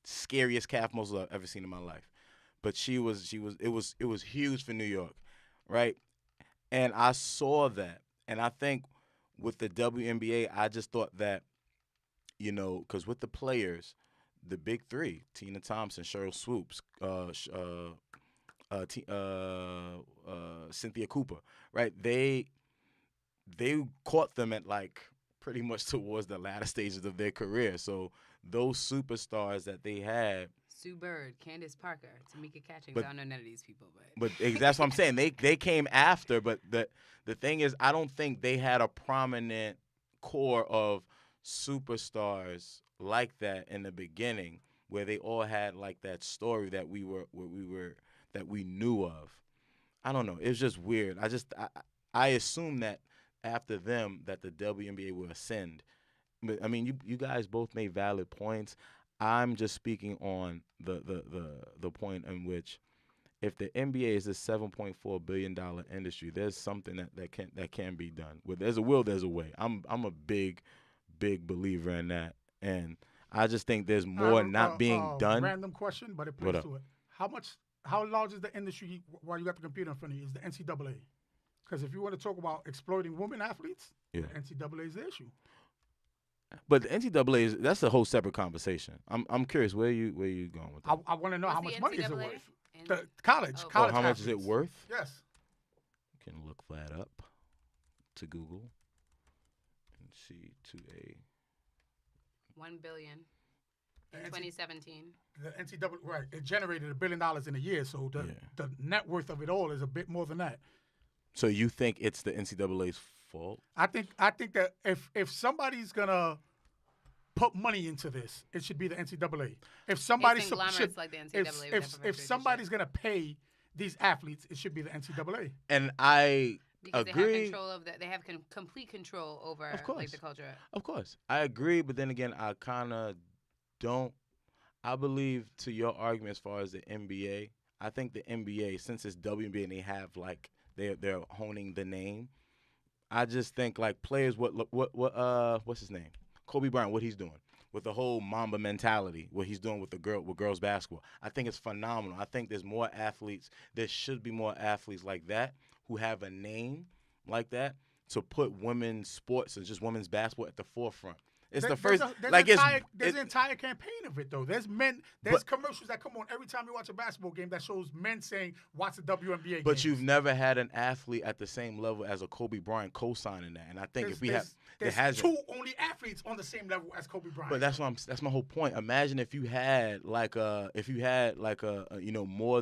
scariest calf muscle I've ever seen in my life. But it was huge for New York, right? And I saw that, and I think with the WNBA, I just thought that, because with the players, the big three, Tina Thompson, Cheryl Swoops, Cynthia Cooper, right? They caught them at pretty much towards the latter stages of their career. So those superstars that they had. Sue Bird, Candace Parker, Tamika Catchings. But- I don't know none of these people, but That's what I'm saying. They came after, but the thing is, I don't think they had a prominent core of superstars like that in the beginning, where they all had that story that we knew of. I don't know. It was just weird. I assumed that after them that the WNBA will ascend. But I mean, you guys both made valid points. I'm just speaking on the point in which, if the NBA is a $7.4 billion industry, there's something that can be done. Where there's a will, there's a way. I'm a big believer in that, and I just think there's more not being done. Random question, but it plays to it. How large is the industry while you got the computer in front of you? Is the NCAA? Because if you want to talk about exploiting women athletes, the NCAA is the issue. But the NCAA that's a whole separate conversation. I'm curious where you going with that. I want to know What's how the much money is it NCAA? worth? The college. Oh. College how much is it athletes. worth? Yes. You can look that up to Google and see to a. $1 billion in The 2017. The NCAA, right? It generated $1 billion in a year, so the net worth of it all is a bit more than that. So you think it's the NCAA's fault? I think that if somebody's gonna put money into this, it should be the NCAA. If somebody It's conglomerates like the NCAA would have if somebody's gonna pay these athletes, it should be the NCAA. And I Because agree. they have control of they have complete control over Of course. the culture. Of course, I agree, but then again, I kind of don't. I believe to your argument as far as the NBA. I think the NBA, since it's WNBA and they have they're honing the name. I just think players, what's his name? Kobe Bryant, what he's doing with the whole Mamba mentality, what he's doing with girls basketball. I think it's phenomenal. I think there's more athletes. There should be more athletes like that who have a name like that to put women's sports and just women's basketball at the forefront. It's the first, There's an entire campaign of it though. There's commercials that come on every time you watch a basketball game that shows men saying, "Watch the WNBA." But games." you've never had an athlete at the same level as a Kobe Bryant co-signing that, and I think there's two only athletes on the same level as Kobe Bryant. But that's my whole point. Imagine if you had more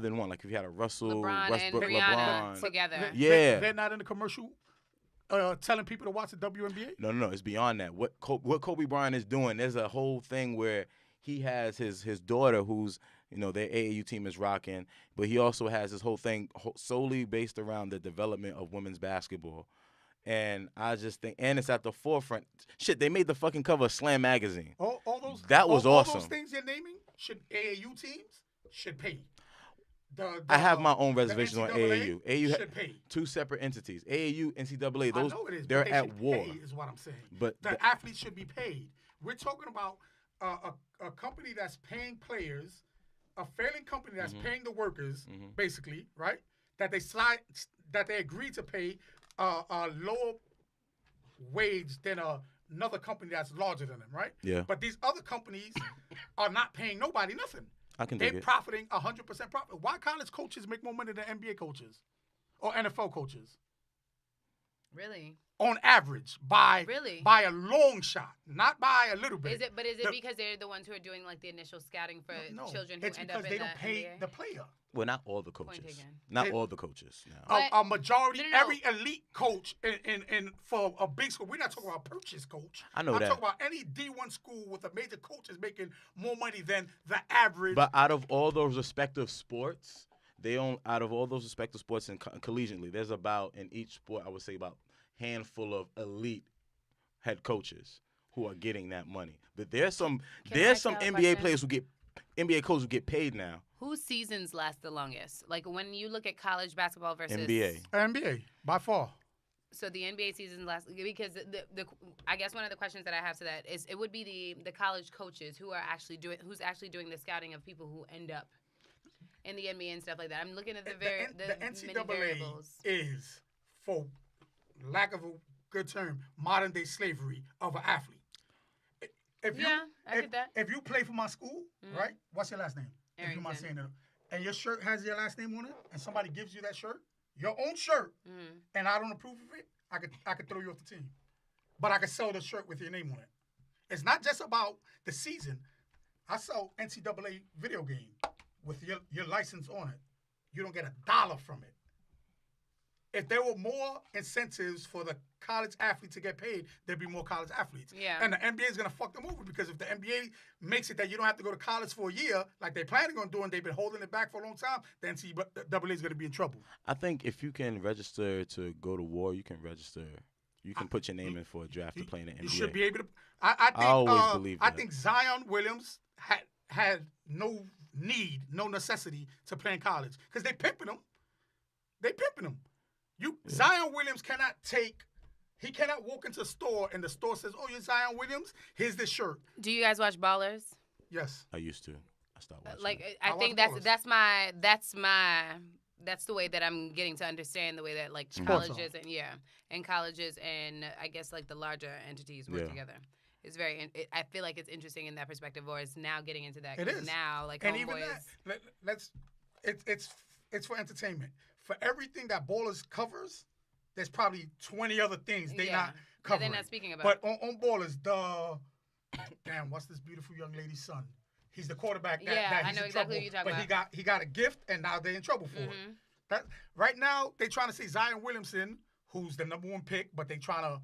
than one, if you had a Russell Westbrook, and Rihanna LeBron together. Yeah. they're not in the commercial. Telling people to watch the WNBA? No, it's beyond that. What Kobe Bryant is doing, there's a whole thing where he has his daughter who's, their AAU team is rocking, but he also has this whole thing solely based around the development of women's basketball. And I just think, and it's at the forefront. Shit, they made the fucking cover of Slam magazine. All those That was all awesome. those things you're naming AAU teams should pay. I have my own the reservations on NCAA AAU. AAU should pay. two separate entities. AAU, NCAA, those I know it is, they're but they at should war. pay is what I'm saying. But the athletes should be paid. We're talking about a company that's paying players, a failing company that's paying the workers, basically, right? That they agree to pay a lower wage than another company that's larger than them, right? Yeah. But these other companies are not paying nobody nothing. I can They're dig it. profiting 100% profit. Why college coaches make more money than NBA coaches or NFL coaches? Really? On average, by a long shot, not by a little bit. Is it because they're the ones who are doing like the initial scouting for children who it's end because up in they the don't pay NBA? the player. Well, not all the coaches. taken. Not all the coaches. No. A majority, No. every elite coach in for a big school. We're not talking about purchase coach. I know I'm that. talking about any D1 school with a major coach is making more money than the average. But out of all those respective sports, out of all those respective sports and collegiately, there's about in each sport, I would say about handful of elite head coaches who are getting that money. But there's some ask y'all a NBA question? players NBA coaches who get paid now. Whose seasons last the longest? Like when you look at college basketball versus NBA. by far. So the NBA season last because I guess one of the questions that I have to that is it would be the college coaches who's actually doing the scouting of people who end up in the NBA and stuff like that. I'm looking at the many NCAA variables. is, for lack of a good term, modern day slavery of an athlete. I get that. Mm-hmm. If you play for my school, right? What's your last name? If you mind saying it. And your shirt has your last name on it, and somebody gives you that shirt, your own shirt, and I don't approve of it, I could throw you off the team. But I could sell the shirt with your name on it. It's not just about the season. I sell NCAA video game with your license on it. You don't get $1 from it. If there were more incentives for the college athlete to get paid, there'd be more college athletes. Yeah. And the NBA is going to fuck them over because if the NBA makes it that you don't have to go to college for a year, like they're planning on doing, they've been holding it back for a long time, the NCAA is going to be in trouble. I think if you can register to go to war, you can register. You can put your name in for a draft to play in the NBA. You should be able to. I always believe that. I think Zion Williams had no necessity to play in college because they pimping him. Zion Williams he cannot walk into a store and the store says, "Oh, you're Zion Williams. Here's this shirt." Do you guys watch Ballers? Yes. I used to. I stopped watching. Like I I think watch that's the way that I'm getting to understand the way that like Sports colleges and colleges and I guess like the larger entities work together. It's I feel like it's interesting in that perspective, or it's now getting into that. It is now, like and homeboys. even that. It's for entertainment. For everything that Ballers covers, there's probably 20 other things they're not covering. They're not speaking about. But on Ballers, what's this beautiful young lady's son? He's the quarterback. That I he's know in exactly trouble, what you're talking but he got a gift, and now they're in trouble for it. That right now they're trying to say Zion Williamson, who's the #1 pick, but they try to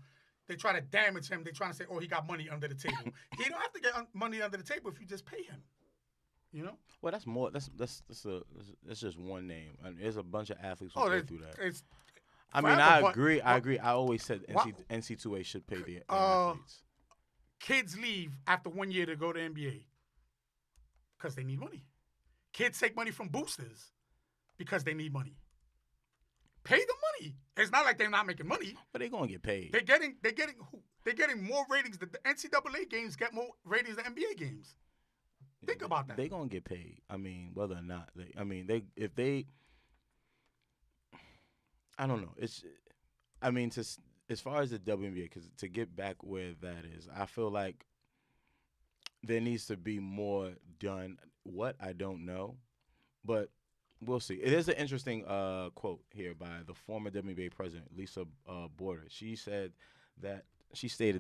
damage him. They're trying to say, oh, he got money under the table. He don't have to get money under the table if you just pay him. You know? Well, that's more. That's just one name. I mean, there's a bunch of athletes who go through that. I agree. I always said NC2A should pay the athletes. Kids leave after 1 year to go to NBA because they need money. Kids take money from boosters because they need money. Pay the money. It's not like they're not making money. But they're gonna get paid. They're getting more ratings. The NCAA games get more ratings than NBA games. Think about that. They're gonna get paid. I mean, whether or not I don't know. As far as the WNBA, because to get back where that is, I feel like there needs to be more done. What, I don't know, but we'll see. It is an interesting quote here by the former WNBA president, Lisa Border. She stated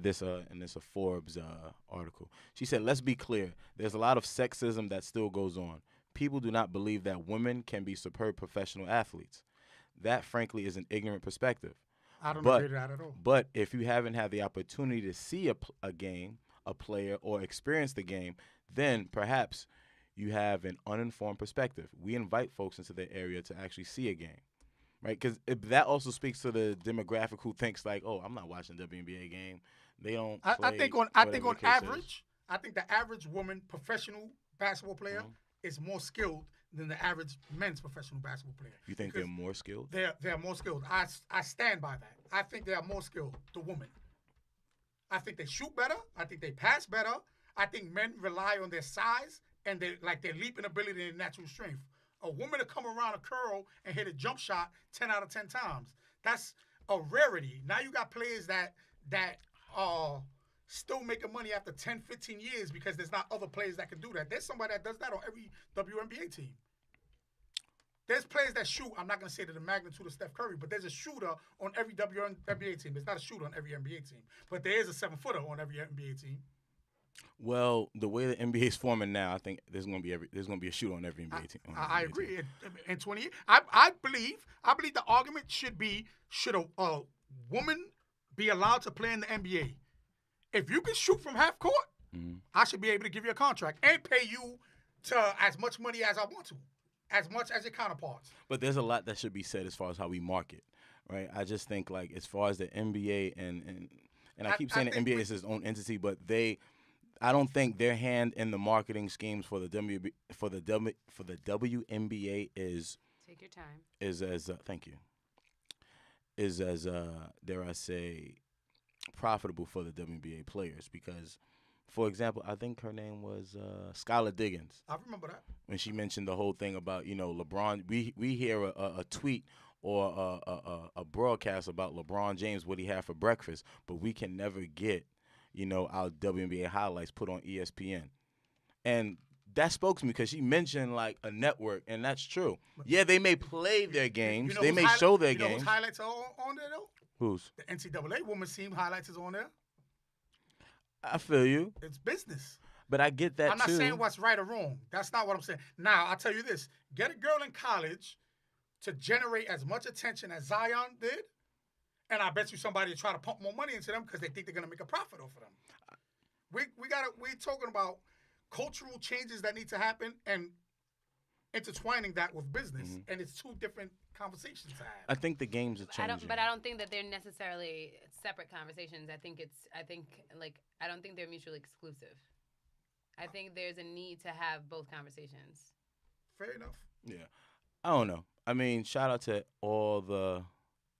this in this Forbes article. She said, "Let's be clear. There's a lot of sexism that still goes on. People do not believe that women can be superb professional athletes. That, frankly, is an ignorant perspective. I don't agree with that at all. But if you haven't had the opportunity to see a game, a player, or experience the game, then perhaps you have an uninformed perspective. We invite folks into the area to actually see a game. right? Because that also speaks to the demographic who thinks like, oh, I'm not watching the WNBA game. They don't. I Play think on whatever the case is. average, I think the average woman professional basketball player is more skilled than the average men's professional basketball player. You think they're more skilled? They're more skilled. I stand by that. I think they are more skilled, the women. I think they shoot better. I think they pass better. I think men rely on their size and their leaping ability and natural strength. A woman to come around a curl and hit a jump shot 10 out of 10 times. That's a rarity. Now you got players that are still making money after 10, 15 years because there's not other players that can do that. There's somebody that does that on every WNBA team. There's players that shoot. I'm not going to say to the magnitude of Steph Curry, but there's a shooter on every WNBA team. There's not a shooter on every NBA team, but there is a 7-footer on every NBA team. Well, the way the NBA is forming now, I think there's going to be a shooter on every NBA team. I agree. In 20 years, I believe the argument should be, should a woman be allowed to play in the NBA? If you can shoot from half court, I should be able to give you a contract and pay you to as much money as I want to, as much as your counterparts. But there's a lot that should be said as far as how we market, right? I just think like as far as the NBA and I keep saying the NBA is its own entity, but I don't think their hand in the marketing schemes for the WNBA is Take your time. Is as thank you. Is as dare I say profitable for the WNBA players because, for example, I think her name was Skylar Diggins. I remember that when she mentioned the whole thing about LeBron. We hear a tweet or a broadcast about LeBron James, what he had for breakfast, but we can never get our WNBA highlights put on ESPN, and that spoke to me because she mentioned like a network, and that's true. Yeah, they may play their games, they may show their games. Whose highlights are on there though? Whose? The NCAA women's team highlights is on there. I feel you. It's business. But I get that I'm not too. saying what's right or wrong. That's not what I'm saying. Now, I'll tell you this. Get a girl in college to generate as much attention as Zion did, and I bet you somebody will try to pump more money into them because they think they're going to make a profit off of them. We're talking about cultural changes that need to happen and intertwining that with business, and it's two different conversations to have. I think the games are changing. I don't think that they're necessarily separate conversations. I don't think they're mutually exclusive. I think there's a need to have both conversations. Fair enough. Yeah. I don't know. I mean, shout out to all the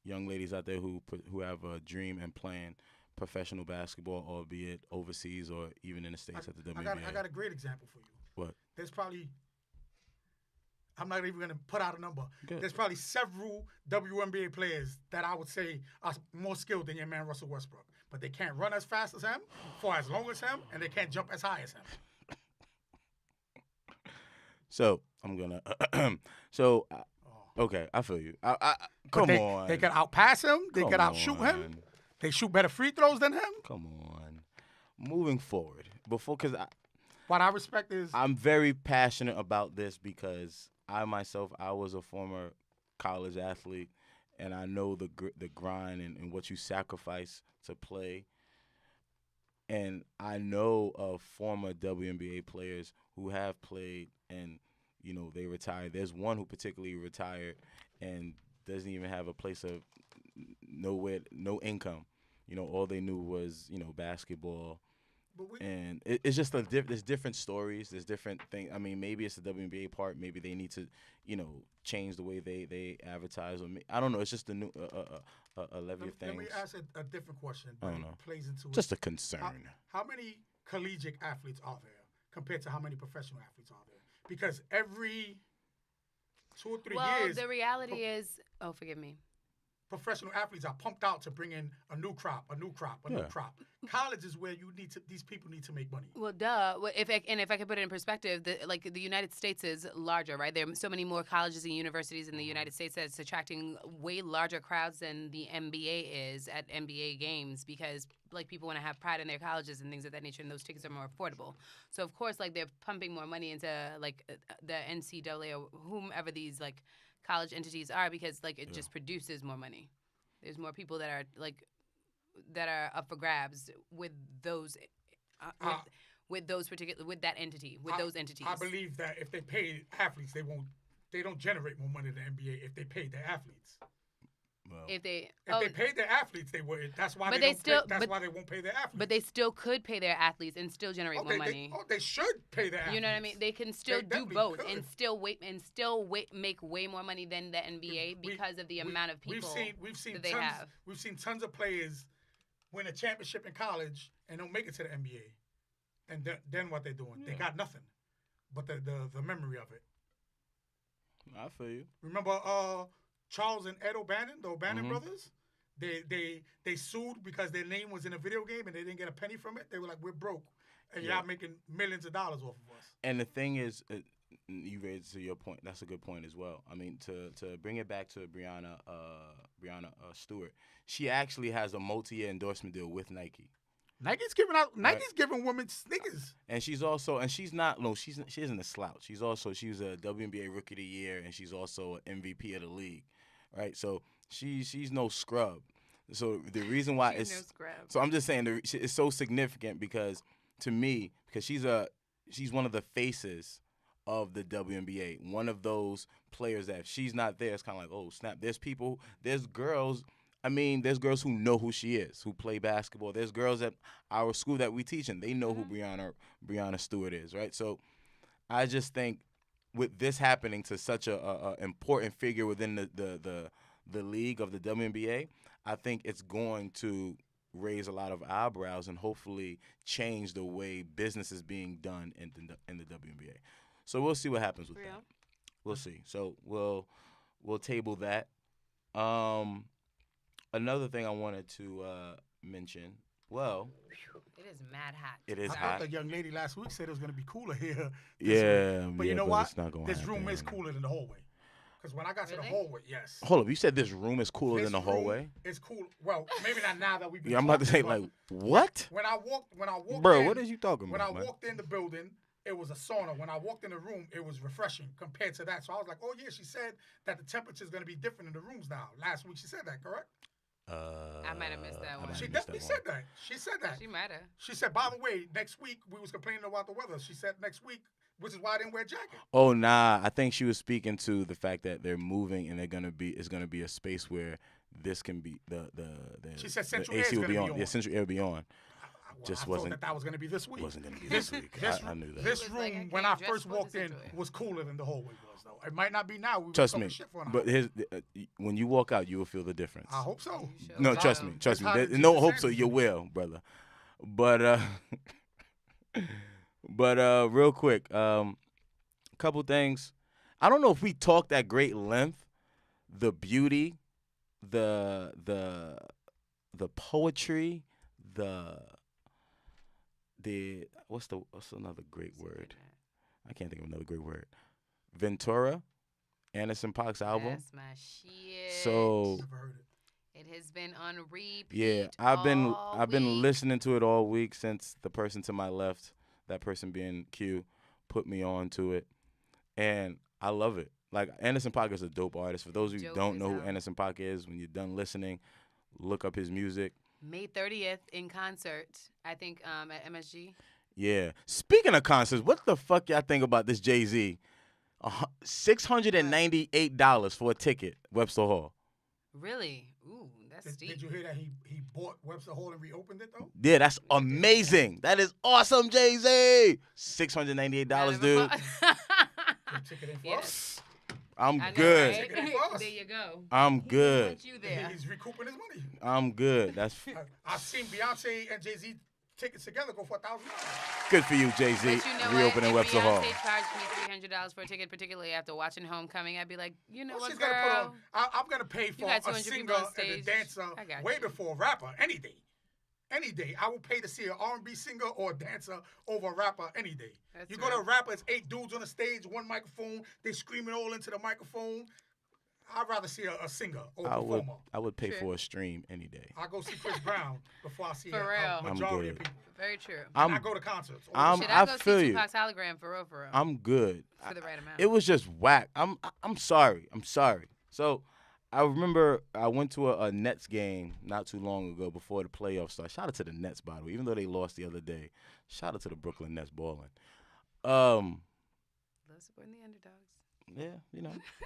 young ladies out there who have a dream and playing professional basketball, albeit overseas or even in the States at the WNBA. I got a great example for you. What? There's probably, I'm not even going to put out a number. Good. There's probably several WNBA players that I would say are more skilled than your man Russell Westbrook. But they can't run as fast as him, for as long as him, and they can't jump as high as him. So I'm gonna. Okay, I feel you. Come on. They can outpass him. They can outshoot him. They shoot better free throws than him. Come on. Moving forward, because what I respect is I'm very passionate about this because I myself was a former college athlete, and I know the grind and what you sacrifice to play. And I know of former WNBA players who have played and, they retired. There's one who particularly retired and doesn't even have a place of no income. All they knew was, basketball. And it's just there's different stories. There's different things. I mean, maybe it's the WNBA part. Maybe they need to, change the way they advertise. Or I don't know. It's just a new a levy of things. Let me ask a different question. I don't know. Plays into just a concern. How many collegiate athletes are there compared to how many professional athletes are there? Because every 2 or 3 years. Well, the reality is, forgive me. Professional athletes are pumped out to bring in a new crop. New crop. College is where these people need to make money. Well, duh. If I could put it in perspective, the United States is larger, right? There are so many more colleges and universities in the United States that's attracting way larger crowds than the NBA is at NBA games because people want to have pride in their colleges and things of that nature, and those tickets are more affordable. So of course, they're pumping more money into the NCAA or whomever these college entities are because it just produces more money. There's more people that are up for grabs with those with those entities. I believe that if they pay athletes, they won't they don't generate more money than the NBA if they paid their athletes. Well, If they If they paid their athletes, they would. That's why But they they don't still- pay, that's but- why they won't pay their athletes. but they still could pay their athletes and still generate more money. They should pay their athletes. You know what I mean? They can still do definitely both could. and still make way more money than the NBA because of the amount of people we've seen that they tons, have. We've seen tons of players win a championship in college and don't make it to the NBA. And then what they're doing? They got nothing but the memory of it. I feel you. Remember Charles and Ed O'Bannon, the O'Bannon Mhm. brothers? They sued because their name was in a video game and they didn't get a penny from it. They were like, we're broke. And Yeah. y'all making millions of dollars off of us. And the thing is, you raised to your point. That's a good point as well. I mean, to bring it back to Brianna Stewart, she actually has a multi-year endorsement deal with Nike. Nike's giving women sneakers. And she isn't a slouch. She was a WNBA Rookie of the Year, and she's also an MVP of the league, right? So she's no scrub. So the reason why She's no scrub. so I'm just saying it's so significant because to me, because she's one of the faces of the WNBA, one of those players that if she's not there, it's kind of like, oh snap. There's girls who know who she is, who play basketball. There's girls at our school that we teach, and they know who Brianna Stewart is, right? So I just think with this happening to such a important figure within the league of the WNBA, I think it's going to raise a lot of eyebrows and hopefully change the way business is being done in the WNBA. So we'll see what happens with that. We'll see. So we'll table that. Another thing I wanted to mention. Well, It is mad hot. it is I hot. thought the young lady last week said it was going to be cooler here. Yeah, But you know what? It's not gonna This room happen. is cooler than the hallway. Because when I got to the Really? hallway, yes. Hold up, you said this room is cooler than the This room hallway? is cool. Well, maybe not now that we've been Yeah, I'm about to say talking, but like what? when I walked Bro, in, what is you talking when about, I man? walked in the building, it was a sauna. When I walked in the room, it was refreshing compared to that. So I was like, oh yeah, she said that the temperature is going to be different in the rooms now. Last week she said that, correct? I might have missed that I one. might She have missed definitely that said one. that. She said that. She might have. She said, by the way, next week we was complaining about the weather. She said next week, which is why I didn't wear a jacket. Oh nah, I think she was speaking to the fact that they're moving and it's gonna be a space where this can be the She said the central AC air is will gonna be be on. on. Yeah, central air will be on. Well, Just I thought wasn't- that was going to be this week. Wasn't gonna be this week. I knew that. This It was like, room, I when I came dressed first for the walked in, central air. was cooler than the hallway was, though. It might not be now. We were Trust talking me, shit for an but hour. when you walk out, you will feel the difference. I hope so. You sure? No, Wow. trust me. It's hot There's as no Jesus hope, so Christ. you will, brother. But real quick, couple things. I don't know if we talked at great length. The beauty, the poetry, the what's another great word? I can't think of another great word. Ventura, Anderson .Paak's album. That's my shit. So Never heard it. It has been on repeat. yeah, I've been week. listening to it all week since the person to my left, that person being Q, put me on to it, and I love it. Like Anderson .Paak is a dope artist. For those of you who Dope don't as know who hell. Anderson .Paak is, when you're done listening, look up his music. May 30th in concert, I think, at MSG. Yeah. Speaking of concerts, what the fuck y'all think about this Jay-Z? $698 for a ticket, Webster Hall. Really? Ooh, that's steep. Did you hear that he bought Webster Hall and reopened it, though? Yeah, that's amazing. That is awesome, Jay-Z. $698, dude. The ticket ain't for Yes. us. I'm I know, good. right? Take it for us. There you go. I'm He good. wants you there. He's recouping his money. I'm good. That's I've seen Beyonce and Jay-Z tickets together go for $1,000. good for you, Jay-Z. But you know Reopening what? Webster If Hall. Beyonce charged me $300 for a ticket, particularly after watching Homecoming, I'd be like, you know Well, what, she's girl? gonna put on. I'm gonna pay for got a 200 singer people on and a stage. dancer I got way you. before a rapper. Any day, any day, I will pay to see an R&B singer or a dancer over a rapper any day. That's You go to a real. rapper, it's 8 dudes on the stage, one microphone, they screaming all into the microphone. I'd rather see a singer or a performer. I would pay True. for a stream any day. I go see Chris Brown before I see For a real. majority I'm of good. people. Very true. And I go to concerts. I'm- Should I I go feel see you. Tupac's hologram for real? I'm good. For the right amount. It was just whack. I'm sorry. I'm sorry. So I remember I went to a Nets game not too long ago before the playoffs started. Shout out to the Nets, by the way, even though they lost the other day. Shout out to the Brooklyn Nets balling. Love supporting the underdogs. Yeah,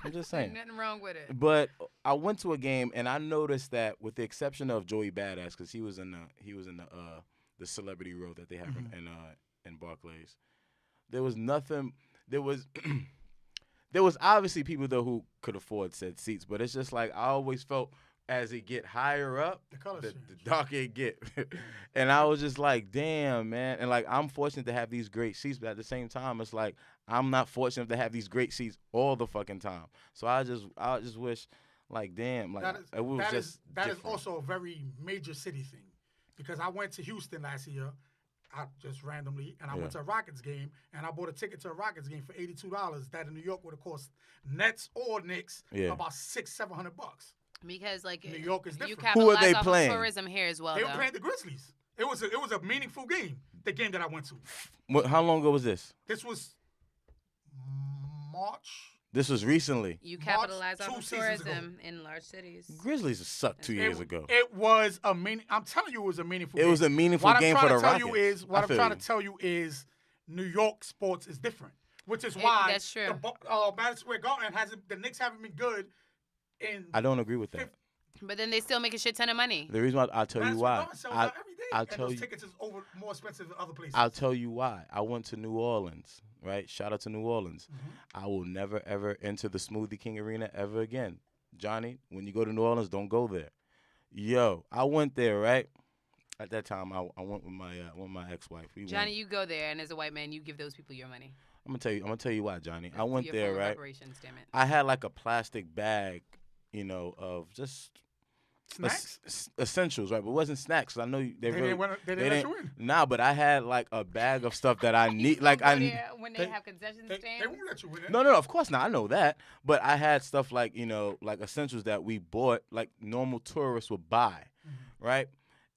I'm just Ain't saying. nothing wrong with it. But I went to a game and I noticed that, with the exception of Joey Badass, because he was in the celebrity row that they have in Barclays, there was nothing. There was there was obviously people though who could afford said seats, but it's just like I always felt as it get higher up, the darker it get. And I was just like, damn, man. And like, I'm fortunate to have these great seats, but at the same time, it's like I'm not fortunate to have these great seats all the fucking time. So I just wish, like, damn, like that is also a very major city thing, because I went to Houston last year, just randomly, and I went to a Rockets game, and I bought a ticket to a Rockets game for $82. That in New York would have cost Nets or Knicks about $600-700. Because like New York is different. You capitalize Who are they off playing? Of tourism here as well. They were playing the Grizzlies. It was a meaningful game. The game that I went to. How long ago was this? This was March. This was recently. You capitalize March, off of 2 seasons tourism in large cities. Grizzlies sucked 2 years ago. It was a I'm telling you, it was a meaningful game. It was a meaningful game for the Rockets. What I'm trying to tell you is New York sports is different, which is why that's true. Madison Square Garden the Knicks haven't been good in. I don't agree with that. But then they still make a shit ton of money. The reason why I'll tell you why. I'll tell you. Tickets is more expensive than other places. I'll tell you why. I went to New Orleans, right? Shout out to New Orleans. I will never ever enter the Smoothie King Arena ever again. Johnny, when you go to New Orleans, don't go there. Yo, I went there, right? At that time, I went with my ex-wife. Johnny, you go there, and as a white man, you give those people your money. I'm gonna tell you why, Johnny. I went there, right? Reparations, damn it. I had like a plastic bag, of just snacks, essentials, right? But it wasn't snacks. I know they didn't let you in. Nah, but I had like a bag of stuff that I need. When they have concession stands. They won't let you in. No, of course not. I know that. But I had stuff like like essentials that we bought, like normal tourists would buy, right?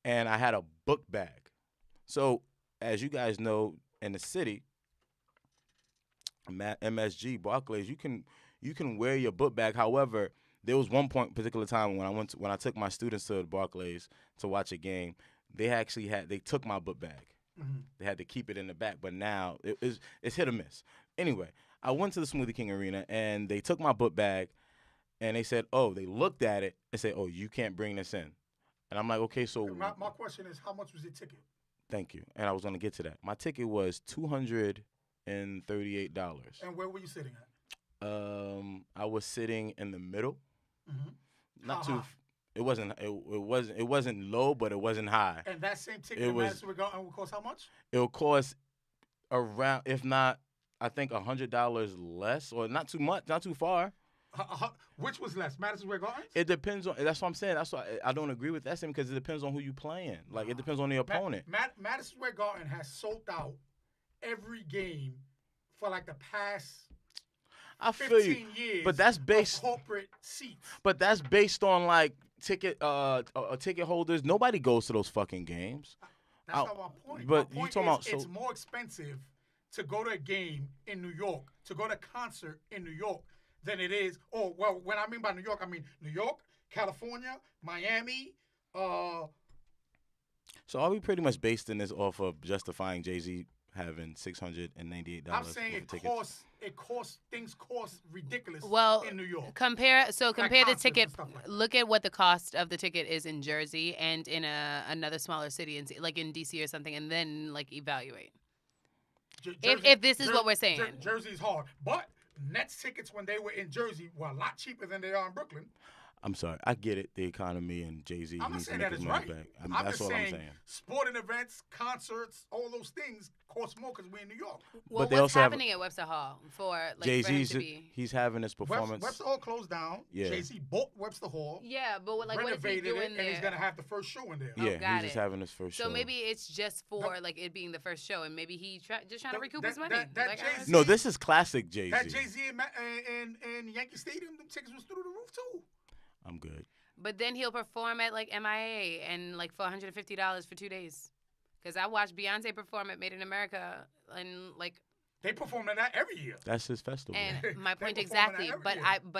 And I had a book bag. So as you guys know, in the city, MSG, Barclays, you can wear your book bag. However, there was one particular time when I took my students to Barclays to watch a game, they took my book bag. They had to keep it in the back, but now it's hit or miss. Anyway, I went to the Smoothie King Arena and they took my book bag, and they said, they looked at it and said, you can't bring this in. And I'm like, okay, so my question is, how much was your ticket? Thank you. And I was going to get to that. My ticket was $238. And where were you sitting at? I was sitting in the middle. Not How too. high? It wasn't low, but it wasn't high. And that same ticket in Madison Square Garden would cost how much? It would cost around, if not, I think $100 less, or not too much, not too far. Which was less, Madison Square Garden? It depends on. That's what I'm saying. That's why I don't agree with that statement, because it depends on who you playing. Like, it depends on the opponent. Madison Square Garden has sold out every game for like the past. I feel 15 years, but that's based corporate seats. But that's based on like ticket holders. Nobody goes to those fucking games. That's not my point. But my point you talking about it's more expensive to go to a game in New York, to go to a concert in New York, than it is. Oh, well, when I mean by New York, I mean New York, California, Miami. So are we pretty much basing this off of justifying Jay-Z having $698? I'm saying things cost ridiculous in New York. Compare the ticket. Like look at what the cost of the ticket is in Jersey and in another smaller city, like in DC or something, and then like evaluate. If this is what we're saying. Jersey's hard, but Nets tickets when they were in Jersey were a lot cheaper than they are in Brooklyn. I'm sorry. I get it. The economy and Jay-Z needs to make his money back. That's all I'm saying. Sporting events, concerts, all those things cost more because we're in New York. Well, but what's happening at Webster Hall for Jay-Z's? He's having his performance. Webster Hall closed down. Yeah. Jay-Z bought Webster Hall. Yeah, but what is he doing there? And he's gonna have the first show in there. Yeah, he's just having his first show. So maybe it's just for like it being the first show, and maybe he just trying to recoup his money. No, this is classic Jay-Z. That Jay-Z in Yankee Stadium, them tickets was through the roof too. I'm good. But then he'll perform at like MIA and like for $150 for 2 days. Because I watched Beyonce perform at Made in America and like. They perform at that every year. That's his festival. And my point exactly. But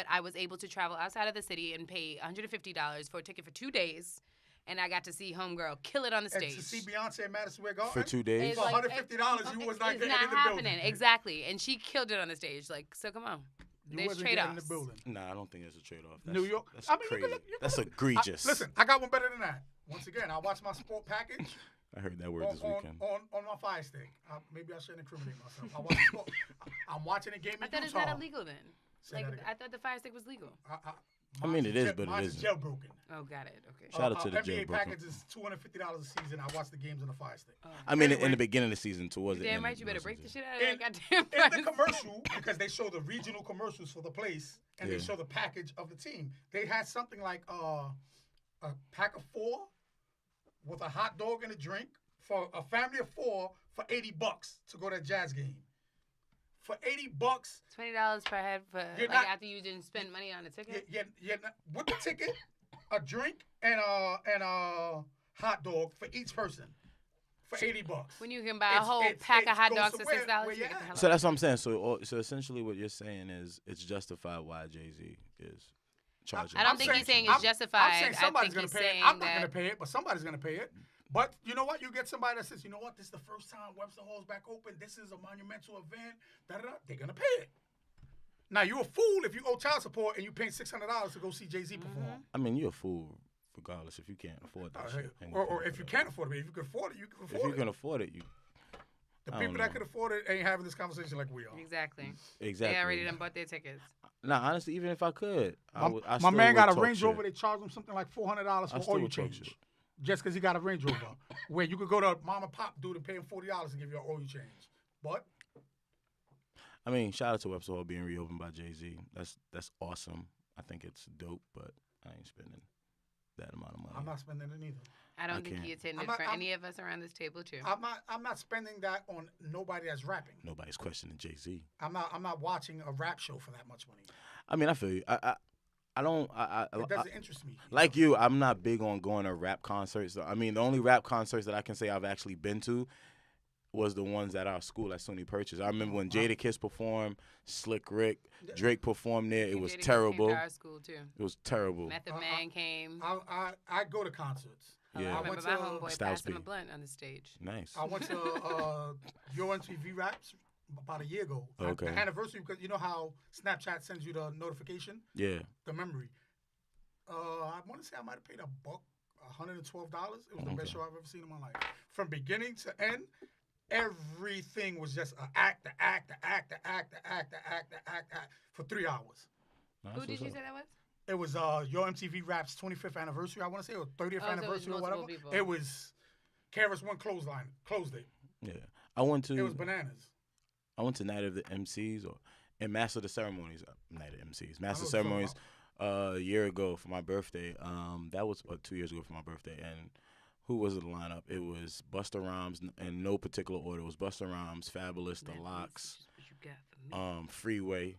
I was able to travel outside of the city and pay $150 for a ticket for 2 days. And I got to see Homegirl kill it on the stage. And to see Beyonce at Madison Square Garden? For 2 days? For $150, you was not getting in the happening. building. Exactly. And she killed it on the stage. Like, so come on. You There's wasn't getting in the trade-offs. building. Nah, I don't think there's a trade-off. New York. That's I mean, you crazy. can look, you can That's look. egregious. Listen, I got one better than that. Once again, I watch my sport package I heard that word on, this weekend. on my Fire Stick. Maybe I shouldn't incriminate myself. I watch sport. I'm watching a game I in thought it's Utah. not illegal then. Say Like that again. I thought the Fire Stick was legal. I mean, it is, but it mine's isn't. jailbroken. Oh, got it. Okay. Shout out to the NBA jailbroken. package is $250 a season. I watch the games on the Fire Stick. I mean, Anyway. in the beginning of the season, towards the Damn end. right, it you better wasn't break the just- shit out of In- that goddamn In Fire the commercial, because they show the regional commercials for the place, and they Yeah. show the package of the team. They had something like a pack of 4 with a hot dog and a drink for a family of 4 for $80 to go to a Jazz game. For $80, $20 per head for You're like not- after you didn't spend money on a ticket. with the ticket, a drink and a hot dog for each person for $80. When you can buy a whole pack of hot goes dogs to for where $6, you you get the at. hell So out. that's what I'm saying. So essentially, what you're saying is it's justified why Jay-Z is charging. I don't I'm think he's saying I'm- it's justified. I'm saying I somebody's think gonna he's pay it. saying I'm not gonna that pay it, but somebody's gonna pay it. But you know what? You get somebody that says, you know what? This is the first time Webster Hall's back open. This is a monumental event. Da-da-da. They're gonna pay it. Now you're a fool if you owe child support and you pay $600 to go see Jay-Z perform. I mean, you're a fool regardless if you can't afford that shit. and you Or pay if for you that. can't afford it, if you can afford it, you can If afford you it. can afford it, you The I people don't that know. can afford it ain't having this conversation like we are. Exactly. exactly. They already done bought their tickets. Nah, honestly, even if I could, I My still man would got a talk Range shit. Rover. They charge him something like $400 I for still oil would talk change, shit. just because he got a Range Rover. Where you could go to mom and pop dude and pay him $40 to give you an oil change. But I mean, shout out to Webster Hall being reopened by Jay-Z. That's awesome. I think it's dope, but I ain't spending that amount of money. I'm not spending it either. I I don't think can't. he attended I'm not- for I'm- any of us around this table too. I'm not spending that on nobody that's rapping. Nobody's questioning Jay-Z. I'm not watching a rap show for that much money. I mean, I feel you. I don't. It doesn't interest me. Like you, I'm not big on going to rap concerts. I mean, the only rap concerts that I can say I've actually been to was the ones at our school at SUNY Purchase. I remember when Jadakiss performed, Slick Rick, Drake performed there. It was Jadakiss came terrible. to our school too. It was terrible. Method Man came. I go to concerts. Yeah. I I remember went my to homeboy Styles passed him P. a blunt on the stage. Nice. I went to Your MTV Raps about a year ago. Okay. The anniversary, because you know how Snapchat sends you the notification, Yeah. the memory. I want to say I might have paid $112. It was the best Okay. show I've ever seen in my life. From beginning to end, everything was just an act for 3 hours. That's Who did what's you up. say that was? It was Your MTV Raps 25th anniversary, I want to say, or 30th Oh, so it was anniversary or multiple whatever. people. It was Karis One closed it. Yeah. I went It was to bananas. Night of the MCs and Master of the Ceremonies. Night of MCs. Master of what you're Ceremonies a year ago for my birthday. That was 2 years ago for my birthday. And who was in the lineup? It was Busta Rhymes in no particular order. It was Busta Rhymes, Fabulous, The Man, Locks, this is what you got for me. Freeway,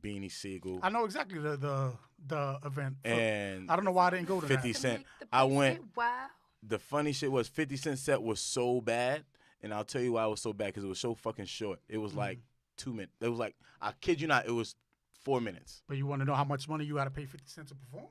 Beanie Siegel, I know exactly the event. and I don't know why I didn't go to 50 that. Cent. Make the I place went. get wild. The funny shit was 50 Cent set was so bad, and I'll tell you why it was so bad, because it was so fucking short. It was like 2 minutes. It was like, I kid you not, it was 4 minutes. But you want to know how much money you got to pay 50 Cent to perform?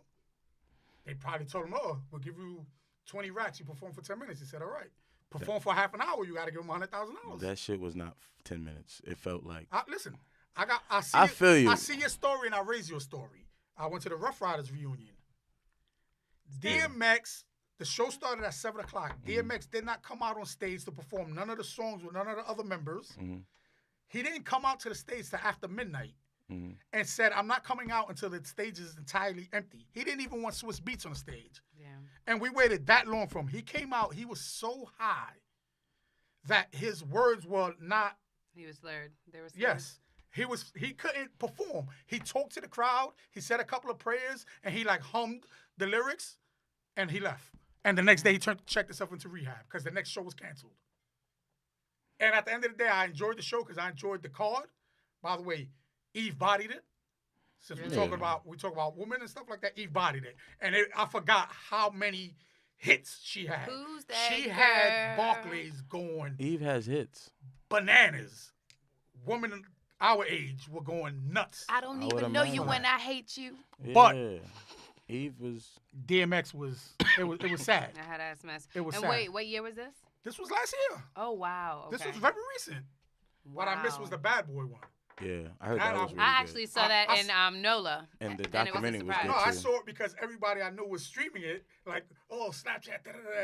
They probably told him, oh, we'll give you 20 racks. You perform for 10 minutes. He said, all right. Perform for half an hour. You got to give him $100,000. That shit was not 10 minutes. It felt like, Listen, I see. I feel you. I see your story and I raise your story. I went to the Rough Riders reunion. DMX, the show started at 7 o'clock. DMX did not come out on stage to perform none of the songs with none of the other members. He didn't come out to the stage till after midnight and said, I'm not coming out until the stage is entirely empty. He didn't even want Swiss Beats on the stage. Yeah. And we waited that long for him. He came out, he was so high that his words were not, He was slurred. There was yes, he couldn't perform. He talked to the crowd, he said a couple of prayers, and he like hummed the lyrics, and he left. And the next day he checked himself into rehab because the next show was canceled. And at the end of the day, I enjoyed the show because I enjoyed the card. By the way, Eve bodied it. Since we talk about women and stuff like that, Eve bodied it. And I forgot how many hits she had. Who's that She had girl? Barclays going Eve has hits. bananas. Women our age were going nuts. I don't I would even know you imagine. when I hate you. But- Yeah. Eve was, DMX was it was sad. I had ass mess. It was And sad. wait, what year was this? This was last year. Oh wow. Okay. This was very recent. What I missed was Wow. the Bad Boy one. Yeah, I heard That that I was would- really I good. actually saw that in NOLA. And the and it was a documentary was surprise. good No, I too. saw it because everybody I knew was streaming it. Like, oh, Snapchat,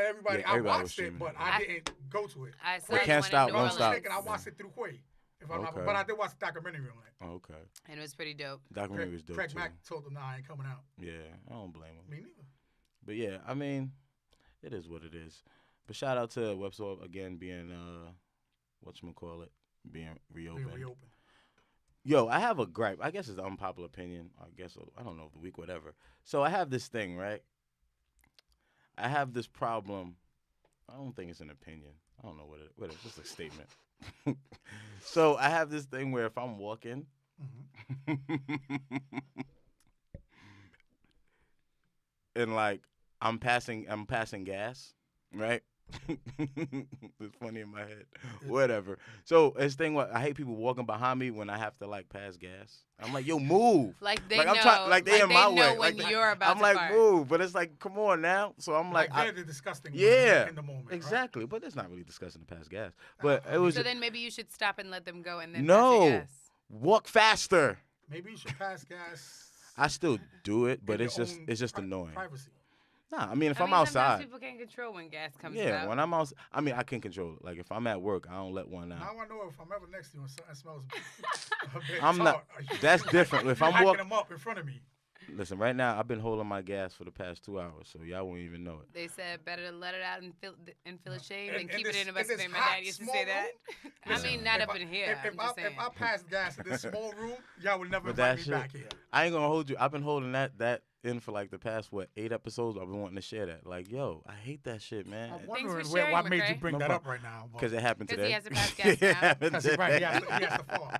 everybody. Yeah, I everybody was watched it, streaming but it. I didn't go to it. I saw We the can't one stop, in New won't Orleans. stop. Mistaken, I watched it through Quay. If I'm not, Okay. but I did watch the documentary on it. Okay. And it was pretty dope. Documentary was dope Craig too. Mack told him, "Nah, I ain't coming out." Yeah, I don't blame him. Me neither. But yeah, I mean, it is what it is. But shout out to WebStore again being whatchamacallit, being reopened. Being reopened. Yo, I have a gripe. I guess it's an unpopular opinion. I guess I don't know the week, whatever. So I have this thing, right? I have this problem. I don't think it's an opinion. I don't know what it is. It's just a statement. So I have this thing where if I'm walking, and like I'm passing gas, right? It's funny in my head. Whatever. So it's thing what I hate people walking behind me when I have to like pass gas. I'm like, yo, move. Like they Like, know. I'm trying, like they in my know way. when Like, you're about I'm to like, fart. move, but it's like, come on now. So I'm like, they're the disgusting. yeah, ones in the moment. Right? exactly. But it's not really discussing to pass gas. But it was So then maybe you should stop and let them go and then no pass your gas. walk faster. Maybe you should pass gas. I still do it, but in it's your just own it's just pri- annoying. Privacy. Nah, I mean if I I'm mean, sometimes outside, people can't control when gas comes yeah, out. when I'm outside, I mean I can control it. Like if I'm at work, I don't let one out. Now I know if I'm ever next to you and something smells a bit I'm not- tart, that's different. If you I'm hacking walk- them up in front of me. Listen, right now I've been holding my gas for the past 2 hours, so y'all won't even know it. They said better to let it out and feel ashamed In- and in keep this- it in the in best this thing. My hot, dad used to small say that. I Listen, mean, not if up I- in here. If, I'm just saying. if I pass gas in this small room, y'all will never But that invite me shit, back here. I ain't gonna hold you. I've been holding that in for like the past 8 episodes. I've been wanting to share that. Like, yo, I hate that shit, man. I'm for wondering sharing, what made you McCray. bring No that problem. up right now. Because it happened 'Cause today. he has to pass gas It now. happened Because right, he today. has to fall.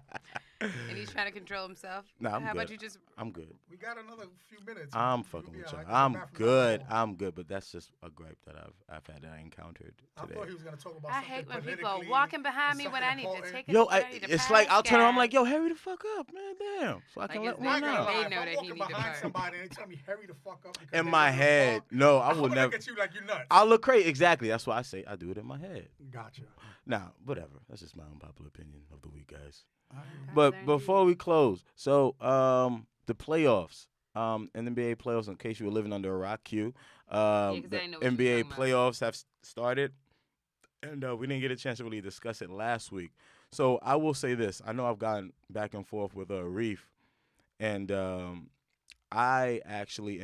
And he's trying to control himself. Nah, I'm How about good. you just I'm good. We got another few minutes. I'm You'll fucking be with all y'all. right. I'm Go bathroom good. down the hall. I'm good. But that's just a gripe that I've had that I encountered I today. thought he was going to talk about I something hate when people are politically walking behind or me when something I need to important. take a Yo, I need to it's like pass I'll turn around. I'm gas. like, yo, hurry the fuck up, man. Damn. So I Like, can it's let they I'm one not gonna out. lie, They if know I'm that he walking need to behind fart. somebody and they tell me hurry the fuck up because In they my want to head, fart, no, I I'm would gonna never. look at you like you nuts. I'll look crazy. Exactly. That's why I say I do it in my head. Gotcha. Nah, whatever. That's just my unpopular opinion of the week, guys. Popular But indeed. before we close, so the playoffs, NBA playoffs. In case you were living under a rock, Q, 'cause I the didn't know what you were NBA talking about. playoffs have started, and we didn't get a chance to really discuss it last week. So I will say this: I know I've gotten back and forth with Reef, and I actually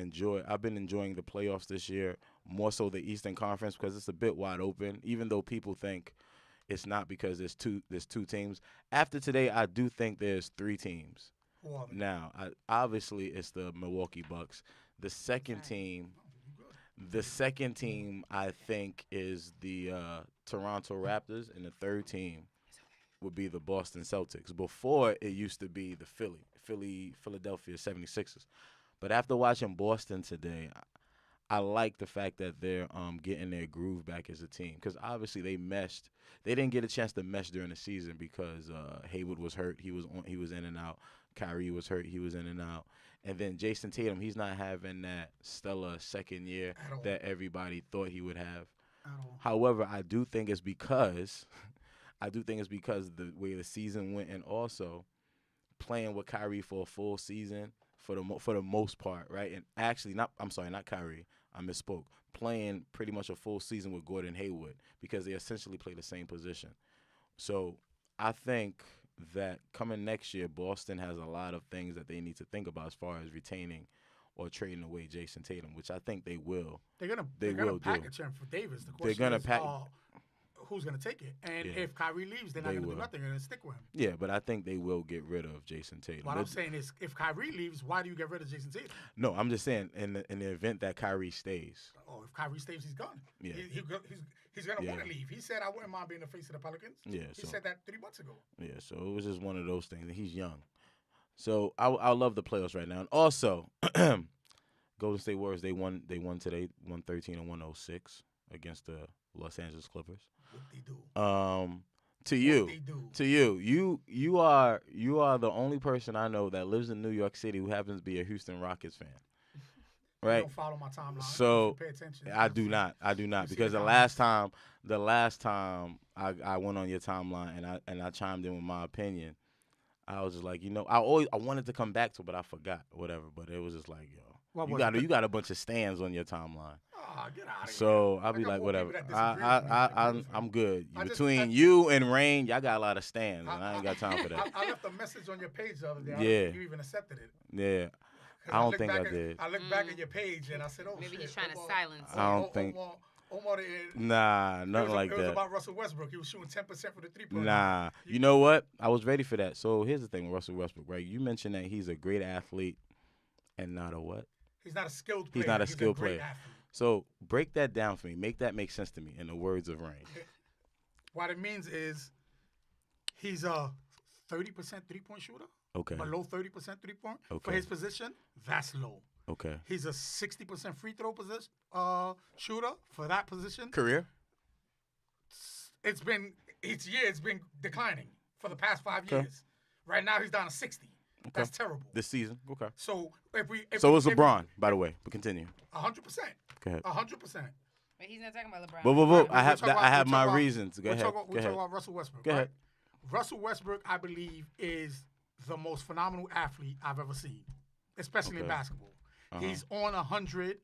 I've been enjoying the playoffs this year more so the Eastern Conference because it's a bit wide open. Even though people think it's not because there's two teams. After today, I do think there's 3 teams. Who are they? Now, obviously, it's the Milwaukee Bucks. The second team, I think, is the Toronto Raptors, and the third team would be the Boston Celtics. Before, it used to be the Philadelphia 76ers. But after watching Boston today, I like the fact that they're getting their groove back as a team because obviously they meshed. They didn't get a chance to mesh during the season because Hayward was hurt. He was in and out. Kyrie was hurt. He was in and out. And then Jason Tatum, he's not having that stellar second year At all. that everybody thought he would have. At all. However, I do think it's because the way the season went and also playing with Kyrie for a full season for the most part, right? And actually, not Kyrie. I misspoke. Playing pretty much a full season with Gordon Hayward because they essentially play the same position. So I think that coming next year, Boston has a lot of things that they need to think about as far as retaining or trading away Jason Tatum, which I think they will. They're gonna will do. package him for Davis. The They're question gonna is who's gonna take it? And Yeah. if Kyrie leaves, they're not They gonna will. do nothing. They're gonna stick with him. Yeah, but I think they will get rid of Jason Tatum. What I'm But- saying is, if Kyrie leaves, why do you get rid of Jason Tatum? No, I'm just saying in the event that Kyrie stays. Oh, if Kyrie stays, he's gone. Yeah. He's gonna Yeah. want to leave. He said, "I wouldn't mind being the face of the Pelicans." Yeah, he so- said that 3 months ago. Yeah, so it was just one of those things. And he's young. So I love the playoffs right now. And also, Golden State Warriors, they won today, 113 and 106 against the Los Angeles Clippers. What they do? To What you, they do? to you are the only person I know that lives in New York City who happens to be a Houston Rockets fan. You Right? don't follow my timeline. So, If you pay attention. I do not You see because the the last time I went on your timeline and I chimed in with my opinion, I was just like, I wanted to come back to it, but I forgot, whatever. But it was just like, yo, you got a bunch of stands on your timeline. Oh, get out of here. So I'll be got like, more whatever. people that disagree with me than I'm good. I Between you and Rain, y'all got a lot of stands, and I ain't got time for that. I left a message on your page the other day. I don't Yeah. think you even accepted it. Yeah, 'Cause I don't looked think back I did. I looked back at your page and I said, oh, Maybe shit. he's trying to Omar- silence I don't think. Omar didn't. Nah, It nothing was, like it was that. about Russell Westbrook. He was shooting 10% for the three-point. Nah, you know what? I was ready for that. So here's the thing with Russell Westbrook, right? You mentioned that he's a great athlete and not a what? He's not a skilled player. He's not a skilled great player. athlete. So break that down for me. Make that make sense to me in the words of Rain. What it means is he's a 30% three-point shooter. Okay. Below 30% three-point. For Okay. his position, that's low. Okay. He's a 60% free throw position shooter for that position. Career? It's been declining for the past 5 Okay. years. Right now he's down to 60. That's terrible. This season? Okay. So So is LeBron, by the way. But continue. 100%. Go ahead. 100%. But he's not talking about LeBron. But Right, I have my reasons. Go We're ahead. talking about Russell Westbrook. Go ahead. Russell Westbrook, I believe, is the most phenomenal athlete I've ever seen, especially in Okay. basketball. He's on 100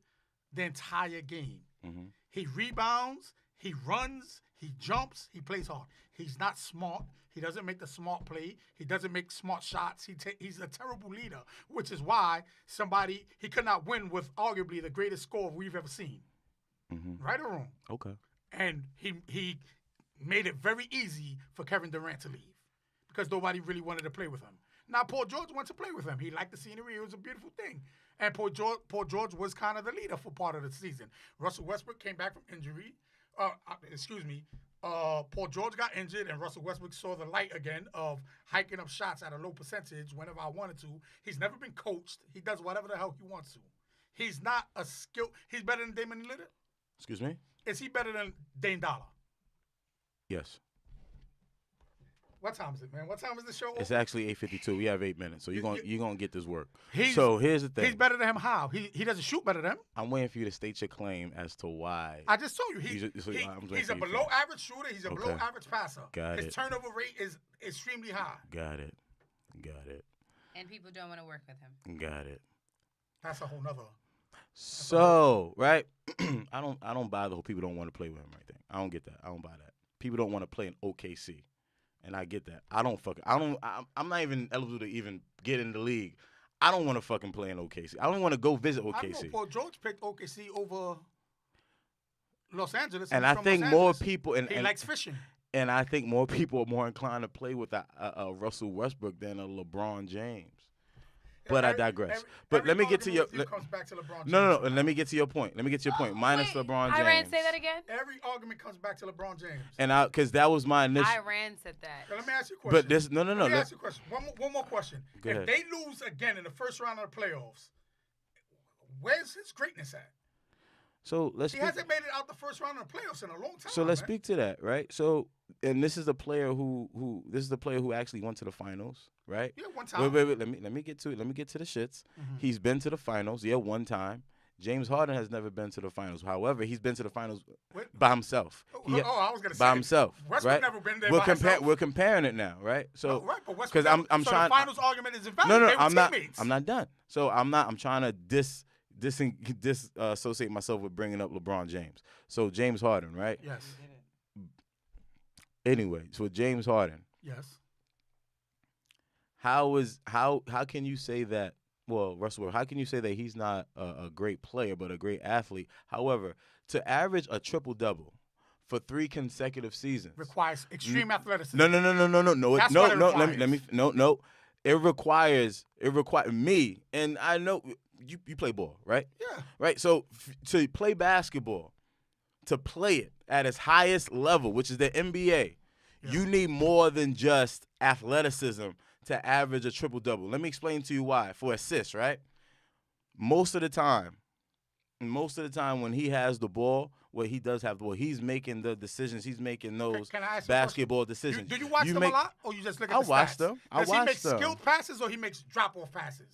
the entire game. Mhm. He rebounds, he runs, he jumps, he plays hard. He's not smart. He doesn't make the smart play. He doesn't make smart shots. He's a terrible leader, which is why he could not win with arguably the greatest score we've ever seen. Mhm. Right or wrong? Okay. And he made it very easy for Kevin Durant to leave because nobody really wanted to play with him. Now, Paul George went to play with him. He liked the scenery. It was a beautiful thing. And Paul George was kind of the leader for part of the season. Russell Westbrook came back from injury. Paul George got injured, and Russell Westbrook saw the light again of hiking up shots at a low percentage whenever I wanted to. He's never been coached. He does whatever the hell he wants to. He's not a skill. He's better than Damian Lillard? Excuse me? Is he better than Dame Dollar? Yes. What time is it, man? What time is the show? It's actually 8:52. We have 8 minutes, so you're gonna get this work. He's- So here's the thing. He's better than him. How? He doesn't shoot better than him. I'm waiting for you to state your claim as to why. I just told you. I'm waiting He's for a you to below finish. average shooter. He's a below Okay. average passer. Got His it. turnover rate is extremely high. Got it. And people don't want to work with him. Got it. That's a whole nother. So, right? I don't buy the whole people don't want to play with him right thing. I don't get that. I don't buy that. People don't want to play in OKC. And I get that. I'm not even eligible to even get in the league. I don't want to fucking play in OKC. I don't want to go visit I OKC. know Paul George picked OKC over Los Angeles. And He's I from think Los more Angeles. people He likes fishing. and I think more people are more inclined to play with a Russell Westbrook than a LeBron James. But I digress. But let me get to your. Comes back to LeBron James. No. Let me get to your point. Minus Wait, LeBron James. Iran, say that again? Every argument comes back to LeBron James. And because that was my initial. Iran said that. Now, let me ask you a question. But this no. Let me ask you a question. One more question. Go If ahead. they lose again in the first round of the playoffs, where's his greatness at? So let's. He speak- hasn't made it out the first round of the playoffs in a long time. So let's man. speak to that, right? So, and this is the player who actually went to the finals, right? Yeah, one time. Wait. Let me get to it. Let me get to the shits. Mhm. He's been to the finals, one time. James Harden has never been to the finals. However, he's been to the finals What? by himself. I was gonna say by himself, Westbrook right? never been there We're by himself. We're comparing it now, right? So, right, but Westbrook because I'm never- so trying. the finals argument is invalid. No, They were I'm not. teammates. I'm not done. So I'm trying to disassociate myself with bringing up LeBron James. So James Harden, right? Yes. Anyway, so James Harden. Yes. How can you say that? Well, Russell, how can you say that he's not a great player but a great athlete? However, to average a triple double for 3 consecutive seasons Requires extreme athleticism. No. That's what it No. It requires me, and I know you play ball, right? Yeah. Right. So to play basketball, to play it at its highest level, which is the NBA, you need more than just athleticism to average a triple double. Let me explain to you why. For assists, right? Most of the time when he has the ball, well, he does have the ball. He's making the decisions. He's making those Can I ask you a basketball question? decisions. Do you watch them a lot, or you just look at I the watch stats? them. I Does he watch make them. skilled passes or he makes drop-off passes?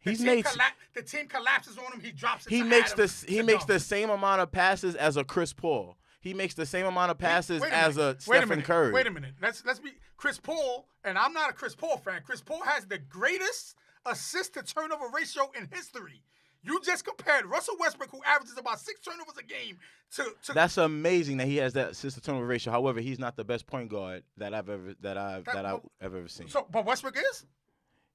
He's made. The team collapses on him. He drops it. He to makes Adam the to dunk. same amount of passes as a Chris Paul. he makes the same amount of passes Wait as minute. a Stephen Curry. Wait a minute. Let's be Chris Paul, and I'm not a Chris Paul fan. Chris Paul has the greatest assist to turnover ratio in history. You just compared Russell Westbrook, who averages about 6 turnovers a game, to That's amazing that he has that assist to turnover ratio. However, he's not the best point guard that I've ever seen. So, but Westbrook is?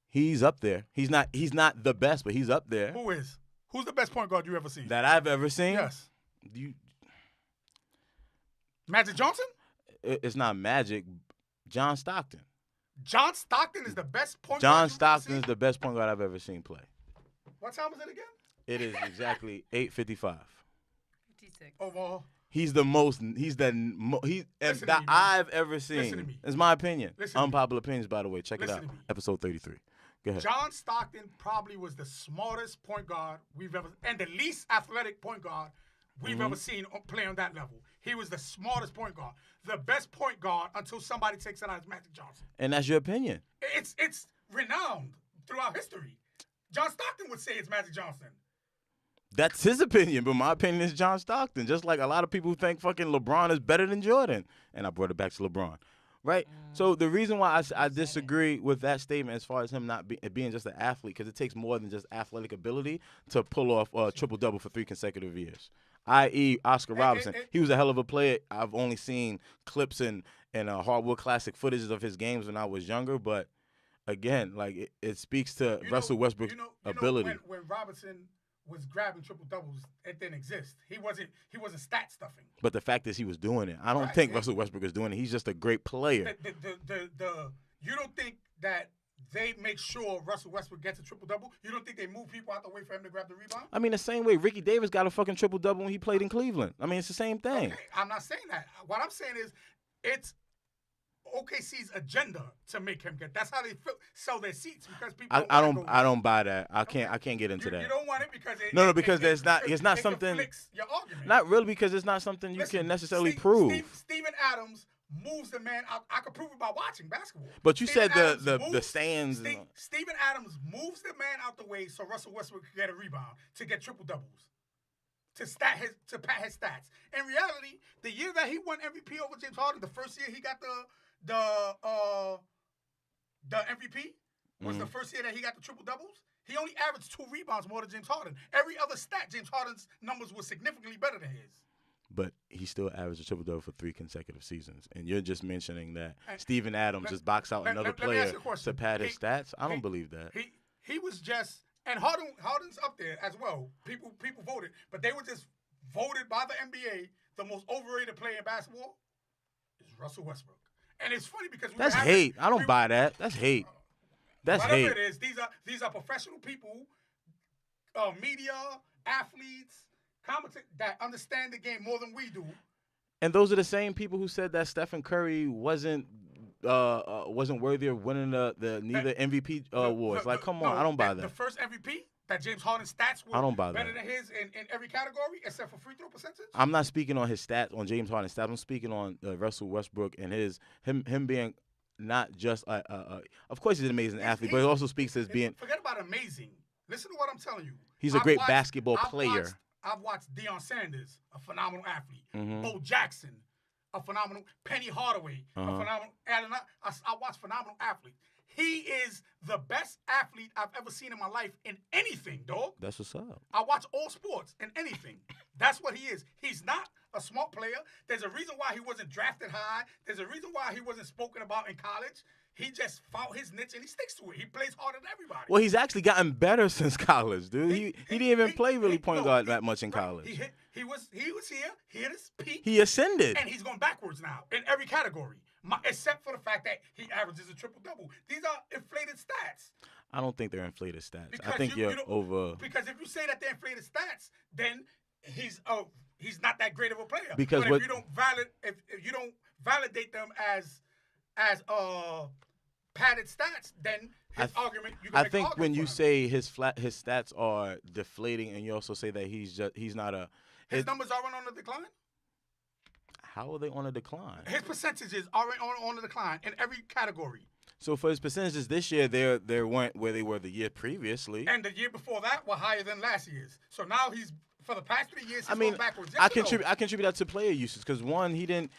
He's up there. He's not the best, but he's up there. Who is? Who's the best point guard you ever seen? That I've ever seen? Yes. You Magic Johnson? It's not Magic. John Stockton. John Stockton is the best point guard John you've ever Stockton seen? is the best point guard I've ever seen play. What time is it again? It is exactly 8:55. 56. Oh, well. He's the most. He's the Listen to that me, man. I've ever Listen to seen. me. It's my opinion. Listen to me. Unpopular opinions, by the way. Check it Listen out. to me. Episode 33. Go ahead. John Stockton probably was the smartest point guard we've ever, and the least athletic point guard we've ever seen play on that level. He was the smartest point guard. The best point guard until somebody takes it out is Magic Johnson. And that's your opinion. It's renowned throughout history. John Stockton would say it's Magic Johnson. That's his opinion, but my opinion is John Stockton. Just like a lot of people think fucking LeBron is better than Jordan. And I brought it back to LeBron. Right? So the reason why I disagree with that statement as far as him not being just an athlete, because it takes more than just athletic ability to pull off a triple-double for 3 consecutive years. I.e. Oscar Robertson. He was a hell of a player. I've only seen clips and hardwood classic footages of his games when I was younger, but again, like it speaks to Russell Westbrook's ability. When Robertson was grabbing triple doubles, it didn't exist. He wasn't stat stuffing. But the fact is he was doing it. I don't think Russell Westbrook is doing it. He's just a great player. You don't think that they make sure Russell Westbrook gets a triple double? You don't think they move people out the way for him to grab the rebound? I mean, the same way Ricky Davis got a fucking triple double when he played in Cleveland. I mean, it's the same thing. Okay, I'm not saying that. What I'm saying is, it's OKC's agenda to make him get. That's how they sell their seats, because people. I don't buy that. I can't get into that. You don't want it because because it's not something. Your argument. Not really, because it's not something you can necessarily prove. Steven Adams moves the man out. I could prove it by watching basketball. But you Steven said Adams the stands. Steven Adams moves the man out the way so Russell Westbrook can get a rebound to get triple doubles. To pat his stats. In reality, the year that he won MVP over James Harden, the first year he got the MVP was the first year that he got the triple doubles. He only averaged 2 rebounds more than James Harden. Every other stat, James Harden's numbers were significantly better than his. But he still averaged a triple double for 3 consecutive seasons, and you're just mentioning that Steven Adams just box out another player to pad his stats. I don't believe that. He was just. And Harden's up there as well. People voted, but they were just voted by the NBA the most overrated player in basketball is Russell Westbrook. And it's funny because that's hate. I don't buy that. That's hate. That's hate. Whatever it is, these are professional people, media, athletes, commentators that understand the game more than we do. And those are the same people who said that Stephen Curry wasn't worthy of winning the MVP awards. Like, come on, I don't buy that. The first MVP, that James Harden's stats were better than his in every category except for free throw percentage? I'm not speaking on his stats, on James Harden's stats. I'm speaking on Russell Westbrook and him being not just of course he's an amazing athlete, but it also speaks as being. Forget about amazing. Listen to what I'm telling you. He's a great basketball player. I've watched Deion Sanders, a phenomenal athlete. Bo Jackson, a phenomenal. Penny Hardaway, a phenomenal. I watch phenomenal athletes. He is the best athlete I've ever seen in my life in anything, dog. That's what's up. I watch all sports in anything. That's what he is. He's not a smart player. There's a reason why he wasn't drafted high. There's a reason why he wasn't spoken about in college. He just found his niche and he sticks to it. He plays harder than everybody. Well, he's actually gotten better since college, dude. He didn't even play really point guard that much in college. He was here. He hit his peak. He ascended. And he's going backwards now in every category, except for the fact that he averages a triple-double. These are inflated stats. I don't think they're inflated stats. Because I think you're over. Because if you say that they're inflated stats, then he's not that great of a player. Because but if you don't validate them as padded stats, then his argument. I think when you say his stats are deflating, and you also say that he's not a. His numbers aren't on the decline. How are they on a decline? His percentages are on the decline in every category. So for his percentages this year, they weren't where they were the year previously. And the year before that were higher than last year's. So now he's for the past 3 years, he's I mean, gone backwards. I Yes or no? contribute that to player usage because one, he didn't.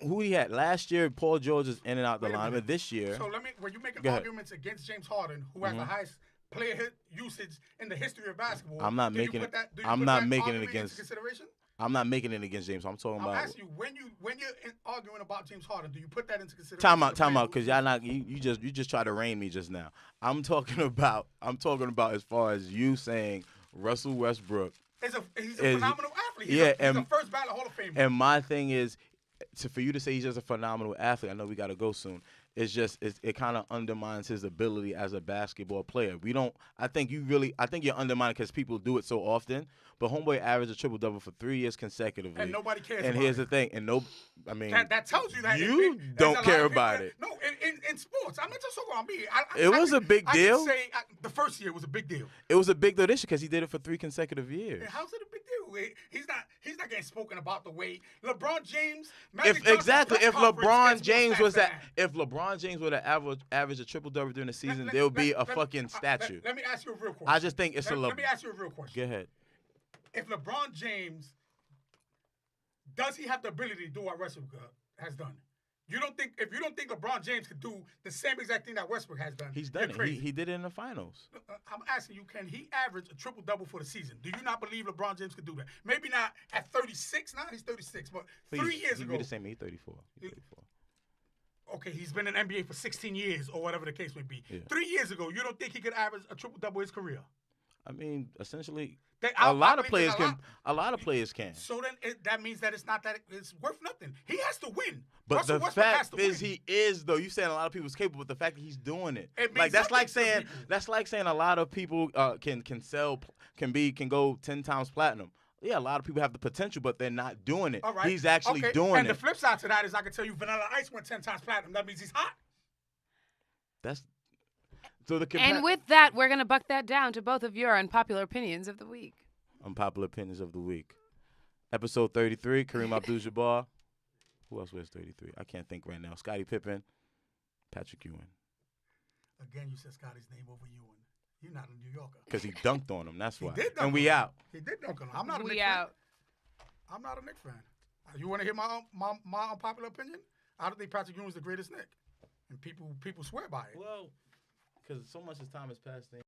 Who he had last year? Paul George is in and out the Wait a line, minute. but this year, So when you making Go ahead. arguments against James Harden, who has the highest player usage in the history of basketball, I'm not do you making put it. that- do you I'm put not that making it argument into against. consideration? I'm not making it against James. I'm talking I'm about. asking you when you're arguing about James Harden, do you put that into consideration? Time out, The player because y'all not you just try to rein me just now. I'm talking about as far as you saying Russell Westbrook. he's a is- phenomenal athlete. He's and a first ballot Hall of Famer. And my thing is, for you to say he's just a phenomenal athlete, I know we got to go soon. It's just it kind of undermines his ability as a basketball player. I think you're undermining because people do it so often. But homeboy averaged a triple-double for 3 years consecutively. And nobody cares And about here's it. the thing, I mean, That tells you that you there's don't a lot care of people about that- it. No, in sports, I'm not just talking about me. It was a big deal. I could say the first year was a big deal. It was a big deal this year because he did it for 3 consecutive years. And how's it a big deal? He's not getting spoken about the way LeBron James. If LeBron James would have averaged a triple-double during the season, there would be a fucking statue. Let me ask you a real question. I just think it's Let me ask you a real question. Go ahead. If LeBron James, does he have the ability to do what Westbrook has done? If you don't think LeBron James could do the same exact thing that Westbrook has done, He's you're done it. crazy. He did it in the finals. I'm asking you, can he average a triple-double for the season? Do you not believe LeBron James could do that? Maybe not at 36 now. He's 36, but 3 years ago. He'd be the same. He's 34. He's 34. Okay, he's been in the NBA for 16 years or whatever the case may be. Yeah. 3 years ago, you don't think he could average a triple-double his career? I mean, essentially, A a lot of players can. So then that means that it's worth nothing. He has to win. But Russell the Westbrook has fact to is, win. he is though. You saying a lot of people's capable, but the fact that he's doing it, It means like that's like nothing to saying people. a lot of people can go 10 times platinum. Yeah, a lot of people have the potential, but they're not doing it. All right. He's actually Okay. doing and it. the flip side to that is I can tell you Vanilla Ice went 10 times platinum. That means he's hot. That's so the And with that, we're going to buck that down to both of your unpopular opinions of the week. unpopular opinions of the week. Episode 33, Kareem Abdul-Jabbar. Who else wears 33? I can't think right now. Scottie Pippen, Patrick Ewing. Again, you said Scotty's name over Ewing. You're not a New Yorker. Because he dunked on him. That's why. He did dunk And we on him. out. He did dunk on him. I'm not a We Knicks out. fan. I'm not a Knicks fan. You want to hear my unpopular opinion? I don't think Patrick Ewing is the greatest Knick. And people swear by it. Well, because so much as time has passed.